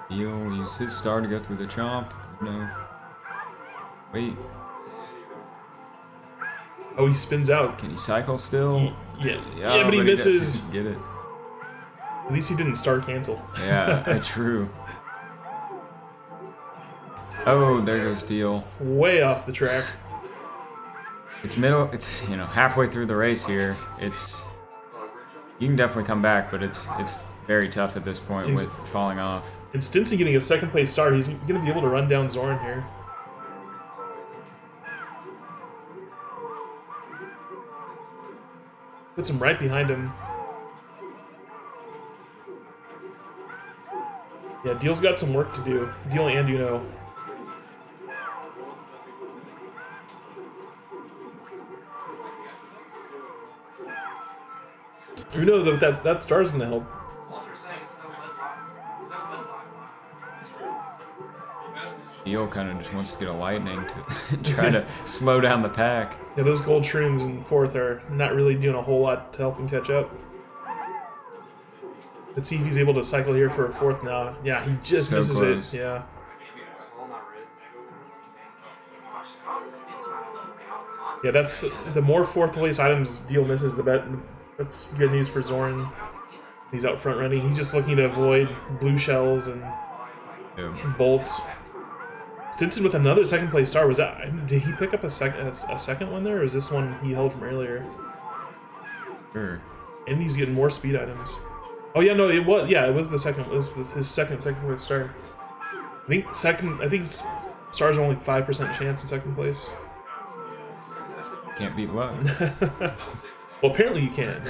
Deel use his star to go through the chomp. No. Wait.
Oh, he spins out.
Can he cycle still?
Yeah, but he misses.
Get it.
At least he didn't star cancel.
Yeah, true. Oh, there goes Deel.
Way off the track.
It's halfway through the race here. You can definitely come back, but it's very tough at this point with falling off.
And Stinson getting a 2nd place star, he's going to be able to run down Zoran here. Puts him right behind him. Yeah, Deel's got some work to do. Deel and Uno. Uno, though, that star's going to help.
Deel kind of just wants to get a lightning to try to slow down the pack.
Yeah, those gold shrooms in fourth are not really doing a whole lot to help him catch up. Let's see if he's able to cycle here for a fourth now. Yeah, he just
So
misses
close.
it. Yeah. Yeah, that's the more fourth place items Deel misses, the better. That's good news for Zoran. He's out front running. He's just looking to avoid blue shells and bolts. Stinson with another second place star. Was that? Did he pick up a second one there, or is this one he held from earlier?
Sure.
And he's getting more speed items. Oh yeah, no, it was. Yeah, it was the second. It was his second place star. I think stars are only 5% chance in second place.
Can't beat luck.
Well, apparently you can.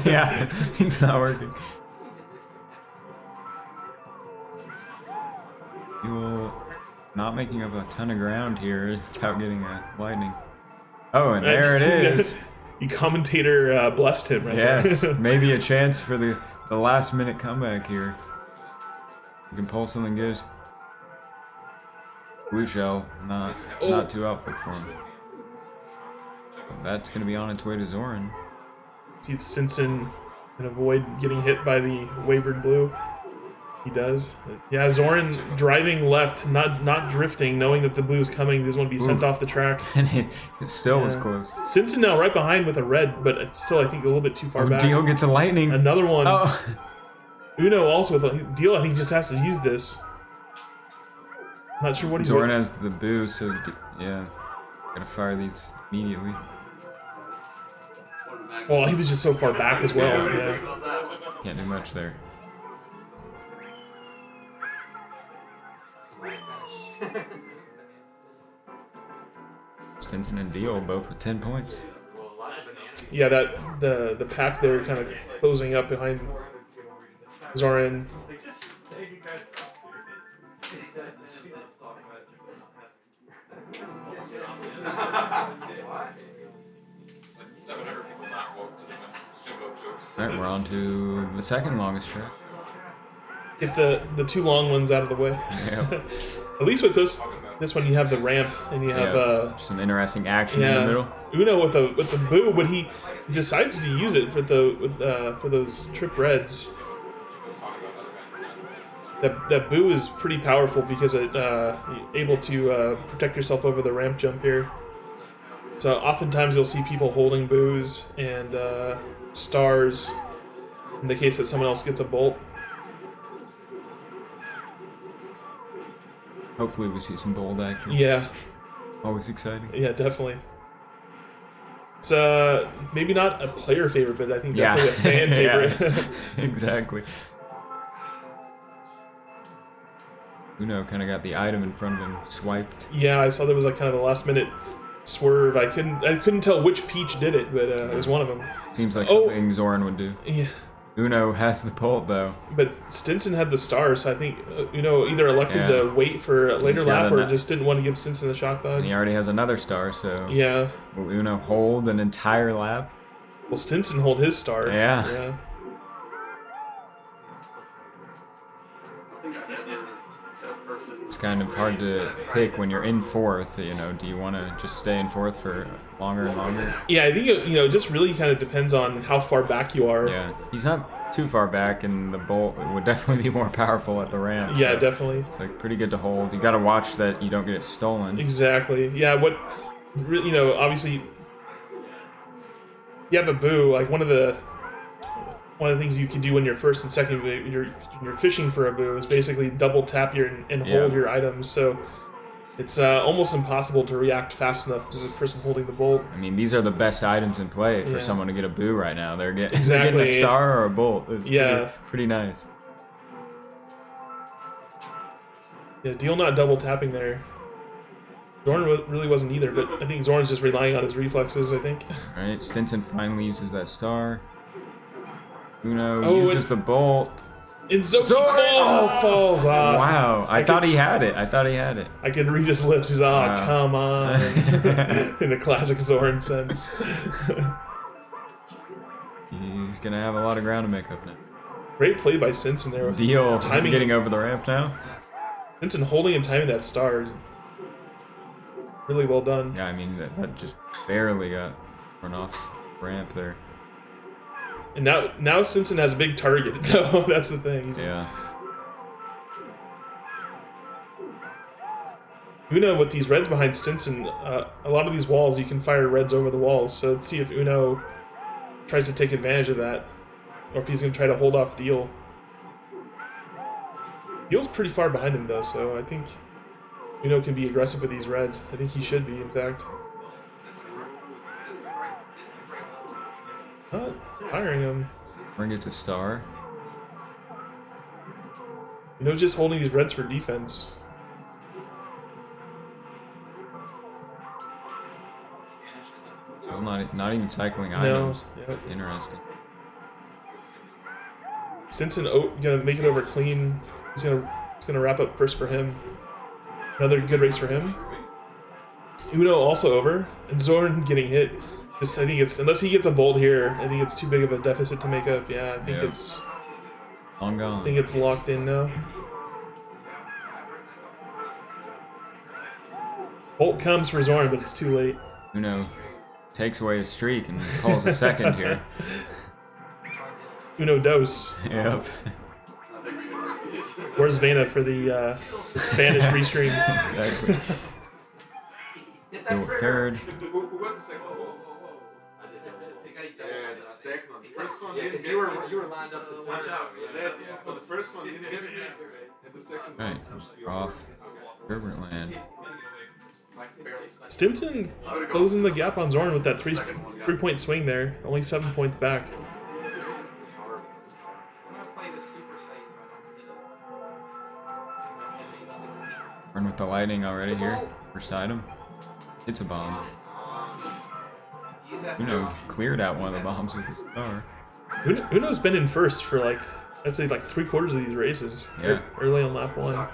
Yeah, it's not working. Deel not making up a ton of ground here without getting a lightning. Oh, and there it is.
The commentator blessed him right there.
Yes, maybe a chance for the last minute comeback here. You can pull something good. Blue shell, not too outfit for him. But that's going to be on its way to Zoran.
See if Stinson can avoid getting hit by the wavered blue. He does. Yeah, Zoran driving left, not drifting, knowing that the blue is coming. He doesn't want to be sent off the track.
And it still was close.
Stinson now right behind with a red, but it's still, I think, a little bit too far back.
Deel gets a lightning.
Another one.
Oh.
Uno also with a Deel, I think, just has to use this. Not sure what he's
Zoran has the boo, so yeah. Gotta fire these immediately.
Well, he was just so far back as well. Yeah.
Can't do much there. Stinson and Deel both with 10 points.
Yeah, that the pack there kind of closing up behind Zoran.
Alright, we're on to the second longest track.
Get the two long ones out of the way.
Yep.
At least with this one you have the ramp and you have
some interesting action in the middle.
Uno with the boo, but he decides to use it for those trip reds. That boo is pretty powerful because it able to protect yourself over the ramp jump here. So oftentimes you'll see people holding boos and stars in the case that someone else gets a bolt.
Hopefully we see some bold action.
Yeah.
Always exciting.
Yeah, definitely. It's maybe not a player favorite, but I think definitely a fan favorite.
Exactly. Uno kind of got the item in front of him swiped.
Yeah, I saw there was like kind of a last minute swerve. I couldn't tell which Peach did it, but it was one of them.
Seems like something Zoran would do.
Yeah.
Uno has the bolt though.
But Stinson had the star, so I think Uno either elected to wait for a later lap or just didn't want to give Stinson the shock dodge.
And he already has another star, so
yeah.
Will Uno hold an entire lap?
Well, Stinson hold his star.
Yeah. It's kind of hard to pick when you're in fourth. You know, do you want to just stay in fourth for longer and longer?
Yeah, I think it just really kind of depends on how far back you are.
Yeah, he's not too far back, and the bolt would definitely be more powerful at the ramp.
Yeah,
so
definitely.
It's like pretty good to hold. You got to watch that you don't get it stolen.
Exactly. Yeah. Obviously, you have a boo. Like one of the things you can do when you're first and second, you're fishing for a boo, is basically double tap and hold your items. So it's almost impossible to react fast enough to the person holding the bolt.
I mean, these are the best items in play for someone to get a boo right now. They're getting a star or a bolt. It's pretty nice.
Yeah, Deel not double tapping there. Zoran really wasn't either, but I think Zoran's just relying on his reflexes, I think.
All right, Stinson finally uses that star. Uno uses the bolt.
And Zoran falls off.
Wow, I thought he had it.
I can read his lips. He's come on. In a classic Zoran sense.
He's going to have a lot of ground to make up now.
Great play by Stinson there.
Deel getting over the ramp now.
Stinson holding and timing that star. Really well done.
Yeah, I mean, that just barely got run off ramp there.
And now Stinson has a big target. No, that's the thing.
Yeah.
Uno with these reds behind Stinson, a lot of these walls you can fire reds over the walls, so let's see if Uno tries to take advantage of that, or if he's going to try to hold off Deel. Deel's pretty far behind him though, so I think Uno can be aggressive with these reds. I think he should be, in fact. Not firing him.
Ring gets a star.
Uno just holding these reds for defense.
So not even cycling
No,
items.
yeah.
That's interesting.
Stinson gonna make it over clean. He's gonna wrap up first for him. Another good race for him. Uno also over, and Zoran getting hit. I think it's, unless he gets a bolt here, I think it's too big of a deficit to make up. Yeah, I think it's
Long gone.
I think it's locked in now. Bolt comes for Zoran, but it's too late.
Uno takes away his streak and calls a second here.
Uno dos.
Yep.
Where's Vena for the Spanish restream?
Exactly. Go third.
Who got the second one? Yeah, the second one. The first one didn't get you were lined up to watch out. But the first one didn't get me. And the second one.
Right. Off. Herbert land.
Stinson closing the gap on Zoran with that three-point swing there. Only 7 points back.
Run with the lighting already here. First item. It's a bomb. Uno cleared out one of the bombs with his star.
Uno's been in first for like, I'd say like 3/4 of these races.
Yeah.
Early on lap 1.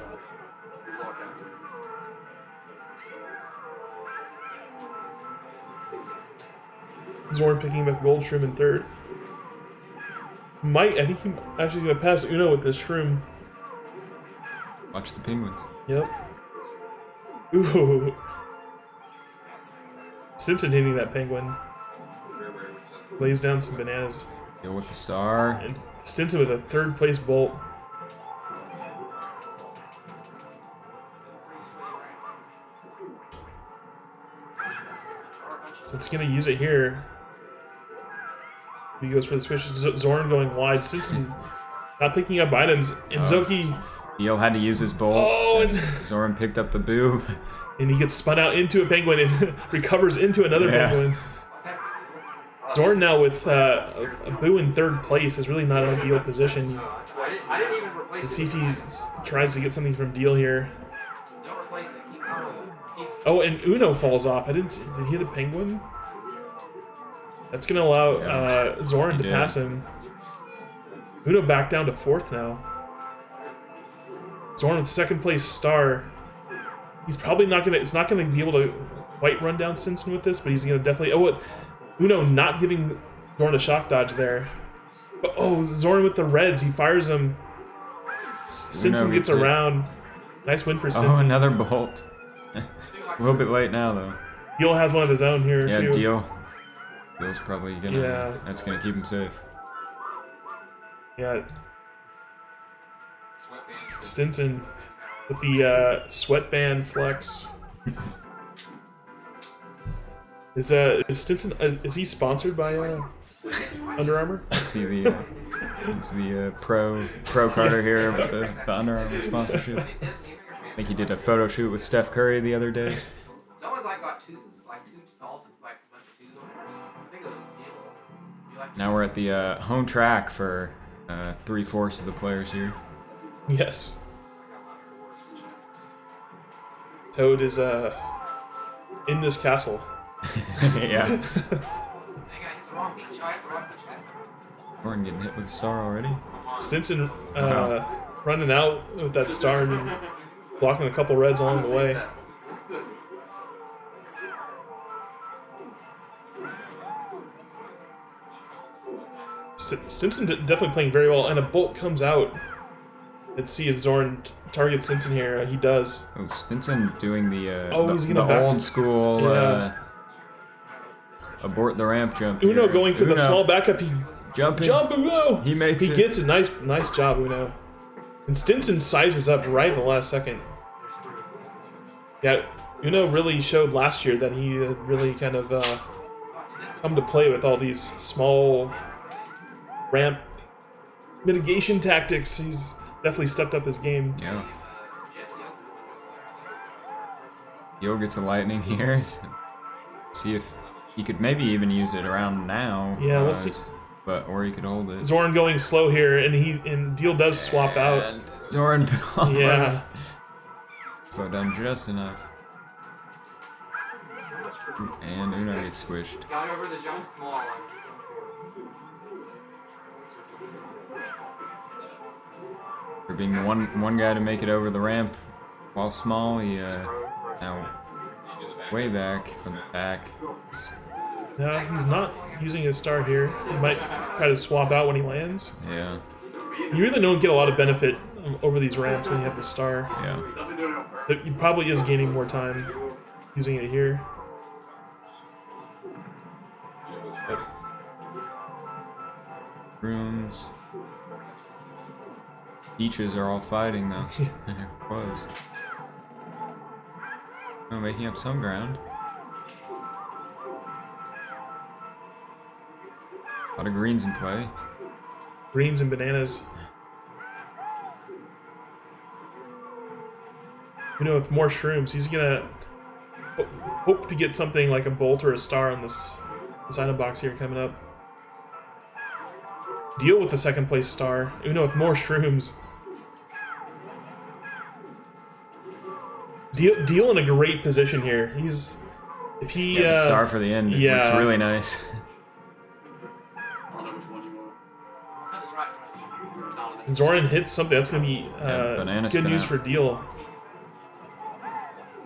Zoran picking up gold shroom in third. I think he's actually gonna pass Uno with this shroom.
Watch the penguins.
Yep. Ooh. Stinson hitting that penguin. Lays down some bananas.
Deal with the star.
And Stinson with a third place bolt. So it's gonna use it here. He goes for the switch. Zoran going wide. Stinson not picking up items. And Zoki.
Deel had to use his bolt.
Oh, and
Zoran picked up the boo.
And he gets spun out into a penguin and recovers into another penguin. Zoran now with a boo in third place is really not an ideal position. Let's see if he tries to get something from Deel here. Oh, and Uno falls off. I didn't see, did he hit a penguin? That's going to allow Zoran to pass him. Uno back down to fourth now. Zoran with second place star. He's probably not gonna. It's not gonna be able to quite run down Stinson with this, but he's gonna definitely. Oh, what? Uno not giving Zoran a shock dodge there. But oh, Zoran with the reds. He fires him. Stinson gets around. Nice win for Stinson.
Oh, another bolt. A little bit late now though.
Deel has one of his own here
Yeah,
too.
Deel's probably gonna.
Yeah.
That's gonna keep him safe.
Yeah. Stinson with the sweatband flex. Is Stinson is he sponsored by Under Armour?
He's the pro carter here with the Under Armour sponsorship. I think he did a photo shoot with Steph Curry the other day.
Someone's got two tall, a bunch of twos on it. I think it was Deel.
Now we're at the home track for 3/4 of the players here.
Yes. Toad is in this castle.
Yeah. Zoran getting hit with a star already.
Stinson running out with that star and blocking a couple reds along the way. Stinson definitely playing very well, and a bolt comes out. Let's see if Zoran targets Stinson here. He does.
Oh, Stinson doing the
he's
the
gonna back.
old school abort the ramp jump.
Uno
here.
going for the small backup. He
jumping.
jump Uno.
He makes
He
it.
gets it. Nice job, Uno. And Stinson sizes up right at the last second. Yeah, Uno really showed last year that he had really kind of come to play with all these small ramp mitigation tactics. He's definitely stepped up his game.
Yeah. Yo gets a lightning here. See if he could maybe even use it around now.
Yeah, we'll see.
But or he could hold it.
Zoran going slow here, and Deel does swap out.
And Zoran almost
Yeah.
slowed down just enough. And Uno gets squished.
Got over the jump small one.
For being the one guy to make it over the ramp while small, he now way back from the back.
No, he's not using his star here. He might try to swap out when he lands.
Yeah,
You really don't get a lot of benefit over these ramps when you have the star.
yeah.
But he probably is gaining more time using it here.
Rooms. Peaches are all fighting though. They're close. Oh, making up some ground. A lot of greens in play.
Greens and bananas. With more shrooms, he's gonna hope to get something like a bolt or a star on this item box here coming up. Deel with the second place star. Uno with more shrooms. Deel in a great position here. He's if he
Yeah, the star for the end.
yeah.
It looks really nice.
and Zoran hits something. That's gonna be
banana
good
spin
news
out.
for Deel.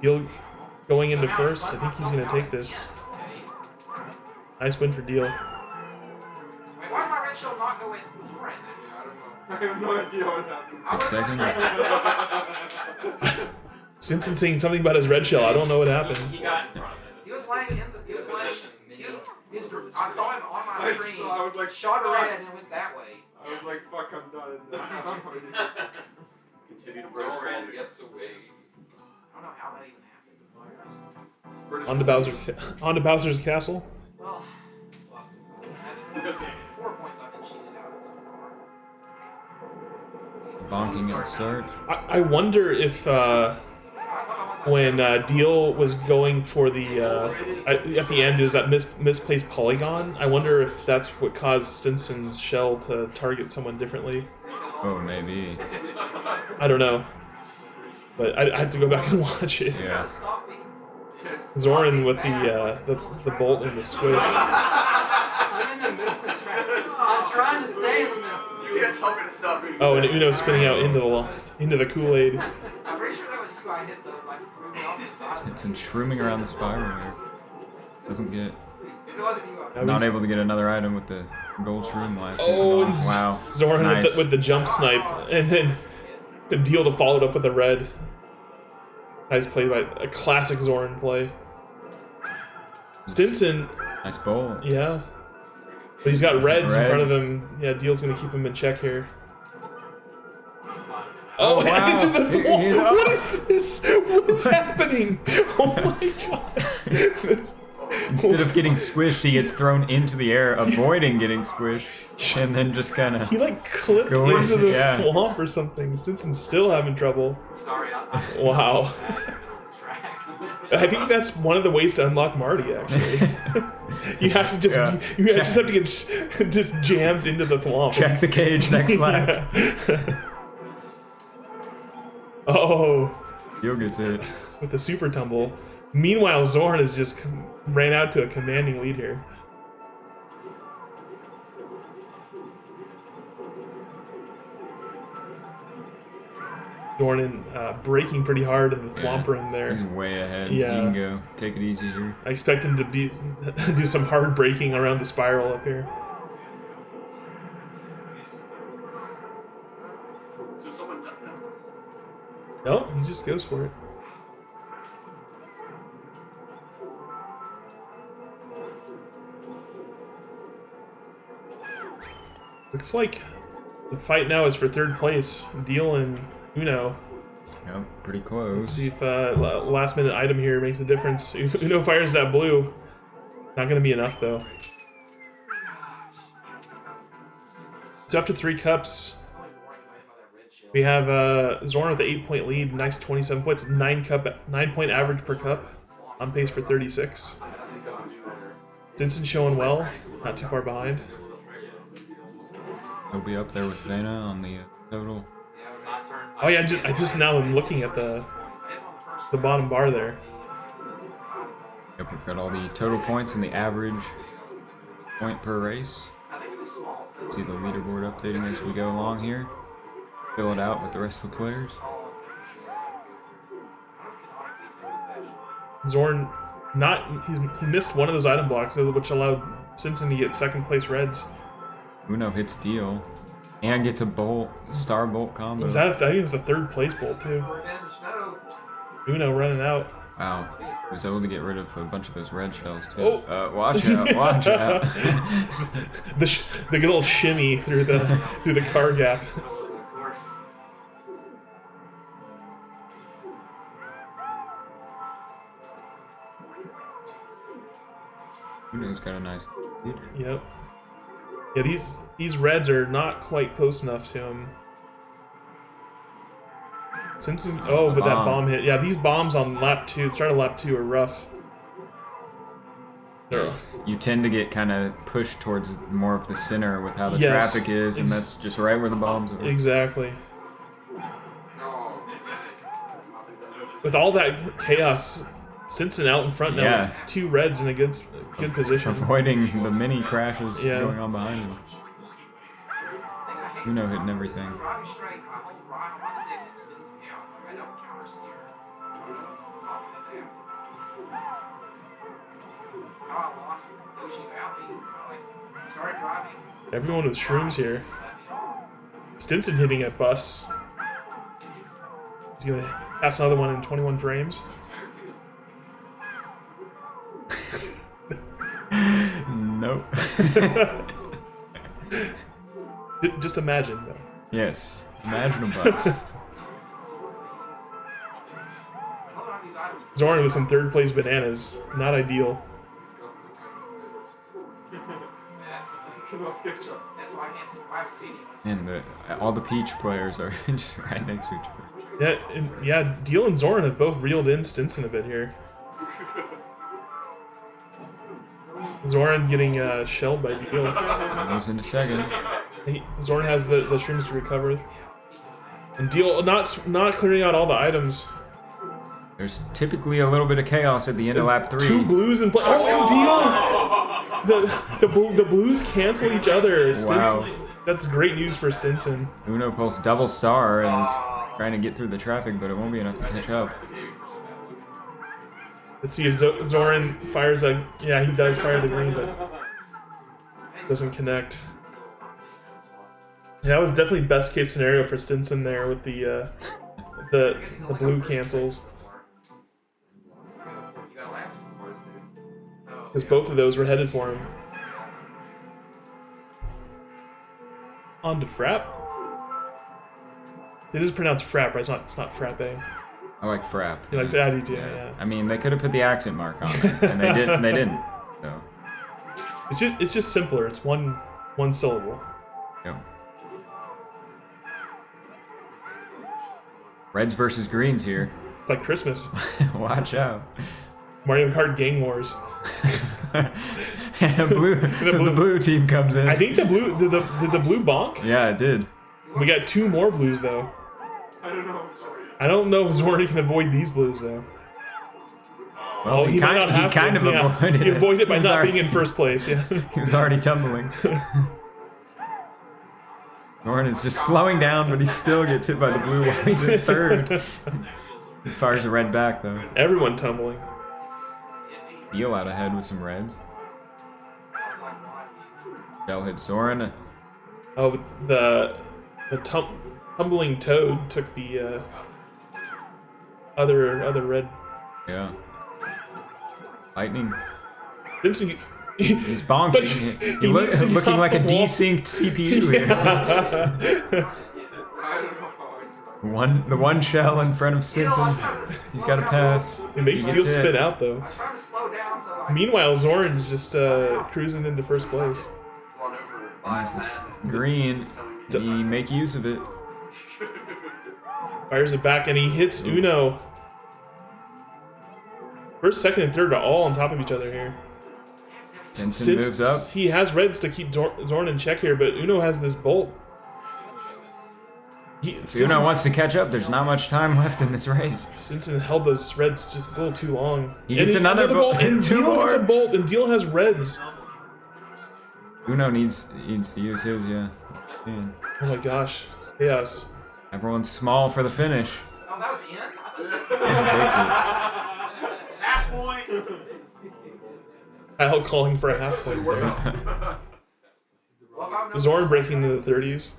Deel going into first. I think he's gonna take this. Nice win for Deel.
Wait, why did my red shield not go in? Zoran? I have no idea what happened.
Good second.
Stinson saying something about his red shell. I don't know what happened.
He was laying in the position. I saw him on my screen. I was like, shot red and it went that way. I was like, fuck, I'm done. Somehow continue to Zoran gets away. I don't know how that even happened.
On to Bowser's castle.
Well, that's 4 points I've been cheated out of so far.
Bonking at the start.
I wonder if when Deel was going for the at the end is that misplaced polygon. I wonder if that's what caused Stinson's shell to target someone differently.
Oh, maybe.
I don't know, but I have to go back and watch it.
Yeah.
Zoran with the bolt and the squish.
I'm in the middle of the track. I'm trying to stay in the middle. You can't tell me to stop.
Oh, and Uno spinning out into the Kool-Aid.
I'm pretty sure that was you. I hit the threw me off the side.
Stinson shrooming around the spiral here. Doesn't get.
If it wasn't you, I
Not able to get another item with the gold shroom last.
Oh, and
wow.
Zoran
Nice.
with the jump snipe, and then the Deel to follow it up with the red. Nice play by a classic Zoran play. Stinson,
Nice bowl.
yeah, but he's got reds in front of
Reds.
him. Yeah, Deel's gonna keep him in check here.
Oh,
Oh,
wow.
into the wall.
He's-
What is this? What is happening? Oh my god!
Instead of getting squished, he gets thrown into the air, avoiding getting squished, and then just kind of.
He like clipped
Go in,
into the
yeah.
swamp or something. Stinson's still having trouble.
Sorry,
Wow.
track.
I think that's one of the ways to unlock Marty. Actually, you have to just
Yeah.
you just have to get just jammed into the swamp.
Check the cage next lap.
Yeah. Oh,
Deel gets it.
with the super tumble. Meanwhile, Zoran has just ran out to a commanding lead here. Zoran braking pretty hard in the swamp room there.
He's way ahead.
Yeah.
He can go. Take it easy here.
I expect him to do some hard braking around the spiral up here. No, he just goes for it. Looks like the fight now is for third place. Deel and Uno.
Yep, pretty
Let's
close.
see if last minute item here makes a difference. Uno fires that blue. Not gonna be enough though. So after 3 cups, we have Zoran with the 8-point lead. Nice 27 points. 9-point average per cup. On pace for 36. Stinson showing well. Not too far behind.
He'll be up there with Vena on the total.
Oh yeah, I just now am looking at the bottom bar there.
Yep, we've got all the total points and the average point per race. See the leaderboard updating as we go along here. Fill it out with the rest of the players.
Zoran, he missed one of those item blocks, which allowed Stinson to get second place reds.
Uno hits Deel and gets a bolt, star bolt combo.
I think it was the third place bolt too. Uno running out.
Wow, he was able to get rid of a bunch of those red shells too.
Oh.
Watch out! Watch out!
the good old shimmy through the car gap.
Uno's got a nice lead.
Yep. Yeah, these reds are not quite close enough to him. Since but that bomb hit. Yeah, these bombs on lap 2, the start of lap 2 are rough.
You tend to get kind of pushed towards more of the center with how the
Yes,
traffic is, and that's just right where the bombs are.
Exactly. With all that chaos, Stinson out in front now with 2 reds in a good position.
Avoiding the mini crashes
Yeah.
going on behind him. Uno hitting everything.
Everyone with shrooms here. Stinson hitting a bus. He's gonna pass another one in 21 frames.
Nope.
Just imagine, though.
Yes. Imagine a bus.
Zoran with some third place bananas. Not ideal.
And all the Peach players are just right next to each other.
Yeah, Deel and Zoran have both reeled in Stinson a bit here. Zoran getting shelled by Deel.
Goes into second.
Zoran has the shrooms to recover. And Deel not clearing out all the items.
There's typically a little bit of chaos at the end of lap 3.
2 blues in play. Oh, and Deel! The blues cancel each other.
Wow.
That's great news for Stinson.
Uno pulls double star and is trying to get through the traffic, but it won't be enough to catch up.
Let's see if Zoran fires a... Yeah, he does fire the green, but doesn't connect. Yeah, that was definitely best case scenario for Stinson there with the blue cancels. Because both of those were headed for him. On to Frap. It is pronounced Frap, right? It's not Frappe.
I like Frap.
You like that? I do too, yeah.
I mean, they could have put the accent mark on it, and they didn't. They didn't. So.
It's just simpler. It's one syllable.
Yep. Reds versus greens here.
It's like Christmas.
Watch out.
Mario Kart Gang Wars.
And the blue team comes in.
I think the blue did the blue bonk?
Yeah, it did.
We got 2 more blues though. I don't know if Zoran can avoid these blues though.
Well, he
might not have
kind of avoided it.
He avoided it by not
already,
being in first place. Yeah.
He was already tumbling. Zoran is just slowing down, but he still gets hit by the blue while he's in third. He fires a red back though.
Everyone tumbling.
Deel out ahead with some reds. Bell hits Zoran.
Oh, the Humbling Toad took the other red.
Yeah. Lightning.
Stinson,
He's bonking.
He needs to get
looking
off
like a
the wall.
desynced CPU here.
I don't know how I survived.
The one shell in front of Stinson. He's got to pass.
It makes
He
Deel
gets hit.
spin out though.
I was trying to slow down so I
Meanwhile, Zoran's just cruising into first place.
run over
There's this green. He make use of it.
Fires it back and he hits Uno. First, second, and third are all on top of each other here.
Stinson moves up.
He has reds to keep Zoran in check here, but Uno has this bolt.
Uno wants to catch up. There's not much time left in this race.
Stinson held those reds just a little too long.
He gets another bolt.
And
Two
Deel gets a
more.
bolt, and Deel has reds.
Uno needs to use his, yeah.
Oh my gosh, it's chaos.
Everyone's small for the finish.
Oh, that was the end?
And takes it.
Half point.
Kyle calling for a half point there.
Well, if I'm not-
Zoran breaking into the 30s.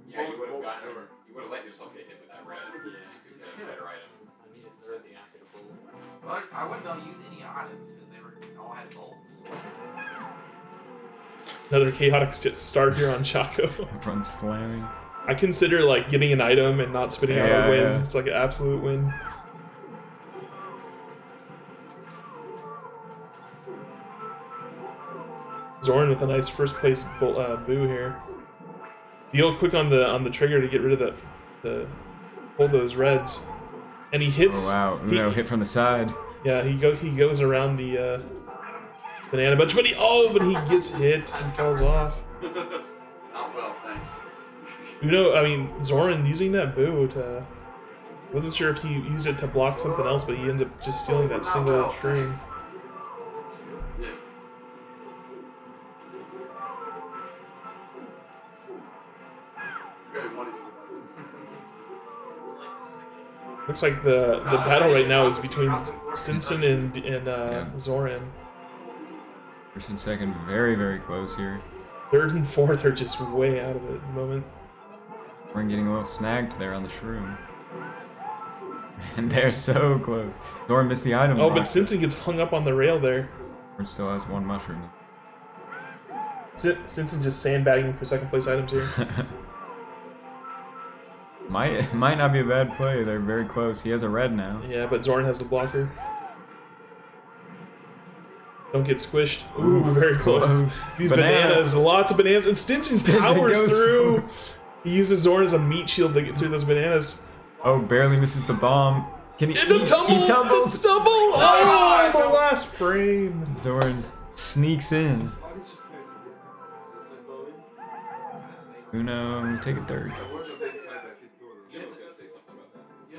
Yeah, you would have gotten over. You would have let yourself get hit with that red. So you could get a better item.
Well, I wouldn't be able to use any items because they all had bolts.
Another chaotic start here on Chaco.
Everyone's slamming.
I consider like getting an item and not spitting out
Yeah,
a win.
yeah.
It's like an absolute win. Zoran with a nice first place boo here. Deel quick on the trigger to get rid of hold those reds, and he hits.
Oh wow, Uno hit from the side.
Yeah, he goes around the banana bunch, but he gets hit and falls off.
Not well, thanks.
Zoran using that boo to. Wasn't sure if he used it to block something else, but he ended up just stealing that single string.
Yeah. Really wanted to.
Looks like the battle right now is between Stinson and Zoran.
First and second, very, very close here.
Third and fourth are just way out of it at the moment.
We're getting a little snagged there on the shroom. And they're so close. Zoran missed the item.
Oh,
block.
but Stinson gets hung up on the rail there.
Zoran still has one mushroom.
Stinson just sandbagging for second place items here.
might not be a bad play. They're very close. He has a red now.
Yeah, but Zoran has the blocker. Don't get squished. Ooh, very close. These bananas, lots of bananas, and Stinson powers
goes
through. He uses Zoran as a meat shield to get through those bananas.
Oh, barely misses the bomb. Can he?
And the tumble!
He tumbles.
The tumble! Oh, the last frame.
Zoran sneaks in. Uno, take it third.
You hit the ones on the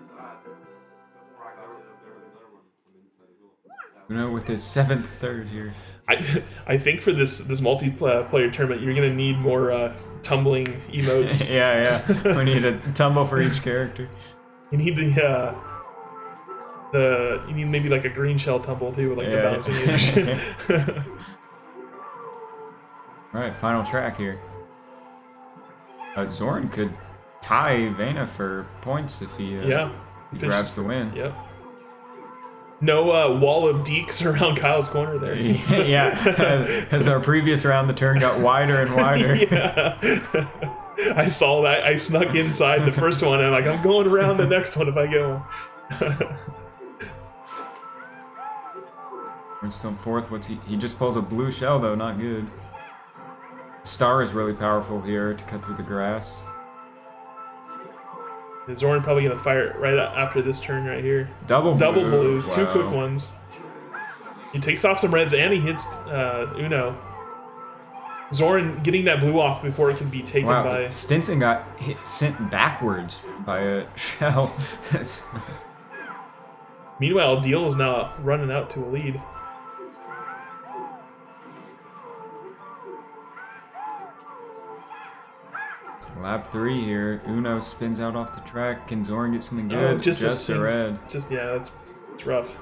inside before I got to
Uno with his 7th third here.
I think for this multiplayer tournament, you're gonna need more tumbling emotes.
yeah. We need a tumble for each character.
You need you need maybe like a green shell tumble too, with like the bouncing action.
Alright, final track here. Zoran could tie Vena for points if he, he grabs the win.
Yep. No wall of deeks around Kyle's corner there.
Yeah, as our previous round, the turn got wider and wider.
Yeah. I saw that. I snuck inside the first one, and I'm going around the next one if I get one.
We're still in 4th. What's he just pulls a blue shell though, not good. Star is really powerful here to cut through the grass.
Zoran probably gonna fire it right after this turn right here.
Double
blues,
wow.
2 quick ones. He takes off some reds and he hits Uno. Zoran getting that blue off before it can be taken by.
Stinson got sent backwards by a shell.
Meanwhile, Deel is now running out to a lead.
Lap 3 here. Uno spins out off the track. Can Zoran get something good? Just a red.
It's rough.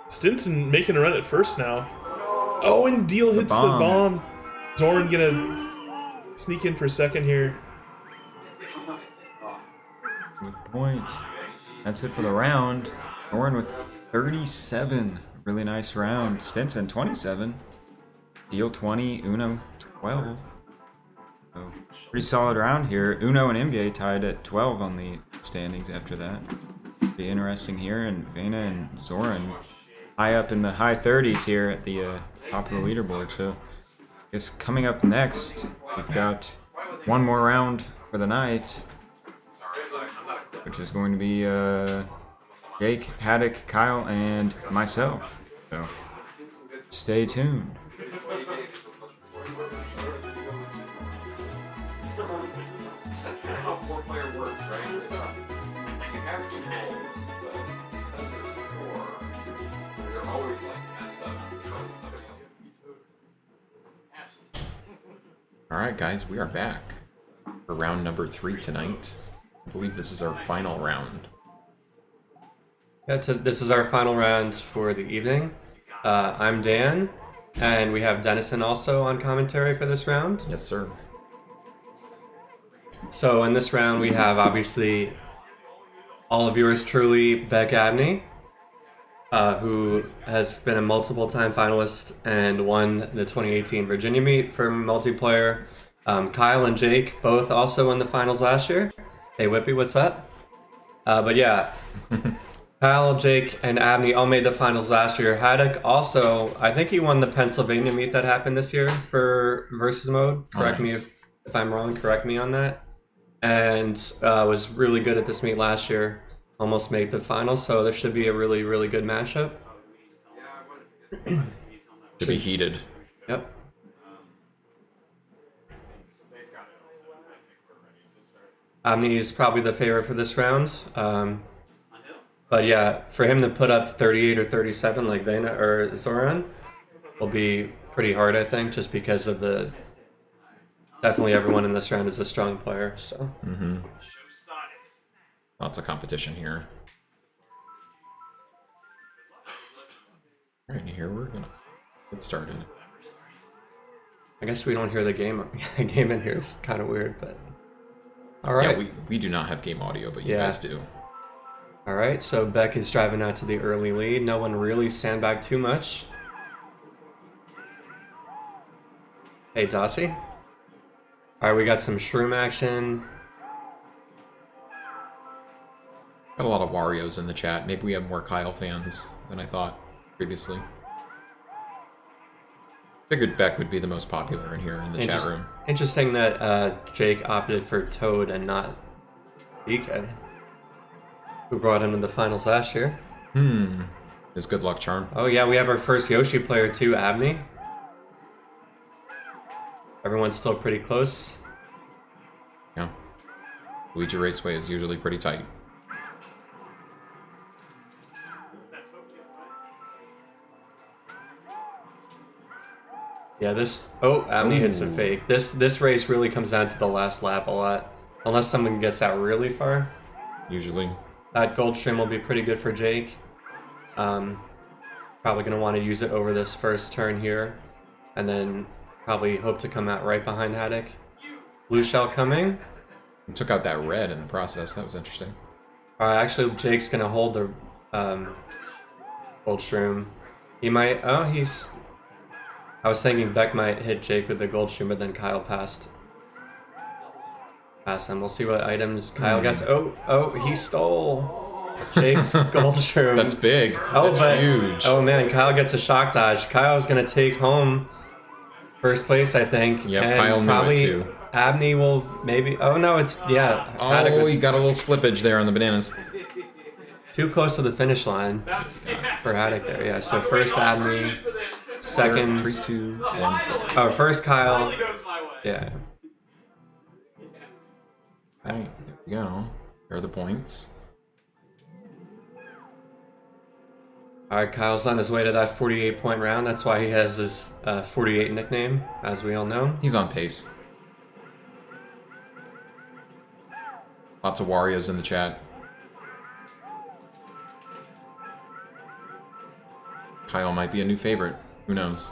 Stinson making a run at first now. Oh, and Deel hits the bomb. Zoran gonna sneak in for second here.
with a point. That's it for the round. Zoran with 37. Really nice round. Stinson 27. Deel 20. Uno 12. So pretty solid round here. Uno and Mgay tied at 12 on the standings after that. Be interesting here. And Vena and Zoran high up in the high 30s here at the top of the leaderboard. So I guess coming up next, we've got one more round for the night, which is going to be Jake, Hattok, Kyle, and myself. So stay tuned.
That's kind of how four-player works, right? You have some goals, but because there's four, they're always like messed up because somebody else
Alright guys, we are back for round number 3 tonight. I believe this is our final round.
Yeah, this is our final round for the evening. I'm Dan, and we have Dennison also on commentary for this round.
Yes, sir.
So in this round, we have obviously all of yours truly, Beck Abney, who has been a multiple-time finalist and won the 2018 Virginia meet for multiplayer. Kyle and Jake both also in the finals last year. Hey, Whippy, what's up? But yeah, Kyle, Jake, and Abney all made the finals last year. Hattok also, I think he won the Pennsylvania meet that happened this year for versus mode. Correct me if I'm wrong. Correct me on that. And was really good at this meet last year. Almost made the finals, so there should be a really, really good matchup.
Should be heated.
Yep. Abney is probably the favorite for this round. But yeah, for him to put up 38 or 37 like Vena or Zoran will be pretty hard, I think, just because of the... Definitely everyone in this round is a strong player, so...
Lots of competition here. Alright, here we're gonna get started.
I guess we don't hear the game. Game in here is kind of weird, but... Alright.
Yeah, we do not have game audio, but you guys do.
Alright, so Beck is driving out to the early lead. No one really sandbagged too much. Hey, Dossie. Alright, we got some shroom action.
Got a lot of Warios in the chat. Maybe we have more Kyle fans than I thought previously. Figured Beck would be the most popular in here in the chat room.
Interesting that Jake opted for Toad and not DK, who brought him to the finals last year.
His good luck charm.
Oh yeah, we have our first Yoshi player too, Abney. Everyone's still pretty close.
Yeah. Luigi Raceway is usually pretty tight.
Yeah, Abney hits a fake. This race really comes down to the last lap a lot. Unless someone gets out really far.
Usually.
That gold stream will be pretty good for Jake. Probably going to want to use it over this first turn here. And then probably hope to come out right behind Hattok. Blue shell coming.
He took out that red in the process. That was interesting.
Actually, Jake's going to hold the gold shroom. He might... Oh, he's... I was thinking Beck might hit Jake with the gold stream, but then Kyle passed him. We'll see what items Kyle gets. Oh, he stole Jake's gold shroom.
That's big. That's huge.
Oh man, Kyle gets a shock dodge. Kyle's gonna take home first place, I think.
Yep,
and
Kyle knew it too.
Abney will maybe... Oh no, it's... Yeah.
Oh, he got a little slippage there on the bananas.
Too close to the finish line for Hattok there. Yeah, so first Abney... Second,
3, 2, 1.
Oh, first Kyle. Yeah.
Alright, there we go. Here are the points.
Alright, Kyle's on his way to that 48-point round. That's why he has this 48 nickname, as we all know.
He's on pace. Lots of Warios in the chat. Kyle might be a new favorite. Who knows?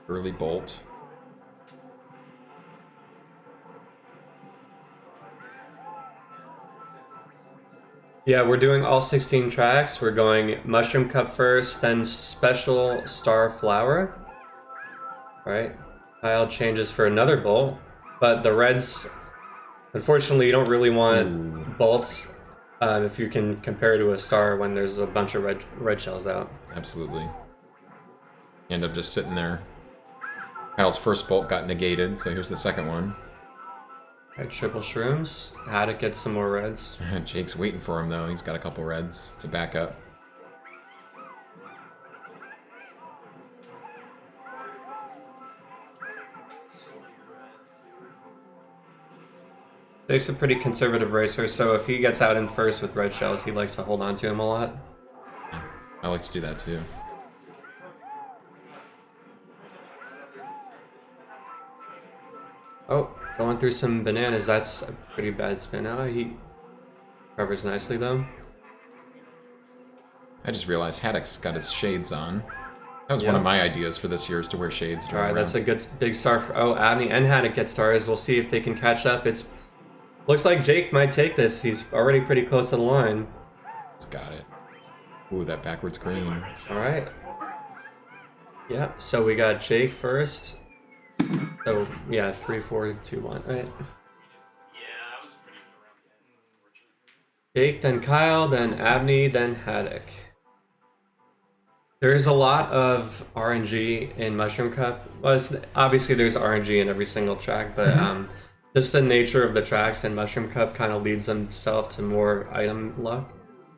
Early bolt.
Yeah, we're doing all 16 tracks. We're going Mushroom Cup first, then Special Star Flower. Alright. Kyle changes for another bolt. But the reds, unfortunately, you don't really want bolts if you can compare to a star when there's a bunch of red shells out.
Absolutely. You end up just sitting there. Kyle's first bolt got negated, so here's the second one.
Alright, triple shrooms. Hattok gets some more reds.
Jake's waiting for him, though. He's got a couple reds to back up.
Jake's a pretty conservative racer, so if he gets out in first with red shells, he likes to hold on to him a lot.
Yeah, I like to do that, too.
Oh, going through some bananas. That's a pretty bad spin out. He covers nicely, though.
I just realized Hattok's got his shades on. That was one of my ideas for this year, is to wear shades during
Alright, that's a
rounds.
good big star for... Oh, Abney and Hattok get stars. We'll see if they can catch up. It's... Looks like Jake might take this. He's already pretty close to the line.
He's got it. Ooh, that backwards green.
Alright. Yeah, so we got Jake first. So, yeah, 3, 4, 2, 1, right? Jake, then Kyle, then Abney, then Hattok. There's a lot of RNG in Mushroom Cup. Well, obviously there's RNG in every single track, but just the nature of the tracks in Mushroom Cup kind of leads themselves to more item luck.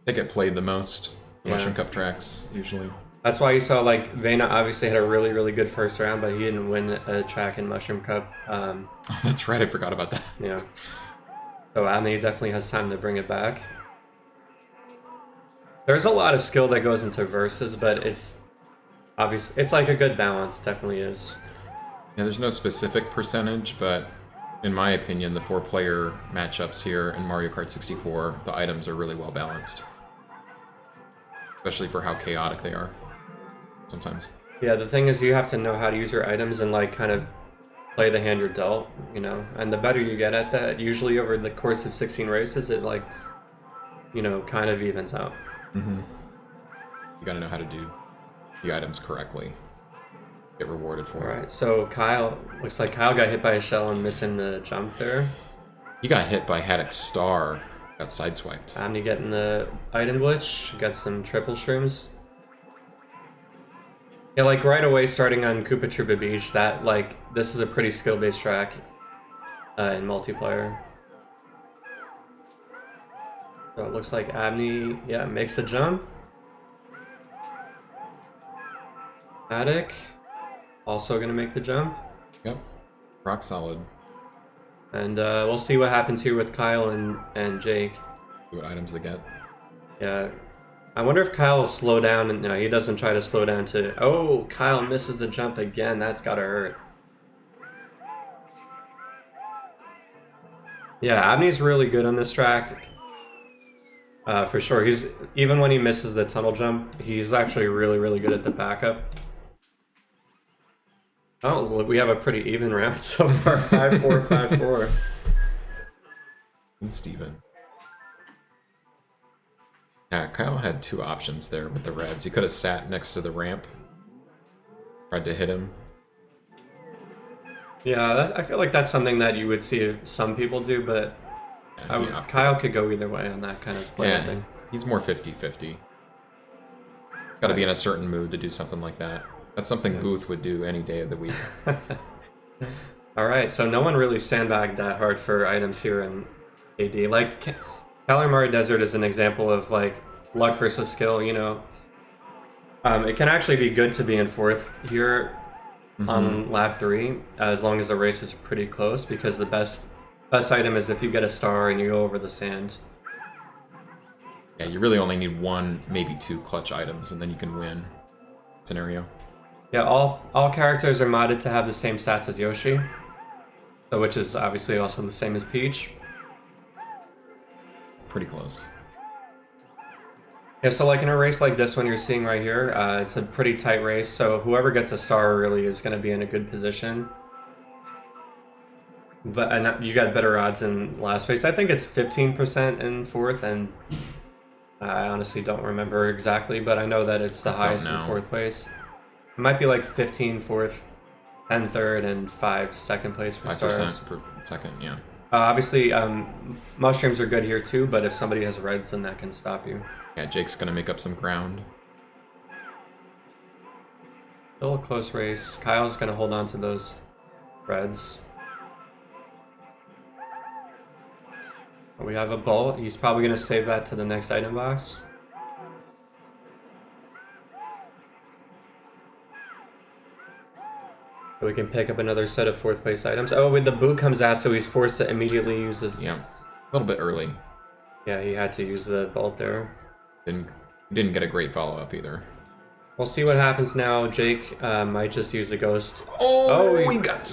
They get played the most.
Yeah.
Mushroom Cup tracks, usually.
That's why you saw, like, Vena obviously had a really, really good first round, but he didn't win a track in Mushroom Cup.
That's right, I forgot about that.
Yeah. So Abney definitely has time to bring it back. There's a lot of skill that goes into verses, but it's obvious. It's like a good balance, definitely is.
Yeah, there's no specific percentage, but in my opinion, the 4-player matchups here in Mario Kart 64, the items are really well balanced. Especially for how chaotic they are sometimes.
Yeah, the thing is you have to know how to use your items and, like, kind of play the hand you're dealt, you know? And the better you get at that, usually over the course of 16 races, it, like, you know, kind of evens out.
Mm-hmm. You gotta know how to do the items correctly. Get rewarded for it.
Alright, so Kyle, looks like Kyle got hit by a shell and missing the jump there.
He got hit by Hattok's star. Got sideswiped.
Abney getting the item glitch, got some triple shrooms. Yeah, like right away starting on Koopa Troopa Beach, that, like, this is a pretty skill-based track in multiplayer. So it looks like Abney, yeah, makes a jump. Hattok, also gonna make the jump.
Yep. Rock solid.
And we'll see what happens here with Kyle and Jake.
See what items they get.
Yeah. I wonder if Kyle will slow down. And no, he doesn't try to slow down to... Oh, Kyle misses the jump again. That's gotta hurt. Yeah, Abney's really good on this track. For sure. He's even when he misses the tunnel jump, he's actually really, really good at the backup. Oh, look, we have a pretty even round so far. 5-4, 5-4.
And Steven. Yeah, Kyle had two options there with the reds. He could have sat next to the ramp. Tried to hit him.
Yeah, I feel like that's something that you would see some people do, but
Yeah,
Kyle could go either way on that kind of play, I
yeah,
think.
he's more 50-50. Gotta be in a certain mood to do something like that. That's something Booth would do any day of the week.
Alright, so no one really sandbagged that hard for items here in AD. Like, Calamari Desert is an example of, like, luck versus skill, you know. It can actually be good to be in fourth here on lap 3, as long as the race is pretty close, because the best item is if you get a star and you go over the sand.
Yeah, you really only need one, maybe two clutch items, and then you can win. Scenario.
Yeah, all characters are modded to have the same stats as Yoshi, so which is obviously also the same as Peach.
Pretty close.
Yeah, so like in a race like this one you're seeing right here, it's a pretty tight race, so whoever gets a star really is going to be in a good position. And you got better odds in last race. I think it's 15% in fourth and I honestly don't remember exactly, but I know that it's the highest in
know.
4th place. It might be like 15 4th, 10 3rd, and 5 second place for
5%
stars.
per second, yeah.
Obviously, mushrooms are good here too, but if somebody has reds, then that can stop you.
Yeah, Jake's gonna make up some ground.
Still a close race. Kyle's gonna hold on to those reds. We have a bolt. He's probably gonna save that to the next item box. So we can pick up another set of 4th place items. Oh, with the boot comes out, so he's forced to immediately use his...
Yeah, a little bit early.
Yeah, he had to use the bolt there.
Didn't get a great follow-up either.
We'll see what happens now. Jake might just use the ghost.
Oh,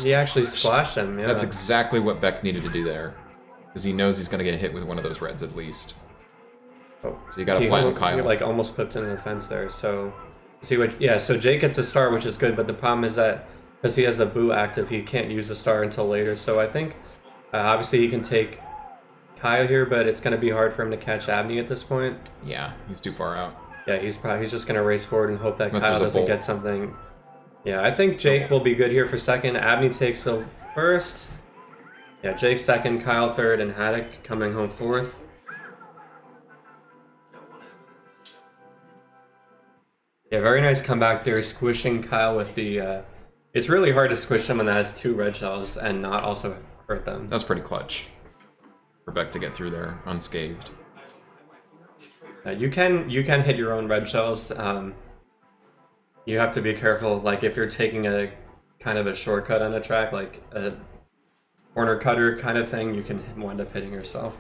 he actually splashed him. Yeah.
That's exactly what Beck needed to do there. Because he knows he's going to get hit with one of those reds at least.
Oh,
so you got to flatten Kyle.
He like almost clipped into the fence there. So see what? Yeah. So Jake gets a star, which is good. But the problem is that because he has the boot active, he can't use the star until later. So I think obviously he can take Kyle here, but it's going to be hard for him to catch Abney at this point.
Yeah, he's too far out.
Yeah, he's just going to race forward and hope that
Unless
Kyle
there's a
doesn't
bolt.
get something. Yeah, I think Jake will be good here for second. Abney takes the first. Yeah, Jake second, Kyle third, and Hattok coming home fourth. Yeah, very nice comeback there, squishing Kyle with the... it's really hard to squish someone that has 2 red shells and not also hurt them.
That was pretty clutch for Beck to get through there unscathed.
You can hit your own red shells. You have to be careful, like if you're taking a kind of a shortcut on a track, like a corner cutter kind of thing, you can wind up hitting yourself.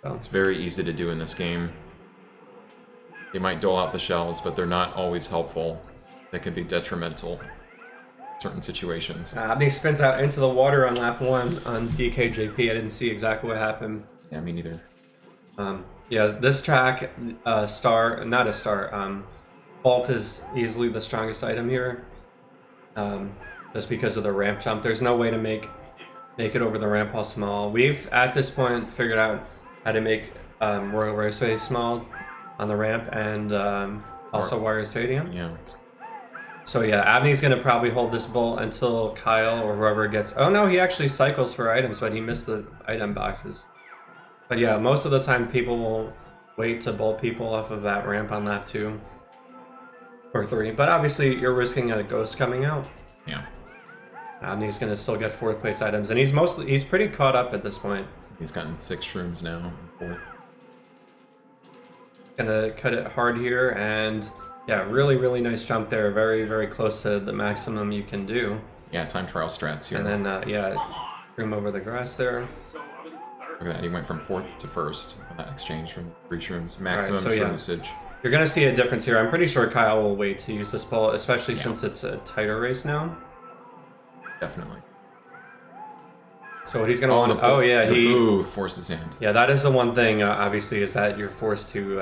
So.
It's very easy to do in this game. They might dole out the shells, but they're not always helpful. They can be detrimental in certain situations.
Abney spins out into the water on lap 1 on DKJP. I didn't see exactly what happened.
Yeah, me neither.
Yeah, this track, Bolt is easily the strongest item here. Just because of the ramp jump. There's no way to make it over the ramp while small. We've, at this point, figured out how to make Royal Raceway small on the ramp and also Warrior Stadium.
Yeah.
So yeah, Abney's going to probably hold this bolt until Kyle or whoever gets... Oh no, he actually cycles for items, but he missed the item boxes. But yeah, most of the time people will wait to bolt people off of that ramp on lap 2 or 3. But obviously, you're risking a ghost coming out.
Yeah.
Abney's going to still get 4th place items, and he's pretty caught up at this point.
He's gotten 6 shrooms now. 4th.
Gonna cut it hard here, and yeah, really, really nice jump there. Very, very close to the maximum you can do.
Yeah, time trial strats here.
And then, yeah, room over the grass there.
Look at that, he went from 4th to 1st on that exchange from 3 shrooms. Maximum
so, yeah.
shroom usage.
You're gonna see a difference here. I'm pretty sure Kyle will wait to use this bolt, especially since it's a tighter race now.
Definitely.
So what he's gonna want? Oh yeah,
the boo forced his hand.
Yeah, that is the one thing. Obviously, is that you're forced to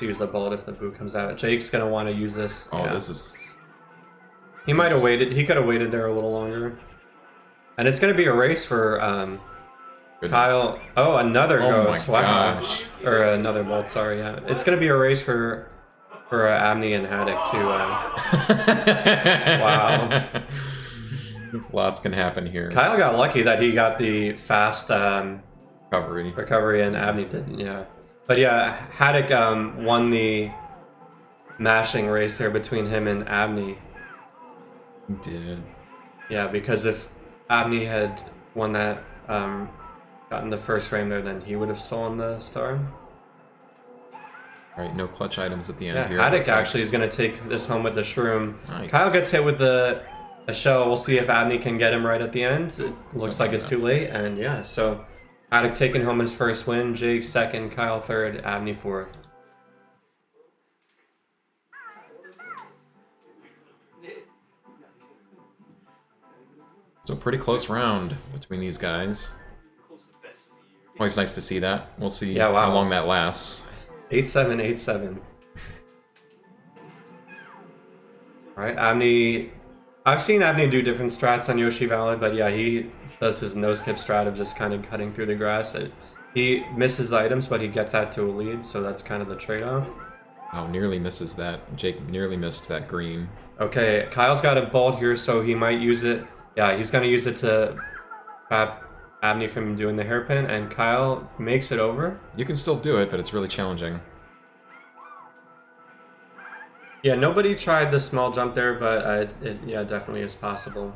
use the bolt if the boo comes out. Jake's gonna want to use this.
Oh,
yeah.
this is.
He might have waited. He could have waited there a little longer. And it's gonna be a race for Kyle. Oh, another ghost.
My
wow.
gosh.
Or another bolt. Sorry. Yeah, it's gonna be a race for Abney and Hattok too. Wow.
Lots can happen here.
Kyle got lucky that he got the fast
recovery
and Abney didn't, yeah. But yeah, Hattok won the mashing race there between him and Abney.
He did.
Yeah, because if Abney had won that, gotten the first frame there, then he would have stolen the star.
Alright, no clutch items at the end
Yeah,
here.
Hattok actually is going to take this home with the shroom.
Nice.
Kyle gets hit with a shell. We'll see if Abney can get him right at the end. It looks like it's too late, and yeah, so Hattok taking home his first win. Jake second, Kyle third, Abney fourth.
So pretty close round between these guys. Always nice to see that. We'll see how long that lasts.
8-7, 8-7. Alright, Abney... I've seen Abney do different strats on Yoshi Valley, but yeah, he does his no-skip strat of just kind of cutting through the grass. He misses the items, but he gets that to a lead, so that's kind of the trade-off.
Oh, nearly misses that. Jake nearly missed that green.
Okay, Kyle's got a bolt here, so he might use it. Yeah, he's gonna use it to stop Abney from doing the hairpin, and Kyle makes it over.
You can still do it, but it's really challenging.
Yeah, nobody tried the small jump there, but yeah, definitely is possible.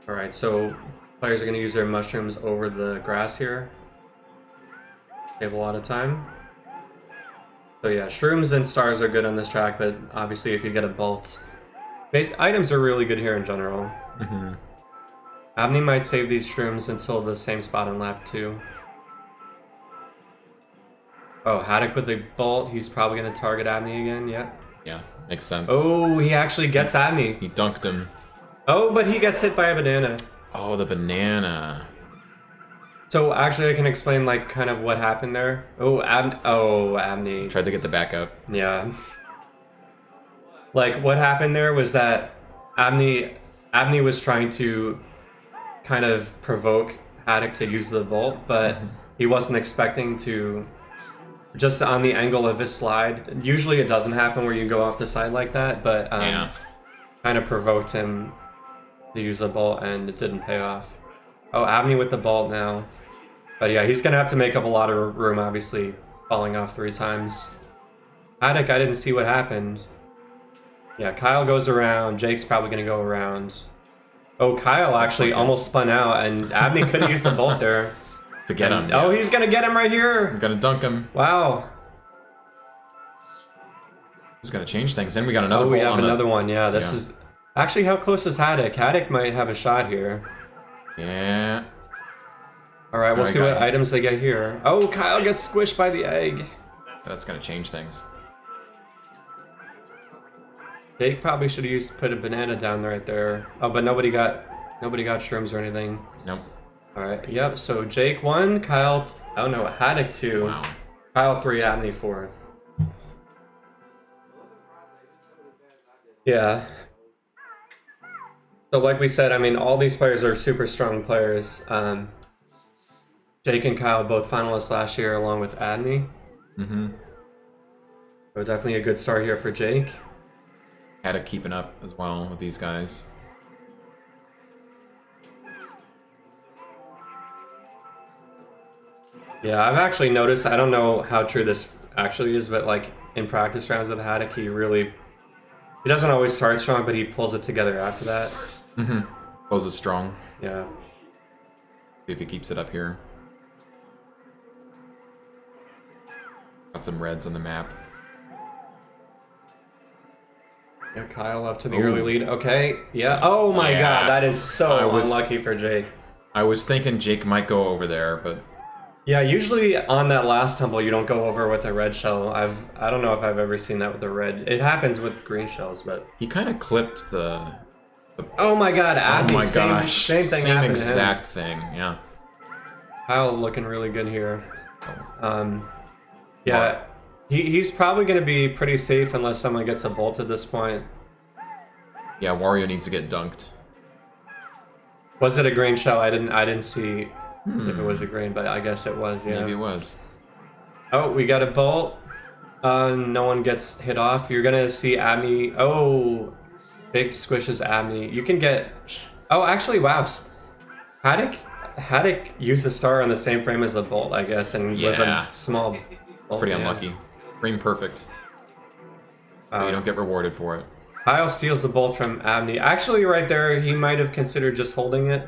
All right, so players are going to use their mushrooms over the grass here. They have a lot of time. So yeah, shrooms and stars are good on this track, but obviously if you get a bolt, items are really good here in general.
Mm-hmm.
Abney might save these shrooms until the same spot in lap 2. Oh, Hattok with a bolt. He's probably going to target Abney again, yeah.
Yeah, makes sense.
Oh, he actually gets Abney.
He dunked him.
Oh, but he gets hit by a banana.
Oh, the banana.
So actually I can explain like kind of what happened there. Oh, Abney.
Tried to get the backup.
Yeah. Like what happened there was that Abney was trying to kind of provoke Hattok to use the bolt, but he wasn't expecting to, just on the angle of his slide. Usually it doesn't happen where you go off the side like that, but
Yeah.
kind of provoked him to use the bolt, and it didn't pay off. Oh, Abney with the bolt now. But yeah, he's gonna have to make up a lot of room, obviously, falling off 3 times. Hattok, I didn't see what happened. Yeah, Kyle goes around. Jake's probably gonna go around. Oh, Kyle actually almost spun out, and Abney could have used the bolt there.
To get him.
Oh,
yeah.
he's gonna get him right here!
I'm gonna dunk him.
Wow.
This is gonna change things. Then we got another
Oh, we
bolt
have
on
another one, yeah. This
Yeah.
is... Actually, how close is Hattok? Hattok might have a shot here.
Yeah.
Alright, we'll
Alright,
see what
got it.
items they get here. Oh, Kyle gets squished by the egg.
That's gonna change things.
Jake probably should have put a banana down right there. Oh, but nobody got shrooms or anything.
Nope.
Alright, yep, so Jake 1, Kyle... Oh no, Hattok 2.
Wow.
Kyle 3, Abney 4th. Yeah. So like we said, I mean, all these players are super strong players. Jake and Kyle both finalists last year along with Abney.
Mm-hmm.
So definitely a good start here for Jake.
Had it keeping up as well with these guys.
Yeah, I've actually noticed, I don't know how true this actually is, but like in practice rounds with Hattok, he doesn't always start strong, but he pulls it together after that.
Mm-hmm. Closes strong.
Yeah.
See if he keeps it up here. Got some reds on the map.
Yeah, Kyle up to the
Ooh.
early lead. Okay, yeah. Oh my
Yeah.
god, that is so
I was-
unlucky for Jake.
I was thinking Jake might go over there, but
Yeah, usually on that last tumble you don't go over with a red shell. I don't know if I've ever seen that with a red. It happens with green shells, but
he kind of clipped the...
oh my god, Abney,
oh my
same,
gosh.
same thing happened
exact
to him.
thing, yeah.
Kyle looking really good here. Yeah, he's probably going to be pretty safe unless someone gets a bolt at this point.
Yeah, Wario needs to get dunked.
Was it a green shell? I didn't see if it was a green, but I guess it was, yeah.
Maybe it was.
Oh, we got a bolt. No one gets hit off. You're going to see Abney. Oh, big squishes Abney. You can get... Oh, actually, wow. Hattok used the star on the same frame as the bolt, I guess, and was
Yeah.
a small bolt.
It's pretty
yeah.
unlucky. Frame perfect. But you don't get rewarded for it.
Kyle steals the bolt from Abney. Actually, right there, he might have considered just holding it.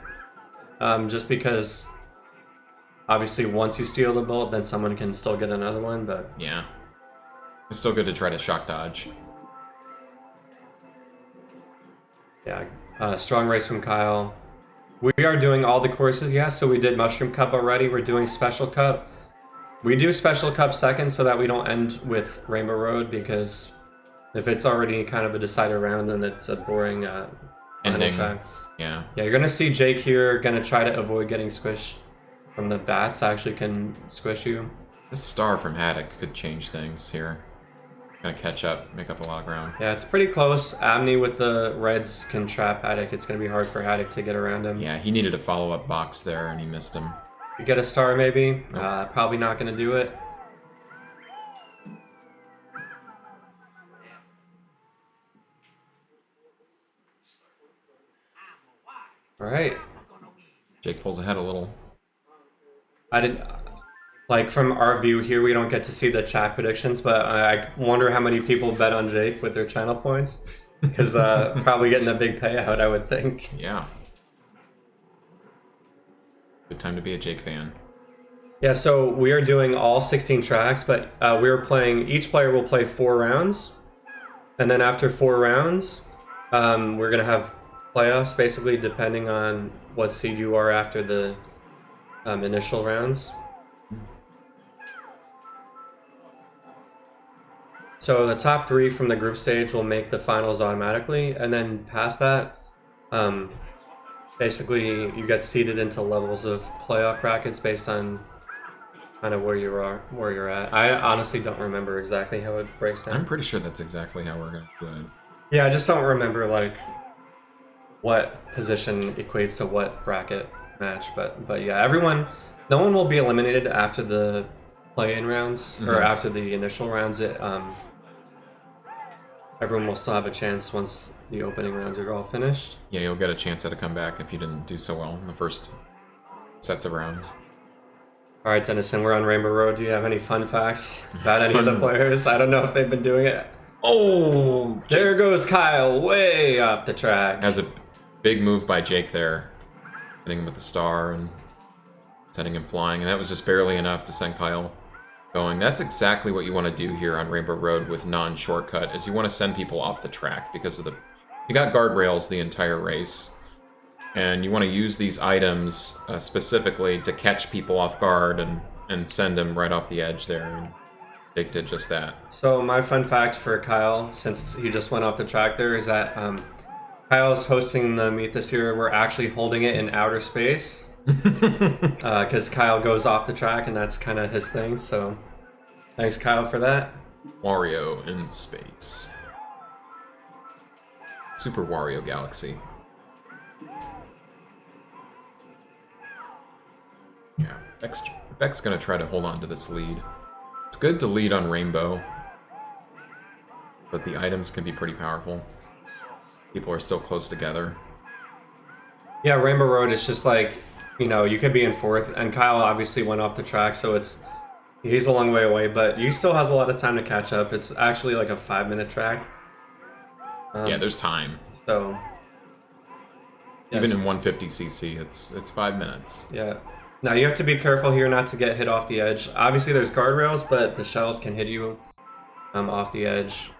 Just because, obviously, once you steal the bolt, then someone can still get another one, but...
Yeah. It's still good to try to shock dodge.
Yeah, strong race from Kyle. We are doing all the courses, yeah, so we did Mushroom Cup already. We're doing Special Cup. We do Special Cup second so that we don't end with Rainbow Road, because if it's already kind of a decider round, then it's a boring final
Ending.
track.
Yeah.
Yeah, you're gonna see Jake here gonna try to avoid getting squished from the bats. Actually, can squish you.
This star from Hattok could change things here. Gonna catch up, make up a lot of ground.
Yeah, it's pretty close. Abney with the reds can trap Hattok. It's going to be hard for Hattok to get around him.
Yeah, he needed a follow-up box there, and he missed him.
You get a star, maybe?
Nope.
Probably not going to do it. All right.
Jake pulls ahead a little.
I didn't... Like, from our view here, we don't get to see the chat predictions, but I wonder how many people bet on Jake with their channel points. Because probably getting a big payout, I would think.
Yeah. Good time to be a Jake fan.
Yeah, so we are doing all 16 tracks, but we're playing... Each player will play 4 rounds. And then after 4 rounds, we're going to have playoffs, basically, depending on what seed you are after the initial rounds. So the top 3 from the group stage will make the finals automatically, and then past that, basically you get seeded into levels of playoff brackets based on kind of where you're at. I honestly don't remember exactly how it breaks down.
I'm pretty sure that's exactly how we're gonna do it.
Yeah, I just don't remember like what position equates to what bracket match, but yeah, no one will be eliminated after the play-in rounds or after the initial rounds. Everyone will still have a chance once the opening rounds are all finished.
Yeah, you'll get a chance at a comeback if you didn't do so well in the first sets of rounds.
All right, Dennison, we're on Rainbow Road. Do you have any fun facts about any of the players? I don't know if they've been doing it. Oh, there goes Kyle, way off the track.
Has a big move by Jake there, hitting him with the star and sending him flying, and that was just barely enough to send Kyle going. That's exactly what you want to do here on Rainbow Road with non-shortcut, is you want to send people off the track because of you got guardrails the entire race, and you want to use these items specifically to catch people off guard and send them right off the edge there, and Jake did just that.
So my fun fact for Kyle, since he just went off the track there, is that Kyle's hosting the meet this year. We're actually holding it in outer space. Because Kyle goes off the track and that's kind of his thing, so thanks Kyle for that.
Wario in space. Super Wario Galaxy. Yeah, Beck's gonna try to hold on to this lead. It's good to lead on Rainbow, but the items can be pretty powerful. People are still close together.
Yeah, Rainbow Road is just like, you know, you could be in 4th, and Kyle obviously went off the track, so he's a long way away, but he still has a lot of time to catch up. It's actually like a 5-minute track.
Yeah, there's time.
So
even in 150cc, it's 5 minutes.
Yeah. Now you have to be careful here not to get hit off the edge. Obviously there's guardrails, but the shells can hit you off the edge.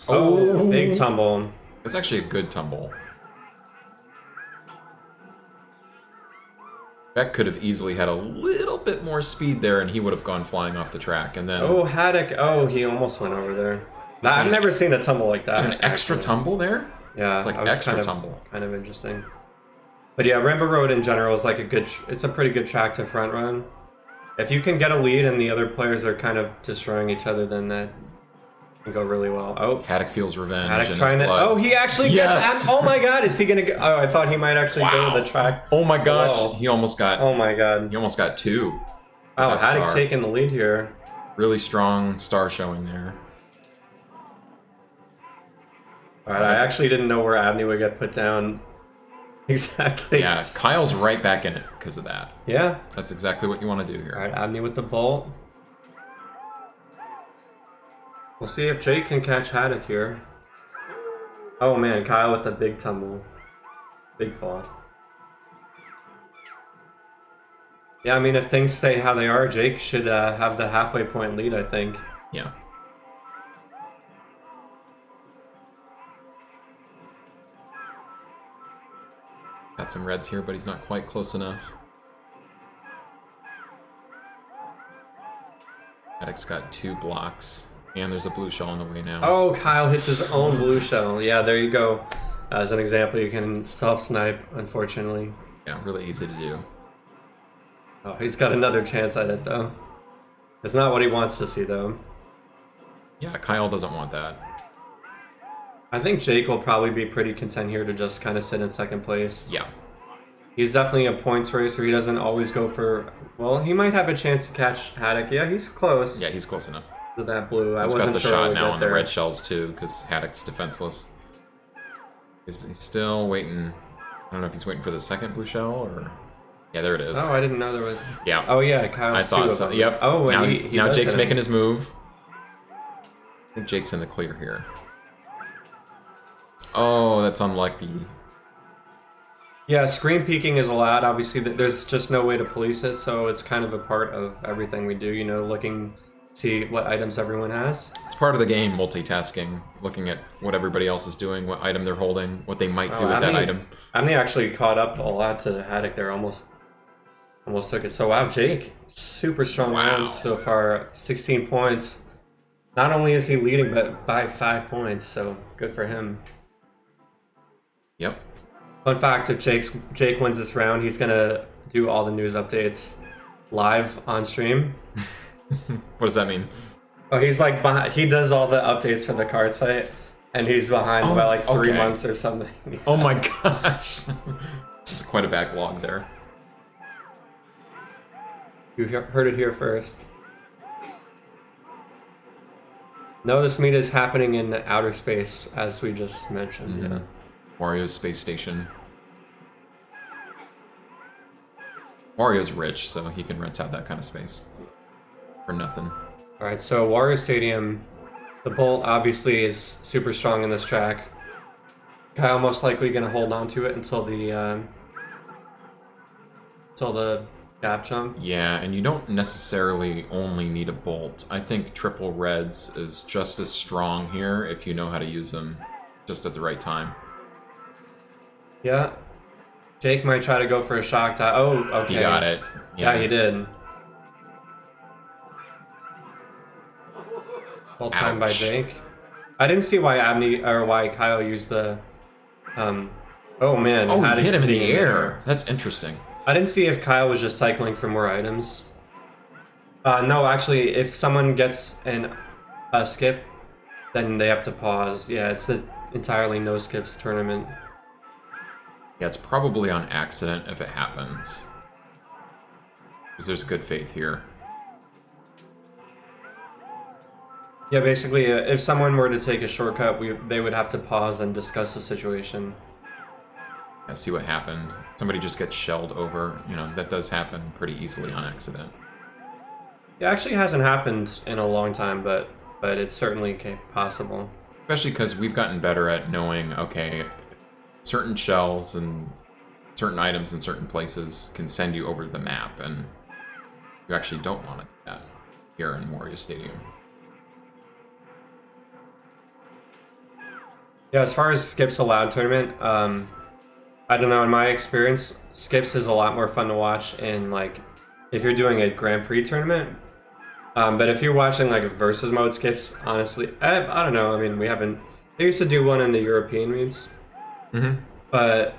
Oh, big tumble.
It's actually a good tumble. Beck could have easily had a little bit more speed there, and he would have gone flying off the track. And then
Hattok. Oh, he almost went over there. I've never seen a tumble like that.
An extra tumble there?
Yeah,
it's like extra tumble.
Kind of interesting. But yeah, Rainbow Road in general is like it's a pretty good track to front run. If you can get a lead and the other players are kind of destroying each other, then that can go really well. Oh,
Hattok feels revenge.
Hattok trying to. Oh, he actually gets. Oh my God, is he gonna get? Oh, I thought he might actually go to the track.
Oh my gosh,
below.
He almost got.
Oh my God,
he almost got 2.
Oh, Hattok taking the lead here.
Really strong star showing there.
All right, I actually didn't know where Abney would get put down. Exactly.
Yeah, Kyle's right back in it because of that.
Yeah.
That's exactly what you want to do here.
All right, Abney with the bolt. We'll see if Jake can catch Hattok here. Oh man, Kyle with the big tumble. Big fall. Yeah, I mean, if things stay how they are, Jake should have the halfway point lead, I think.
Yeah. Got some reds here, but he's not quite close enough. Hattok's got 2 blocks, and there's a blue shell on the way now.
Oh, Kyle hits his own blue shell. Yeah, there you go. As an example, you can self-snipe, unfortunately.
Yeah, really easy to do.
Oh, he's got another chance at it, though. It's not what he wants to see, though.
Yeah, Kyle doesn't want that.
I think Jake will probably be pretty content here to just kind of sit in second place.
Yeah.
He's definitely a points racer. He doesn't always go for... Well, he might have a chance to catch Hattok. Yeah, he's close.
Yeah, he's close enough.
To that blue. I
He's
wasn't
got the
sure
shot
we'd
now
get
on
there.
the red shells too, because Hattok's defenseless. He's still waiting. I don't know if he's waiting for the second blue shell or... Yeah, there it is.
Oh, I didn't know there was...
Yeah.
Oh, yeah, Kyle's
I thought
two
so.
of them.
Yep.
Oh, and
now,
he
now
does
Jake's
hit him.
making his move. I think Jake's in the clear here. Oh, that's unlucky.
Yeah, screen peeking is allowed. Obviously, there's just no way to police it, so it's kind of a part of everything we do, you know, looking, see what items everyone has.
It's part of the game, multitasking, looking at what everybody else is doing, what item they're holding, what they might do with that item.
Abney actually caught up a lot to Hattok there, almost took it. So wow, Jake, super strong round so far, 16 points. Not only is he leading, but by 5 points, so good for him.
Yep.
Fun fact, if Jake wins this round, he's gonna do all the news updates live on stream.
What does that mean?
Oh, he's like behind, he does all the updates for the card site, and he's behind by like 3 months or something.
Oh my gosh. It's quite a backlog there.
You heard it here first. No, this meet is happening in outer space, as we just mentioned.
Mm-hmm.
Yeah.
Wario's space station. Wario's rich, so he can rent out that kind of space for nothing.
All right, so Wario Stadium, the Bolt obviously is super strong in this track. Kyle most likely going to hold on to it until the gap jump.
Yeah, and you don't necessarily only need a bolt. I think triple reds is just as strong here if you know how to use them just at the right time.
Yeah. Jake might try to go for a shock tie. Oh, okay.
He got it.
Yeah, he did. Well timed by Jake. I didn't see why Abney or why Kyle used the oh man.
Oh,
Hattok
he hit him in the
hitting
air. That's interesting.
I didn't see if Kyle was just cycling for more items. No, actually, if someone gets a skip, then they have to pause. Yeah, it's an entirely no skips tournament.
Yeah, it's probably on accident if it happens. Because there's good faith here.
Yeah, basically, if someone were to take a shortcut, they would have to pause and discuss the situation.
Yeah, see what happened. Somebody just gets shelled over. You know, that does happen pretty easily on accident.
It actually hasn't happened in a long time, but it's certainly possible.
Especially because we've gotten better at knowing, okay, certain shells and certain items in certain places can send you over the map, and you actually don't want to do that here in Wario Stadium.
Yeah, as far as skips allowed tournament, I don't know, in my experience, skips is a lot more fun to watch in, like, if you're doing a Grand Prix tournament. But if you're watching, like, versus mode skips, honestly, I don't know, I mean, they used to do one in the European meets.
Mm-hmm.
But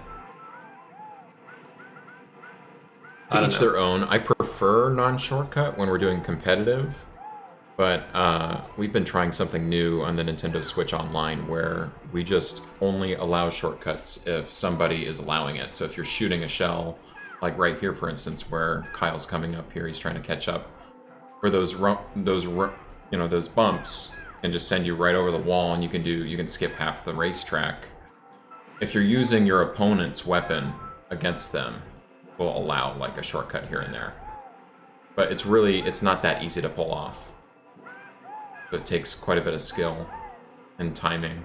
to each their own. I prefer non-shortcut when we're doing competitive, but we've been trying something new on the Nintendo Switch Online where we just only allow shortcuts if somebody is allowing it. So if you're shooting a shell, like right here, for instance, where Kyle's coming up here, he's trying to catch up, where those bumps can just send you right over the wall, and you can skip half the racetrack. If you're using your opponent's weapon against them, will allow like a shortcut here and there. But it's not that easy to pull off. So it takes quite a bit of skill and timing.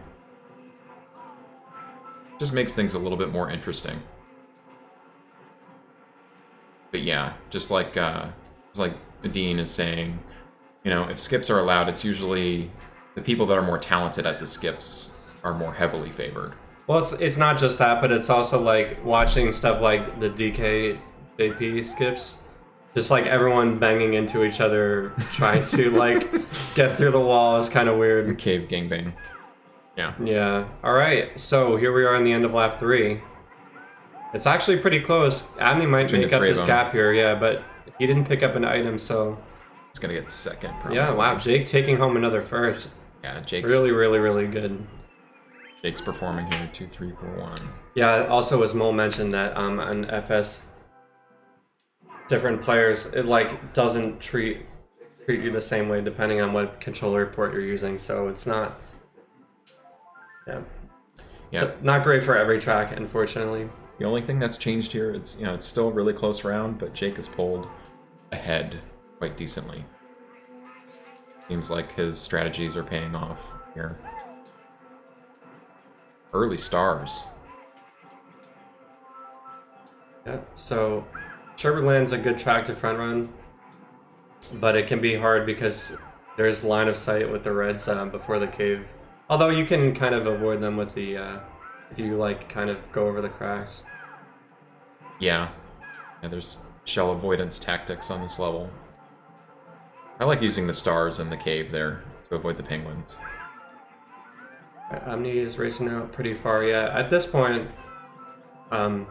Just makes things a little bit more interesting. But yeah, just like Dean is saying, you know, if skips are allowed, it's usually the people that are more talented at the skips are more heavily favored.
well, it's not just that, but it's also like watching stuff like the DK skips. Just like everyone banging into each other, trying to like get through the wall is kind of weird.
Cave gangbang. Yeah.
Yeah. All right. So here we are on the end of lap 3. It's actually pretty close. Abney might
Between
make
the
up
three of
this
them.
gap here. Yeah, but he didn't pick up an item, so
He's gonna get second, probably.
yeah. Wow. Jake taking home another first.
Yeah, Jake's
really good.
Jake's performing here. 2, 3, 4, 1.
Yeah. Also, as Mo mentioned, that on FS, different players it like doesn't treat you the same way depending on what controller port you're using. So it's not.
Yeah.
Not great for every track, unfortunately.
The only thing that's changed here, it's it's still a really close round, but Jake has pulled ahead quite decently. Seems like his strategies are paying off here. Early stars.
Yeah, so Sugarland's a good track to front run, but it can be hard because there's line of sight with the reds before the cave. Although you can kind of avoid them with the if you like kind of go over the cracks.
Yeah, there's shell avoidance tactics on this level. I like using the stars in the cave there to avoid the penguins.
Abney is racing out pretty far. Yeah, at this point, Hattok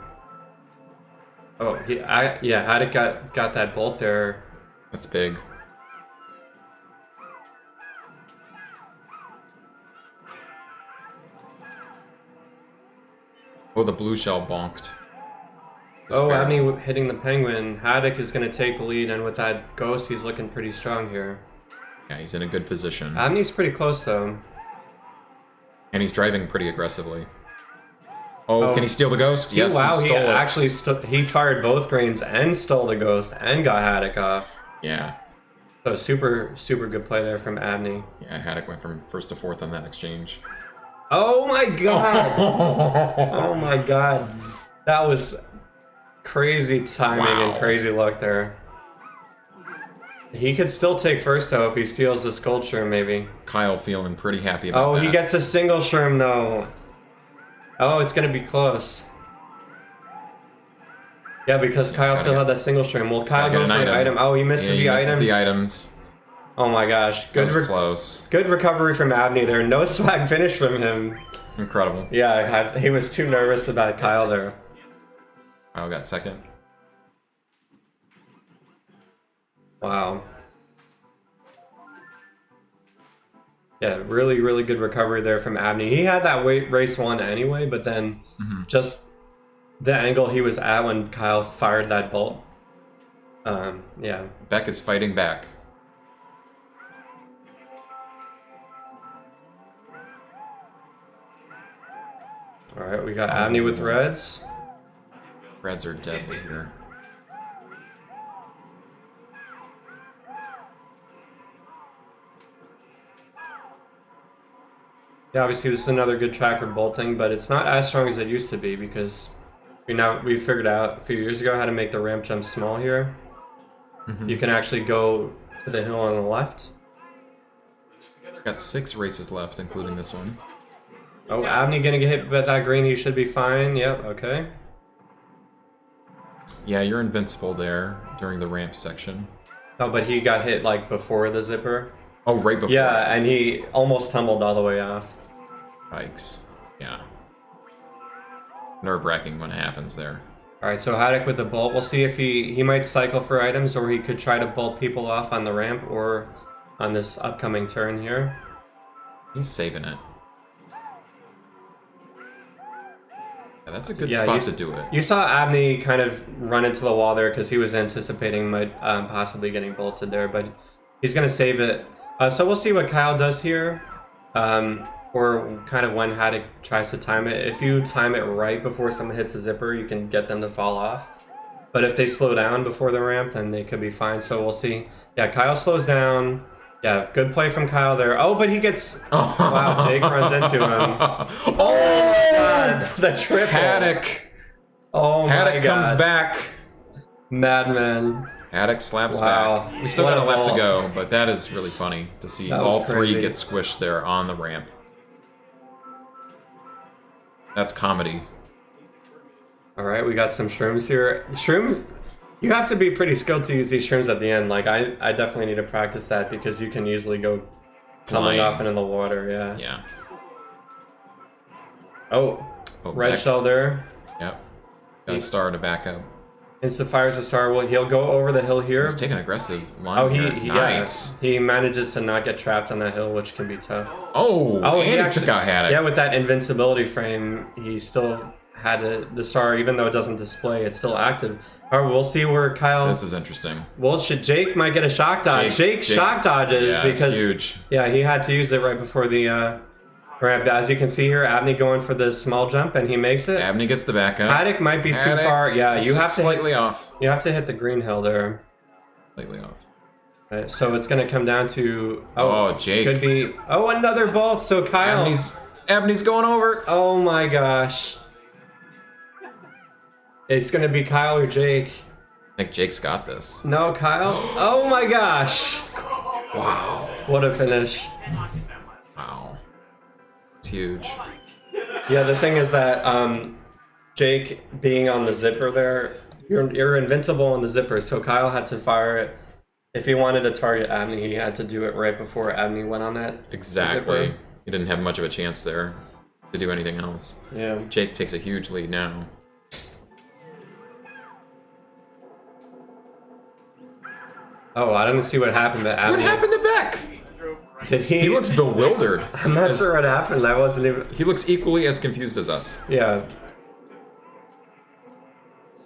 got that bolt there.
That's big. Oh, the blue shell bonked.
Abney hitting the penguin. Hattok is going to take the lead, and with that ghost, he's looking pretty strong here.
Yeah, he's in a good position.
Abney's pretty close, though.
And he's driving pretty aggressively. Oh, can he steal the ghost? Yes,
wow,
he stole it.
Actually he fired both greens and stole the ghost and got Hattok off.
Yeah.
So super good play there from Abney.
Yeah, Hattok went from first to fourth on that exchange.
Oh my god! Oh my god. That was crazy timing and crazy luck there. He could still take first though if he steals the gold shroom maybe.
Kyle feeling pretty happy about that.
Oh, he gets a single shroom though. Oh, it's gonna be close. Yeah, because Kyle still had that single shroom. Will Kyle go for an item? Oh, he misses the items.
The items.
Oh my gosh.
That was close.
Good recovery from Abney there. No swag finish from him.
Incredible.
Yeah, he was too nervous about Kyle there.
Kyle got second.
Wow. Yeah, really good recovery there from Abney. He had that race one anyway, but then just the angle he was at when Kyle fired that bolt. Yeah.
Beck is fighting back.
All right, we got Abney with reds.
Reds are deadly here.
Yeah, obviously this is another good track for bolting, but it's not as strong as it used to be because we figured out a few years ago how to make the ramp jump small here. You can actually go to the hill on the left.
Got 6 races left, including this one.
Oh, Abney gonna get hit by that green. He should be fine. Yep. Okay.
Yeah, you're invincible there during the ramp section.
Oh, but he got hit like before the zipper.
Oh, right before.
Yeah, and he almost tumbled all the way off.
Yikes. Yeah. Nerve-wracking when it happens there.
All right, so Hattok with the bolt. We'll see if he might cycle for items, or he could try to bolt people off on the ramp or on this upcoming turn here.
He's saving it. Yeah, that's a good spot to do it.
You saw Abney kind of run into the wall there because he was anticipating possibly getting bolted there, but he's going to save it. So we'll see what Kyle does here, or kind of when Hattok tries to time it. If you time it right before someone hits a zipper, you can get them to fall off. But if they slow down before the ramp, then they could be fine. So we'll see. Yeah, Kyle slows down. Yeah, good play from Kyle there. Oh, but he gets... Wow, Jake runs into him. Oh, God, the triple.
Hattok.
Oh, my God.
Hattok comes back.
Madman.
Hattok slaps back. We still got a lap to go, but that is really funny to see all 3 get squished there on the ramp. That's comedy.
All right, we got some shrooms here. Shroom... You have to be pretty skilled to use these shrooms at the end. Like, I definitely need to practice that because you can easily go tumbling off into the water, yeah.
Yeah.
Oh red
Beck.
shell there.
Yep. Got a star to back up.
Insta fires a star. Well, he'll go over the hill here.
He's taking aggressive line
Oh,
here.
he
Nice.
yeah, he manages to not get trapped on that hill, which can be tough.
Oh, and he
actually
took out Hattok.
Yeah, with that invincibility frame, he still had the star, even though it doesn't display, it's still active. All right, we'll see where Kyle.
This is interesting.
Well, Jake might get a shock dodge. Jake shock dodges
yeah,
because
it's huge.
Yeah, he had to use it right before the ramp. As you can see here, Abney going for the small jump, and he makes it.
Abney gets the backup.
Hattok might be too
Hattok
far. Yeah,
is
you have
just
to
slightly off.
You have to hit the green hill there.
Slightly off.
Right, so it's gonna come down to
Jake.
could be another bolt. So Kyle.
Abney's going over.
Oh my gosh. It's gonna be Kyle or Jake.
I think Jake's got this.
No, Kyle. Oh my gosh.
Wow.
What a finish.
Wow. It's huge.
Yeah, the thing is that Jake being on the zipper there, you're invincible on the zipper, so Kyle had to fire it. If he wanted to target Abney, he had to do it right before Abney went on that
Exactly.
zipper.
He didn't have much of a chance there to do anything else.
Yeah.
Jake takes a huge lead now.
Oh, I don't see what happened to Abney.
What happened to Beck?
Did he?
He looks bewildered.
I'm not sure what happened. I wasn't even.
He looks equally as confused as us.
Yeah.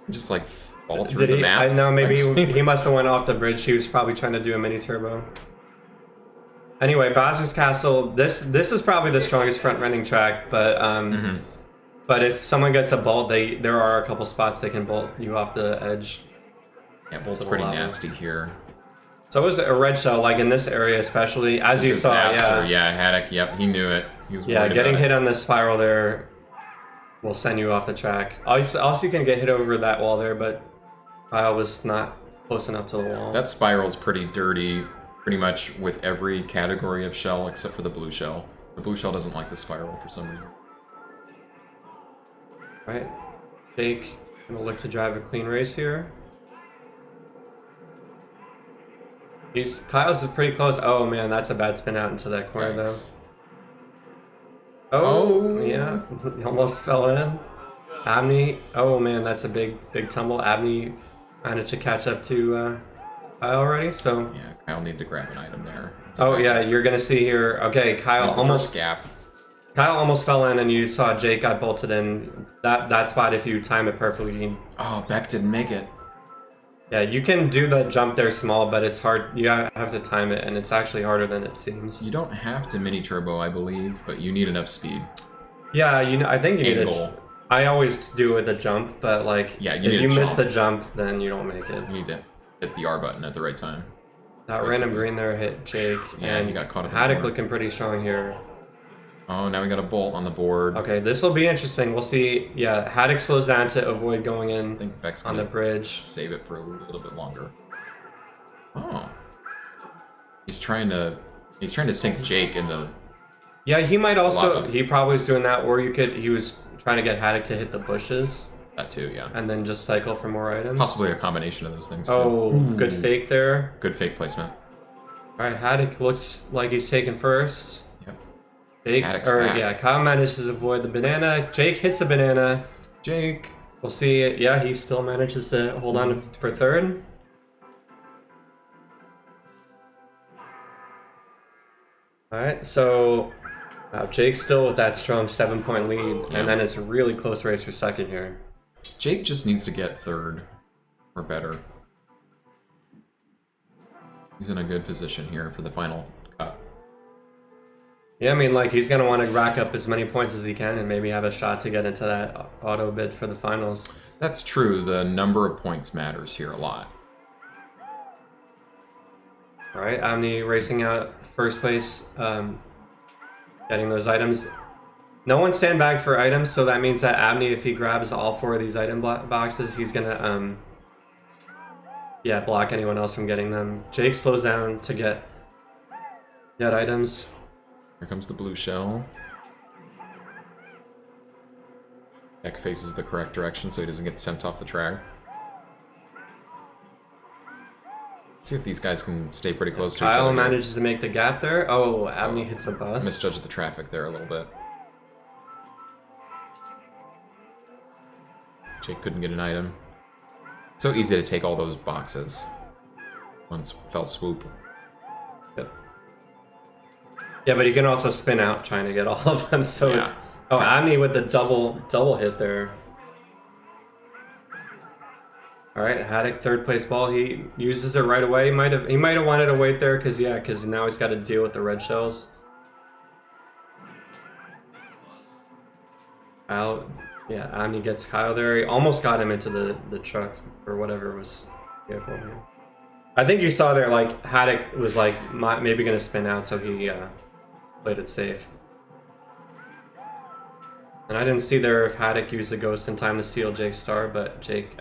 Just like fall through
Did
the
he?
map.
I know. Maybe he must have went off the bridge. He was probably trying to do a mini turbo. Anyway, Bowser's Castle. This is probably the strongest front running track, but but if someone gets a bolt, there are a couple spots they can bolt you off the edge.
Yeah, Bolt's pretty nasty here.
So is a red shell, like in this area especially, as you saw.
Yeah, Hattok. Yep, he knew it. He was
Yeah,
worried
getting
about
hit
it.
on this spiral there will send you off the track. Also, you can get hit over that wall there, but Kyle was not close enough to the wall.
That spiral's pretty dirty, pretty much with every category of shell except for the blue shell. The blue shell doesn't like the spiral for some reason.
Right. Jake gonna look to drive a clean race here. Kyle's is pretty close. Oh man, that's a bad spin out into that corner
Thanks.
though.
Oh.
Yeah, he almost fell in. Abney, oh man, that's a big tumble. Abney managed to catch up to Kyle already, so.
Yeah, Kyle needed to grab an item there.
Oh yeah, you're gonna see here. Okay, Kyle almost
gap.
Kyle almost fell in, and you saw Jake got bolted in. That spot, if you time it perfectly.
Oh, Beck didn't make it.
Yeah, you can do the jump there small, but it's hard. You have to time it, and it's actually harder than it seems.
You don't have to mini turbo, I believe, but you need enough speed.
Yeah, I think you need
Angle.
I always do with a jump, but like,
Yeah,
if you miss the jump, then you don't make it.
You need to hit the R button at the right time.
That random green there hit Jake.
Yeah,
and
he got caught up in the
Hattok
board.
looking pretty strong here.
Oh, now we got a bolt on the board.
Okay, this will be interesting. We'll see. Yeah, Hattok slows down to avoid going in
I think Beck's
on the
gonna
bridge.
save it for a little bit longer. Oh. He's trying to sink Jake in the...
Yeah, he might also.
lava.
He probably was doing that, or he was trying to get Hattok to hit the bushes
That too, yeah.
and then just cycle for more items.
Possibly a combination of those things too.
Oh, good fake there.
Good fake placement.
All right, Hattok looks like he's taking first.
Yep.
Jake,
Hattock's back.
yeah, Kyle manages to avoid the banana. Jake hits the banana.
Jake.
We'll see. Yeah, he still manages to hold on for third. All right, so Jake's still with that strong 7-point lead,
Yeah.
and then it's a really close race for second here.
Jake just needs to get third or better. He's in a good position here for the final cut.
Yeah, I mean, like, he's going to want to rack up as many points as he can and maybe have a shot to get into that auto bid for the finals.
That's true. The number of points matters here a lot.
All right, Abney racing out first place, getting those items. No one sandbagged for items, so that means that Abney, if he grabs all 4 of these item boxes, he's going to, yeah, block anyone else from getting them. Jake slows down to get items.
Here comes the blue shell. Beck faces the correct direction so he doesn't get sent off the track. Let's see if these guys can stay pretty close to each
Kyle
other.
manages to make the gap there. Oh, Abney hits a bus.
Misjudged the traffic there a little bit. Jake couldn't get an item. So easy to take all those boxes. One fell swoop.
Yep. Yeah, but you can also spin out trying to get all of them. So
Yeah.
it's Abney with the double hit there. All right, Hattok, third place ball. He uses it right away. He might have wanted to wait there because now he's got to deal with the red shells. Out. Yeah, Abney gets Kyle there. He almost got him into the truck or whatever was vehicle here. I think you saw there, like, Hattok was, like, maybe going to spin out, so he played it safe. And I didn't see there if Hattok used the ghost in time to steal Jake's star, but Jake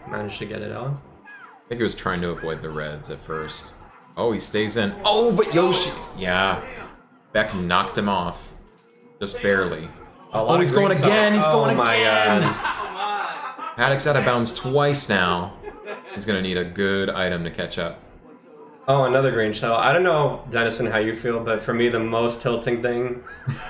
managed to get it out.
I think he was trying to avoid the reds at first. Oh, he stays in. Oh, but Yoshi... Yeah. Beck knocked him off. Just barely. Oh, he's going again! He's going again! Hattock's out of bounds twice now. He's gonna need a good item to catch up.
Oh, another green shell. I don't know, Dennison, how you feel, but for me, the most tilting thing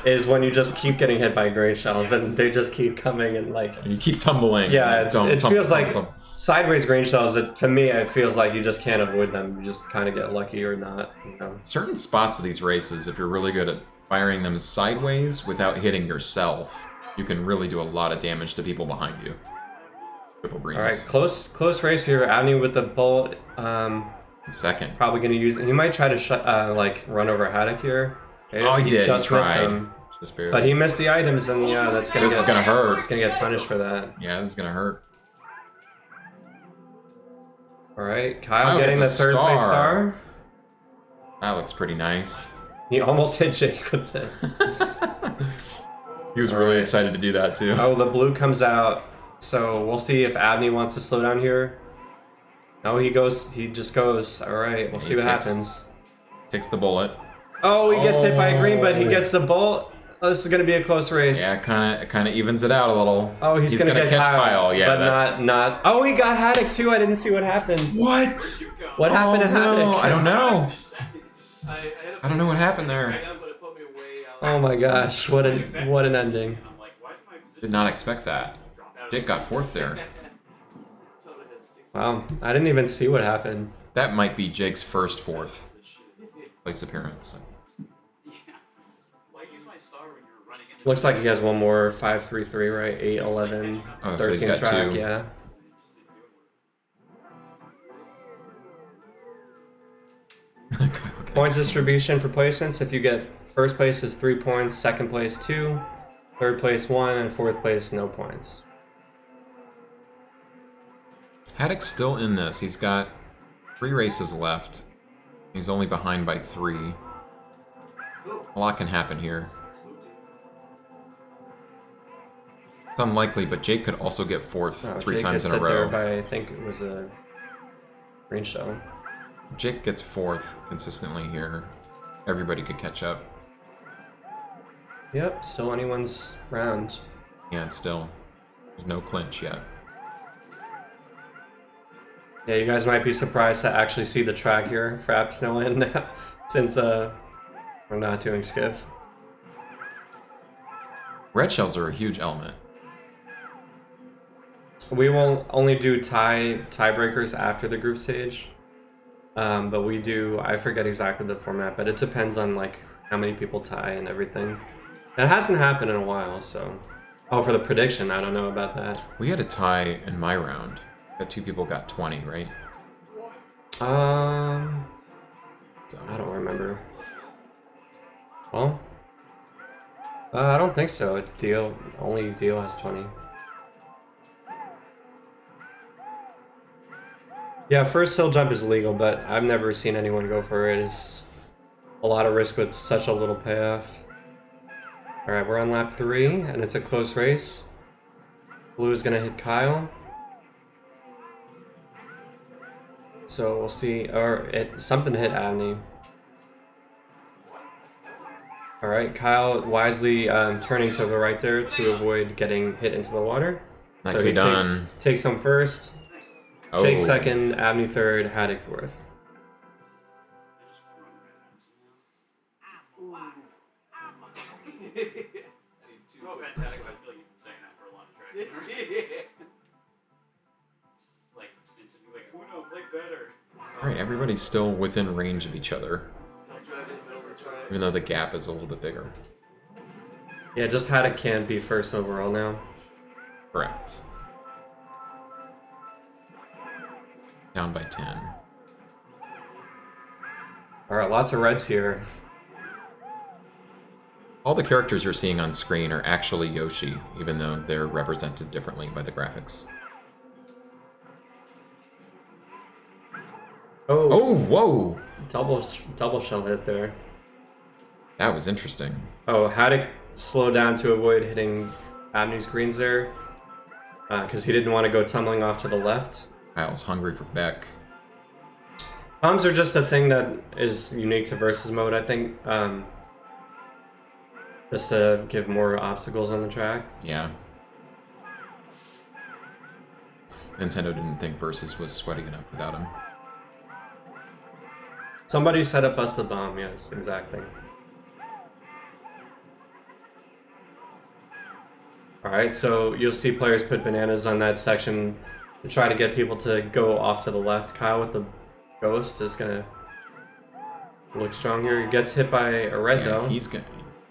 is when you just keep getting hit by green shells and they just keep coming and like...
And you keep tumbling.
Yeah, it feels like sideways green shells, to me, it feels like you just can't avoid them. You just kind of get lucky or not, you know.
Certain spots of these races, if you're really good at firing them sideways without hitting yourself, you can really do a lot of damage to people behind you. Triple greens.
All right, close race here. Abney with the bullet.
Second.
Probably going to use... He might try to like run over Hattok here. Okay,
Oh, he did.
Just
He
missed
tried.
him.
Just barely.
But he missed the items, and yeah, that's gonna.
This is gonna hurt.
He's gonna get punished for that.
Yeah, this is gonna hurt.
All right, Kyle
gets
getting
a
the third place star.
That looks pretty nice.
He almost hit Jake with it.
He was really excited to do that too.
Oh, the blue comes out. So we'll see if Abney wants to slow down here. No, he goes. He just goes. All right, we'll see what happens.
Takes the bullet.
Oh, he gets hit by a green, but he gets the bolt. Oh, this is gonna be a close race.
Yeah, kind of evens it out a little.
Oh, he's gonna
catch Kyle. Yeah,
but not. Oh, he got Hattok too. I didn't see what happened.
What?
What happened to Hattok?
I don't know. I don't know what happened there.
Oh my gosh, what an ending.
Did not expect that. Jake got fourth there.
Wow, I didn't even see what happened.
That might be Jake's first fourth place appearance.
Looks like he has one more 5-3-3, right? 8, 11,
Oh,
13
so he's got
track,
two.
yeah. Points distribution for placements. If you get first place is 3 points, second place 2, third place 1, and fourth place no points.
Hattock's still in this. He's got 3 races left. He's only behind by 3. A lot can happen here. It's unlikely, but Jake could also get fourth 3
Jake
times in a
gets hit there
row.
by, I think it was a green shell.
Jake gets fourth consistently here. Everybody could catch up.
Yep, still anyone's round.
Yeah, still. There's no clinch yet.
Yeah, you guys might be surprised to actually see the track here for Absno in since we're not doing skips.
Red shells are a huge element.
We will only do tiebreakers after the group stage. But we do, I forget exactly the format, but it depends on like how many people tie and everything. It hasn't happened in a while, so. Oh, for the prediction, I don't know about that.
We had a tie in my round. But 2 people got 20, right?
So. I don't remember. Well, I don't think so. Only Deel has 20. Yeah, first hill jump is legal, but I've never seen anyone go for it. It's a lot of risk with such a little payoff. Alright, we're on lap 3, and it's a close race. Blue is gonna hit Kyle. So we'll see, or something hit Abney. Alright, Kyle wisely turning to the right there to avoid getting hit into the water.
Nicely
so he
done.
Takes him first.
Oh.
Jake second, Abney third, Hattok fourth.
Alright, everybody's still within range of each other. Even though the gap is a little bit bigger.
Yeah, just Hattok can't be first overall now.
Correct. Down by 10.
Alright, lots of reds here.
All the characters you're seeing on screen are actually Yoshi, even though they're represented differently by the graphics.
Oh,
Oh, whoa!
double shell hit there.
That was interesting.
Oh, Hattok slowed down to avoid hitting Abney's greens there. Because he didn't want to go tumbling off to the left.
Kyle's hungry for Beck.
Bombs are just a thing that is unique to versus mode, I think. Just to give more obstacles on the track.
Yeah. Nintendo didn't think Versus was sweaty enough without him.
Somebody set up us the bomb, yes, exactly. Alright, so you'll see players put bananas on that section to try to get people to go off to the left. Kyle with the ghost is gonna look strong here. He gets hit by a red though.
He's gonna...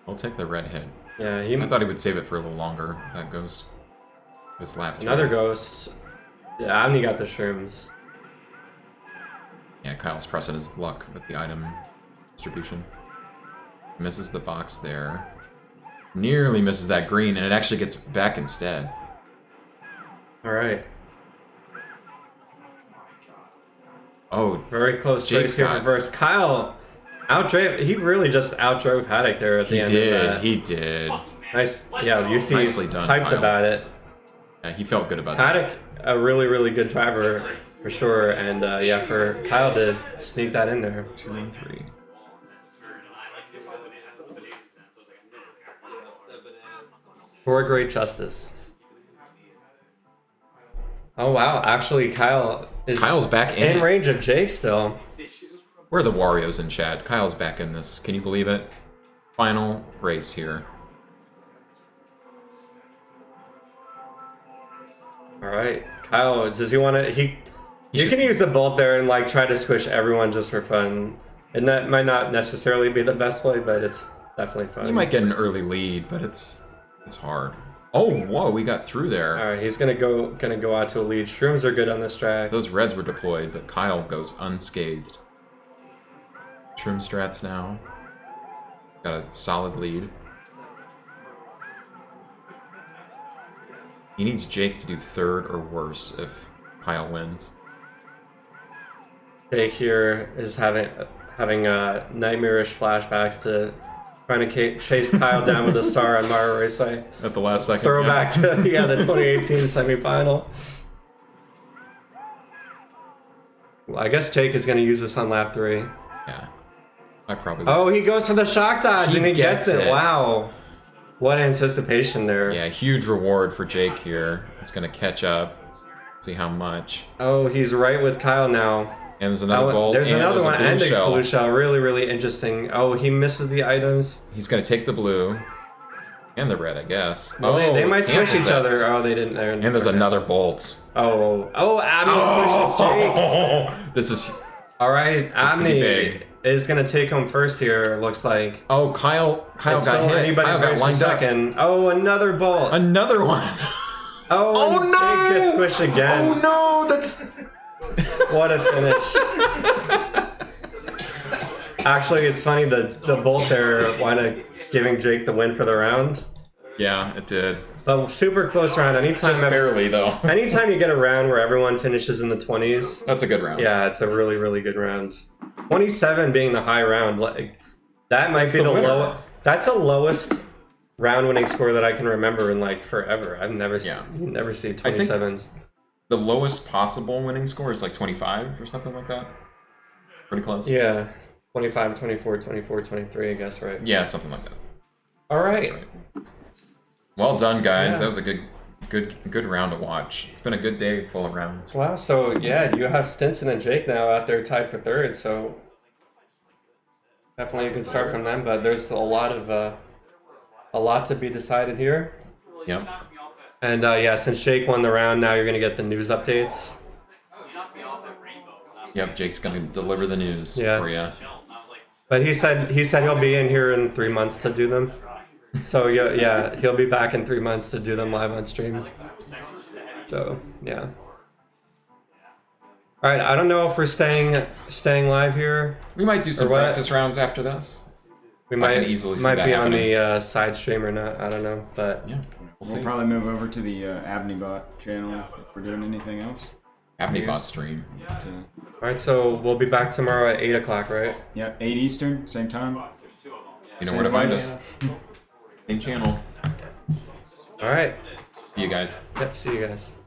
I'll take the red hit.
Yeah,
I thought he would save it for a little longer, that ghost. This lap 3.
Another ghost. Yeah, Abney got the shrooms.
Yeah, Kyle's pressing his luck with the item distribution. Misses the box there. Nearly misses that green, and it actually gets back instead.
Alright.
Oh,
Very close
Jake
race here for Verse. Kyle outdrove. He really just outdrove Hattok there at the end of that.
He did.
Nice. Yeah, you see he's
Nicely done,
hyped
Kyle.
about it.
Yeah, he felt good about that.
Hattok, a really, really good driver for sure. And yeah, for Kyle to sneak that in there.
2 and 3.
For great justice. Oh wow, actually Kyle's
back in it.
range of Jake still.
Where are the Warriors in chat? Kyle's back in this. Can you believe it? Final race here.
Alright. Kyle, does he want to... You can use the bolt there and like try to squish everyone just for fun. And that might not necessarily be the best play, but it's definitely fun.
You might get an early lead, but it's hard. Oh, whoa, we got through there.
Alright, he's gonna go out to a lead. Shrooms are good on this track.
Those reds were deployed, but Kyle goes unscathed. Shroom strats now. Got a solid lead. He needs Jake to do third or worse if Kyle wins.
Jake here is having nightmarish flashbacks to trying to chase Kyle down with a star on Mario Raceway.
At the last second.
Throwback to the 2018 semifinal. Well, I guess Jake is going to use this on lap 3.
Yeah. I probably would.
Oh, he goes for the shock dodge and he gets it. Wow. What anticipation there.
Yeah, huge reward for Jake here. He's going to catch up. See how much.
Oh, he's right with Kyle now.
And there's another bolt.
There's
and
another
there's
one
a blue
and
shell.
a blue shell. Really, really interesting. Oh, he misses the items.
He's going to take the blue. And the red, I guess.
Well, they might squish
cancels
each other.
it.
Oh, they didn't.
And there's another bolt.
Oh, Abney squishes Jake.
This is...
All right,
could be
Abney
big.
is gonna take him first here. It looks like.
Oh, Kyle
It's
got
still
hit.
anybody's
Kyle got
race for
lined up.
second. Oh, another bolt.
Another one.
Oh, and Jake gets squished again.
Oh no, that's...
What a finish. Actually, it's funny, the bolt there wound up giving Jake the win for the round.
Yeah, it did.
But super close round.
Just barely, though.
Anytime you get a round where everyone finishes in the 20s,
That's a good round.
yeah, it's a really, really good round. 27 being the high round, like that might be
the
the
winner.
low. That's the lowest round winning score that I can remember in like forever. I've never
Yeah.
never seen
I think
27s.
The lowest possible winning score is like 25 or something like that. Pretty close.
Yeah, 25, 24, 24, 23, I guess, right?
Yeah, something like that.
All right.
Sounds right. Well done, guys.
Yeah.
That was a good round to watch. It's been a good day full of rounds.
Wow. So yeah, you have Stinson and Jake now out there tied for third. So definitely a good start from them. But there's a lot to be decided here.
Yep.
And yeah, since Jake won the round, now you're gonna get the news updates.
Yep, Jake's gonna deliver the news
Yeah.
for you.
But he said he'll be in here in 3 months to do them. So yeah, he'll be back in 3 months to do them live on stream. So yeah. All right, I don't know if we're staying live here.
We might do some
Or what?
practice rounds after this.
We
I
might
can easily see
might
that
be on
happening.
the side stream or not. I don't know, but
Yeah,
We'll
see.
probably move over to the Abney bot channel if we're doing anything else.
Abney
Yes.
bot stream.
But,
all right. So we'll be back tomorrow at 8 o'clock, right?
yeah, 8 Eastern, same time.
You know where to find
Same
us. Same channel.
All right.
See you guys.
Yep. See you guys.